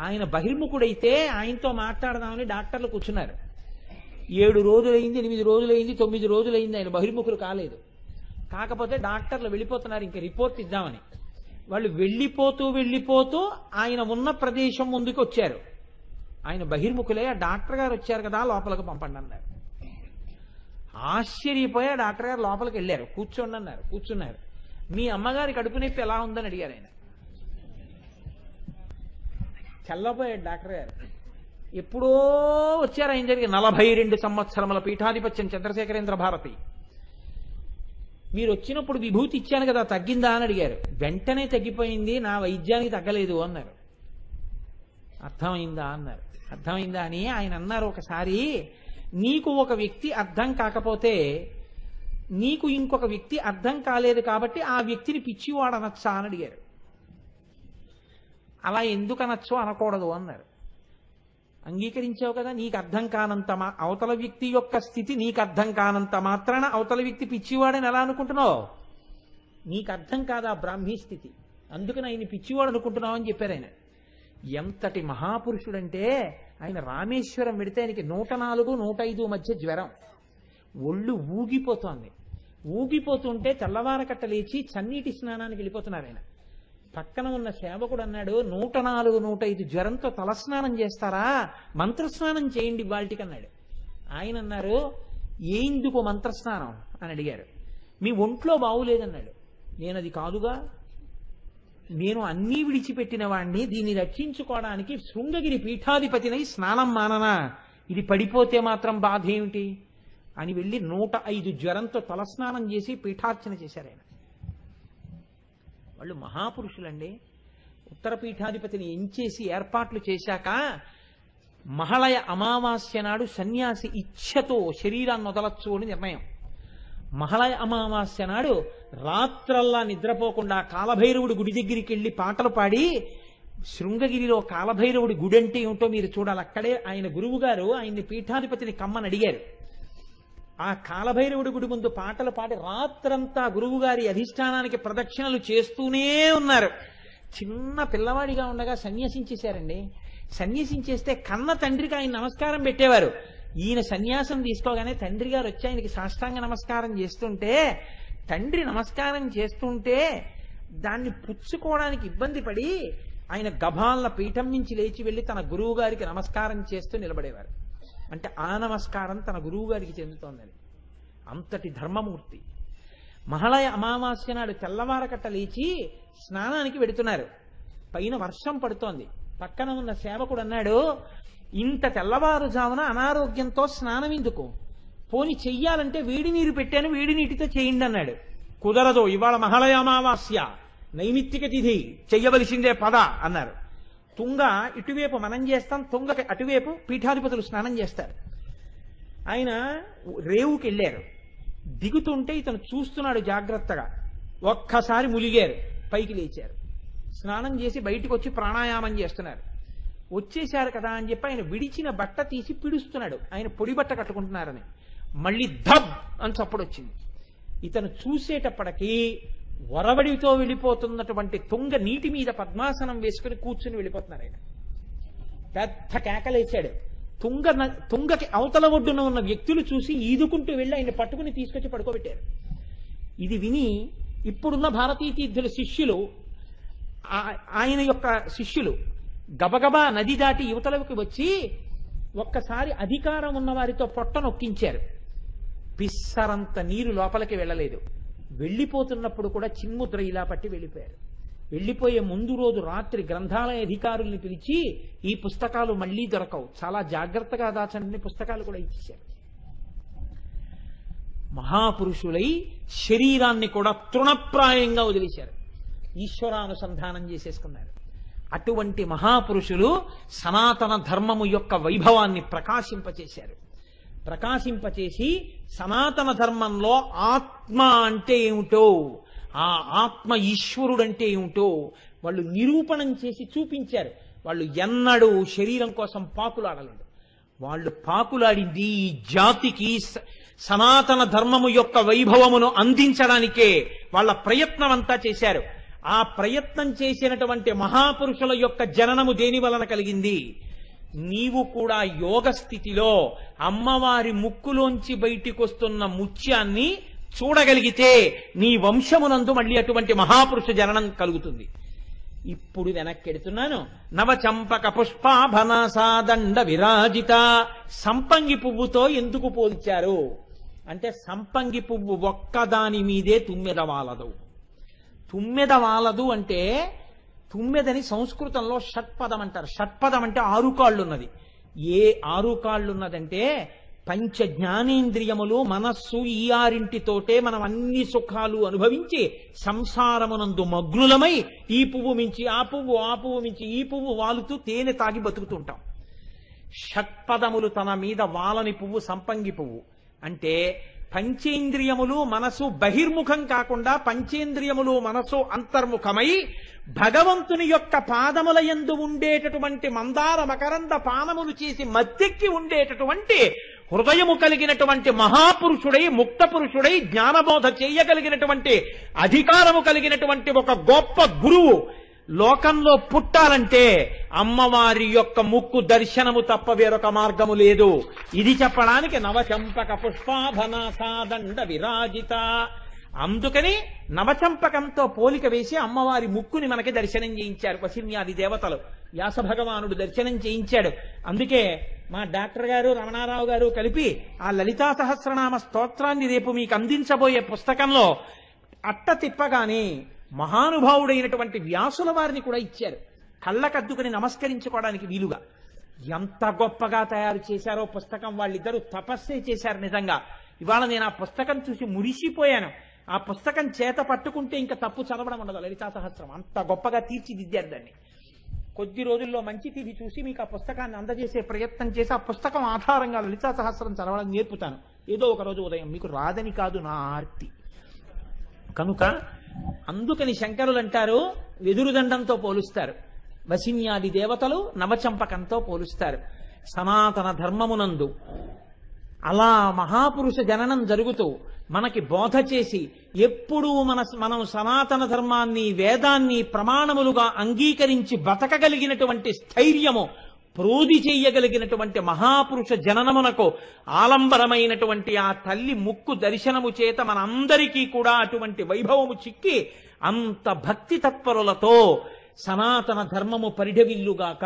ఆయన బహిర్ముఖుడైతే ఆయనతో మాట్లాడదామని డాక్టర్లు కూర్చున్నారు. 7 రోజులైంది, 8 రోజులైంది, 9 రోజులైంది, ఆయన బహిర్ముఖులు కాలేదు. కాకపోతే డాక్టర్లు వెళ్ళిపోతున్నారు ఇంకా రిపోర్ట్ ఇద్దామని. వాళ్ళు వెళ్ళిపోతూ ఆయన ఉన్న ప్రదేశం ముందుకు వచ్చారు. ఆయన బహిర్ముఖులే, ఆ డాక్టర్ గారు వచ్చారు కదా లోపలికి పంపండి అన్నారు. ఆశ్చర్యపోయా డాక్టర్ గారు లోపలికి వెళ్ళారు. కూర్చోండి అన్నారు, కూర్చున్నారు. మీ అమ్మగారి కడుపు నొప్పి ఎలా ఉందని అడిగారు ఆయన. చల్లపోయాడు డాక్టర్ గారు. ఎప్పుడో వచ్చారు ఆయన జరిగి 42 సంవత్సరముల పీఠాధిపత్యం చంద్రశేఖరేంద్ర భారతి. మీరు వచ్చినప్పుడు విభూతి ఇచ్చాను కదా, తగ్గిందా అని అడిగారు. వెంటనే తగ్గిపోయింది, నా వైద్యానికి తగ్గలేదు అన్నారు. అర్థమైందా అన్నారు. అర్థమైందా అని ఆయన అన్నారు. ఒకసారి నీకు ఒక వ్యక్తి అర్థం కాకపోతే నీకు ఇంకొక వ్యక్తి అర్థం కాలేదు కాబట్టి ఆ వ్యక్తిని పిచ్చివాడు అనొచ్చా అని అడిగారు. అలా ఎందుకు అనొచ్చో అనకూడదు అన్నారు. అంగీకరించావు కదా, నీకు అర్థం కానంత అవతల వ్యక్తి యొక్క స్థితి నీకు అర్థం కానంత మాత్రాన అవతల వ్యక్తి పిచ్చివాడని ఎలా అనుకుంటున్నావు? నీకు అర్థం కాదా బ్రాహ్మీ స్థితి, అందుకని ఆయన పిచ్చివాడు అనుకుంటున్నావు అని చెప్పారు ఆయన. ఎంతటి మహాపురుషుడంటే ఆయన రామేశ్వరం వెడితే ఆయనకి 104, 105 మధ్య జ్వరం, ఒళ్ళు ఊగిపోతోంది. ఊగిపోతుంటే తెల్లవారకట్ట లేచి చన్నీటి స్నానానికి వెళ్ళిపోతున్నారు ఆయన. పక్కన ఉన్న సేవకుడు అన్నాడు, 104, 105 జ్వరంతో తలస్నానం చేస్తారా, మంత్రస్నానం చేయండి బాల్టికి అన్నాడు. ఆయన అన్నారు, ఎందుకు మంత్రస్నానం అని అడిగారు. మీ ఒంట్లో బాగులేదన్నాడు. నేను అది కాదుగా, నేను అన్నీ విడిచిపెట్టిన వాడిని, దీన్ని రక్షించుకోవడానికి శృంగగిరి పీఠాధిపతినై స్నానం మాననా, ఇది పడిపోతే మాత్రం బాధ ఏమిటి అని వెళ్ళి 105 జ్వరంతో తలస్నానం చేసి పీఠార్చన చేశారు ఆయన. వాళ్ళు మహాపురుషులండి. ఉత్తర పీఠాధిపతిని ఎంచేసి ఏర్పాట్లు చేశాక మహళయ అమావాస్య నాడు సన్యాసి ఇచ్ఛతో శరీరాన్ని వదలచ్చు అని నిర్ణయం. మహళయ అమావాస్య నాడు రాత్రల్లా నిద్రపోకుండా కాలభైరవుడి గుడి దగ్గరికి వెళ్ళి పాటలు పాడి, శృంగగిరిలో కాలభైరవుడి గుడి అంటే ఏమిటో మీరు చూడాలి. అక్కడే ఆయన గురువు గారు ఆయన్ని పీఠాధిపతిని కమ్మని అడిగారు. ఆ కాలభైరవుడి గుడి ముందు పాటలు పాడి రాత్రంతా గురువు గారి అధిష్టానానికి ప్రదక్షిణలు చేస్తూనే ఉన్నారు. చిన్న పిల్లవాడిగా ఉండగా సన్యాసించేశారండి. సన్యాసించేస్తే కన్న తండ్రికి ఆయన నమస్కారం పెట్టేవారు. ఈయన సన్యాసం తీసుకోగానే తండ్రి గారు వచ్చి ఆయనకి సాష్టాంగ నమస్కారం చేస్తుంటే, తండ్రి నమస్కారం చేస్తుంటే దాన్ని పుచ్చుకోవడానికి ఇబ్బంది పడి ఆయన గభాల పీఠం నుంచి లేచి వెళ్ళి తన గురువు గారికి నమస్కారం చేస్తూ నిలబడేవారు. అంటే ఆ నమస్కారం తన గురువు గారికి చెందుతోందని. అంతటి ధర్మమూర్తి. మహళయ అమావాస్య నాడు తెల్లవారకట్ట లేచి స్నానానికి వెడుతున్నారు. పైన వర్షం పడుతోంది. పక్కన ఉన్న సేవకుడు అన్నాడు, ఇంత తెల్లవారుజామున అనారోగ్యంతో స్నానం ఎందుకు, పోని చెయ్యాలంటే వేడి నీరు పెట్టాను, వేడి నీటితో చేయండి అన్నాడు. కుదరదు, ఇవాళ మహళయ అమావాస్య, నైమిత్తిక తిథి, చెయ్యవలసిందే పద అన్నారు. తుంగ ఇటువైపు మనం చేస్తాం, తుంగకి అటువైపు పీఠాధిపతులు స్నానం చేస్తారు. ఆయన రేవుకి వెళ్ళారు. దిగుతుంటే ఇతను చూస్తున్నాడు జాగ్రత్తగా. ఒక్కసారి ములిగారు, పైకి లేచారు. స్నానం చేసి బయటకు వచ్చి ప్రాణాయామం చేస్తున్నారు. వచ్చేశారు కదా అని చెప్పి ఆయన విడిచిన బట్ట తీసి పిడుస్తున్నాడు. ఆయన పొడి బట్ట కట్టుకుంటున్నారని. మళ్ళీ ధబ్ అని చప్పుడు వచ్చింది. ఇతను చూసేటప్పటికీ వరవడితో వెళ్ళిపోతున్నటువంటి తుంగ నీటి మీద పద్మాసనం వేసుకుని కూర్చుని వెళ్ళిపోతున్నారు. ఆయన పెద్ద కేకలేశాడు. తుంగకి అవతల ఒడ్డున ఉన్న వ్యక్తులు చూసి ఈదుకుంటూ వెళ్ళి ఆయన పట్టుకుని తీసుకొచ్చి పడుకోబెట్టారు. ఇది విని ఇప్పుడున్న భారతీయ తీర్థుల శిష్యులు, ఆయన యొక్క శిష్యులు గబగబా నది దాటి యువతలకి వచ్చి ఒక్కసారి అధికారం ఉన్న వారితో పొట్ట నొక్కించారు. పిస్సరంత నీరు లోపలికి వెళ్ళలేదు. వెళ్ళిపోతున్నప్పుడు కూడా చిన్ముద్ర ఇలా పట్టి వెళ్ళిపోయారు. వెళ్ళిపోయే ముందు రోజు రాత్రి గ్రంథాలయ అధికారుల్ని పిలిచి, ఈ పుస్తకాలు మళ్లీ దొరకవు, చాలా జాగ్రత్తగా దాచండి పుస్తకాలు కూడా ఇచ్చేశారు. మహాపురుషులై శరీరాన్ని కూడా తృణప్రాయంగా వదిలేశారు. ఈశ్వరానుసంధానం చేసేసుకున్నారు. అటువంటి మహాపురుషులు సనాతన ధర్మము యొక్క వైభవాన్ని ప్రకాశింపచేశారు. ప్రకాశింపచేసి సనాతన ధర్మంలో ఆత్మ అంటే ఏమిటో, ఆ ఆత్మ ఈశ్వరుడంటే ఏమిటో వాళ్ళు నిరూపణం చేసి చూపించారు. వాళ్ళు ఎన్నడూ శరీరం కోసం పాకులాడలేదు. వాళ్ళు పాకులాడింది ఈ జాతికి సనాతన ధర్మము యొక్క వైభవమును అందించడానికే వాళ్ళ ప్రయత్నం అంతా చేశారు. ఆ ప్రయత్నం చేసినటువంటి మహాపురుషుల యొక్క జననము దేని వలన కలిగింది? నీవు కూడా యోగ స్థితిలో అమ్మవారి ముక్కులోంచి బయటికి వస్తున్న ముత్యాన్ని చూడగలిగితే నీ వంశమునందు మళ్ళీ అటువంటి మహాపురుష జననం కలుగుతుంది. ఇప్పుడు వెనక్కెడుతున్నాను. నవచంపక పుష్పాభనాసాదండ విరాజిత. సంపంగి పువ్వుతో ఎందుకు పోల్చారు అంటే, సంపంగి పువ్వు ఒక్కదాని మీదే తుమ్మెద వాలదు. తుమ్మెద వాలదు అంటే, తుమ్మెదని సంస్కృతంలో షట్పదం అంటారు. షట్పదం అంటే 6 కాళ్ళు ఉన్నది. ఏ 6 కాళ్ళు ఉన్నదంటే, పంచ జ్ఞానేంద్రియములు మనస్సు ఈ 6 మనం అన్ని సుఖాలు అనుభవించి సంసారమునందు మగ్నులమై ఈ పువ్వు మించి ఆ పువ్వు, ఆ పువ్వు మించి ఈ పువ్వు వాలుతూ తేనె తాగి బతుకుతుంటాం. షట్పదములు తన మీద వాలని పువ్వు సంపంగి పువ్వు. అంటే పంచేంద్రియములు మనసు బహిర్ముఖం కాకుండా పంచేంద్రియములు మనసు అంతర్ముఖమై భగవంతుని యొక్క పాదముల యందు ఉండేటటువంటి మందార మకరంద పానములు చేసి మత్తెక్కి ఉండేటటువంటి హృదయము కలిగినటువంటి మహాపురుషుడై ముక్త పురుషుడై జ్ఞానబోధ చేయగలిగినటువంటి అధికారము కలిగినటువంటి ఒక గొప్ప గురువు లోకంలో పుట్టాలంటే అమ్మవారి యొక్క ముక్కు దర్శనము తప్ప వేరొక మార్గము లేదు. ఇది చెప్పడానికి నవచంపక పుష్పాభనాసాదండ విరాజిత. అందుకని నవచంపకంతో పోలిక వేసి అమ్మవారి ముక్కుని మనకి దర్శనం చేయించారు వసిన్యాది దేవతలు. వ్యాస భగవానుడు దర్శనం చేయించాడు. అందుకే మా డాక్టర్ గారు రమణారావు గారు కలిపి ఆ లలితా సహస్రనామ స్తోత్రాన్ని రేపు మీకు అందించబోయే పుస్తకంలో అట్ట తిప్పగానే మహానుభావుడైనటువంటి వ్యాసుల వారిని కూడా ఇచ్చారు కళ్ళకద్దుకుని నమస్కరించుకోవడానికి వీలుగా. ఎంత గొప్పగా తయారు చేశారో పుస్తకం. వాళ్ళిద్దరూ తపస్సే చేశారు నిజంగా. ఇవాళ నేను ఆ పుస్తకం చూసి మురిసిపోయాను. ఆ పుస్తకం చేత పట్టుకుంటే ఇంకా తప్పు చదవడం ఉండదు. లలితా సహస్రం అంత గొప్పగా తీర్చిదిద్దారు దాన్ని. కొద్ది రోజుల్లో మంచి తిథి చూసి మీకు ఆ పుస్తకాన్ని అందజేసే ప్రయత్నం చేసి ఆ పుస్తకం ఆధారంగా లలితా సహస్రం చదవడం నేర్పుతాను ఏదో ఒక రోజు ఉదయం. మీకు రాదని కాదు నా ఆర్తి. కనుక అందుకని శంకరులు అంటారు వెదురుదండంతో పోలుస్తారు, వసిన్యాది దేవతలు నవచంపకంతో పోలుస్తారు. సనాతన ధర్మమునందు అలా మహాపురుష జననం జరుగుతూ మనకి బోధ చేసి ఎప్పుడూ మనం సనాతన ధర్మాన్ని వేదాన్ని ప్రమాణములుగా అంగీకరించి బతకగలిగినటువంటి స్థైర్యము ప్రోధి చేయగలిగినటువంటి మహాపురుష జననమునకు ఆలంబరమైనటువంటి ఆ తల్లి ముక్కు దర్శనము చేత మనందరికీ కూడా అటువంటి వైభవము చిక్కి అంత భక్తి తత్పరులతో సనాతన ధర్మము పరిఢవిల్లుగాక.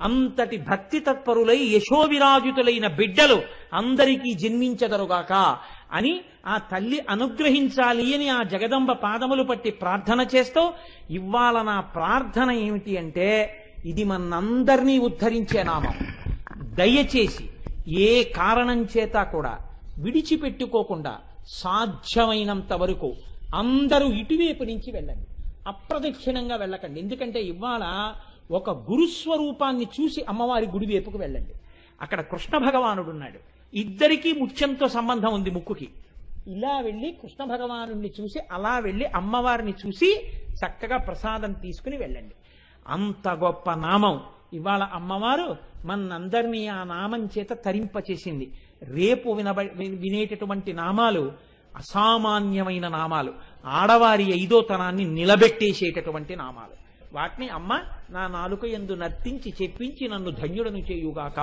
అంతటి భక్తి తత్పరులై యశోవిరాజితులైన బిడ్డలు అందరికీ జన్మించదరుగాక అని ఆ తల్లి అనుగ్రహించాలి అని ఆ జగదంబ పాదములు పట్టి ప్రార్థన చేస్తూ ఇవాళ నా ప్రార్థన ఏమిటి అంటే ఇది మనందరినీ ఉద్ధరించే నామం. దయచేసి ఏ కారణం చేత కూడా విడిచిపెట్టుకోకుండా సాధ్యమైనంత వరకు అందరూ ఇటువైపు నుంచి వెళ్ళండి, అప్రదక్షిణంగా వెళ్ళకండి. ఎందుకంటే ఇవాళ ఒక గురుస్వరూపాన్ని చూసి అమ్మవారి గుడి వైపుకు వెళ్ళండి. అక్కడ కృష్ణ భగవానుడు ఉన్నాడు. ఇద్దరికీ ముత్యంతో సంబంధం ఉంది ముక్కుకి. ఇలా వెళ్ళి కృష్ణ భగవానుడిని చూసి అలా వెళ్ళి అమ్మవారిని చూసి చక్కగా ప్రసాదం తీసుకుని వెళ్ళండి. అంత గొప్ప నామం ఇవాళ అమ్మవారు మనందరినీ ఆ నామం చేత తరింపచేసింది. రేపు వినేటటువంటి నామాలు అసామాన్యమైన నామాలు, ఆడవారి ఐదోతనాన్ని నిలబెట్టేసేటటువంటి నామాలు. వాటిని అమ్మ నా నాలుక యందు నర్తించి చెప్పించి నన్ను ధన్యుడను చేయుగాక.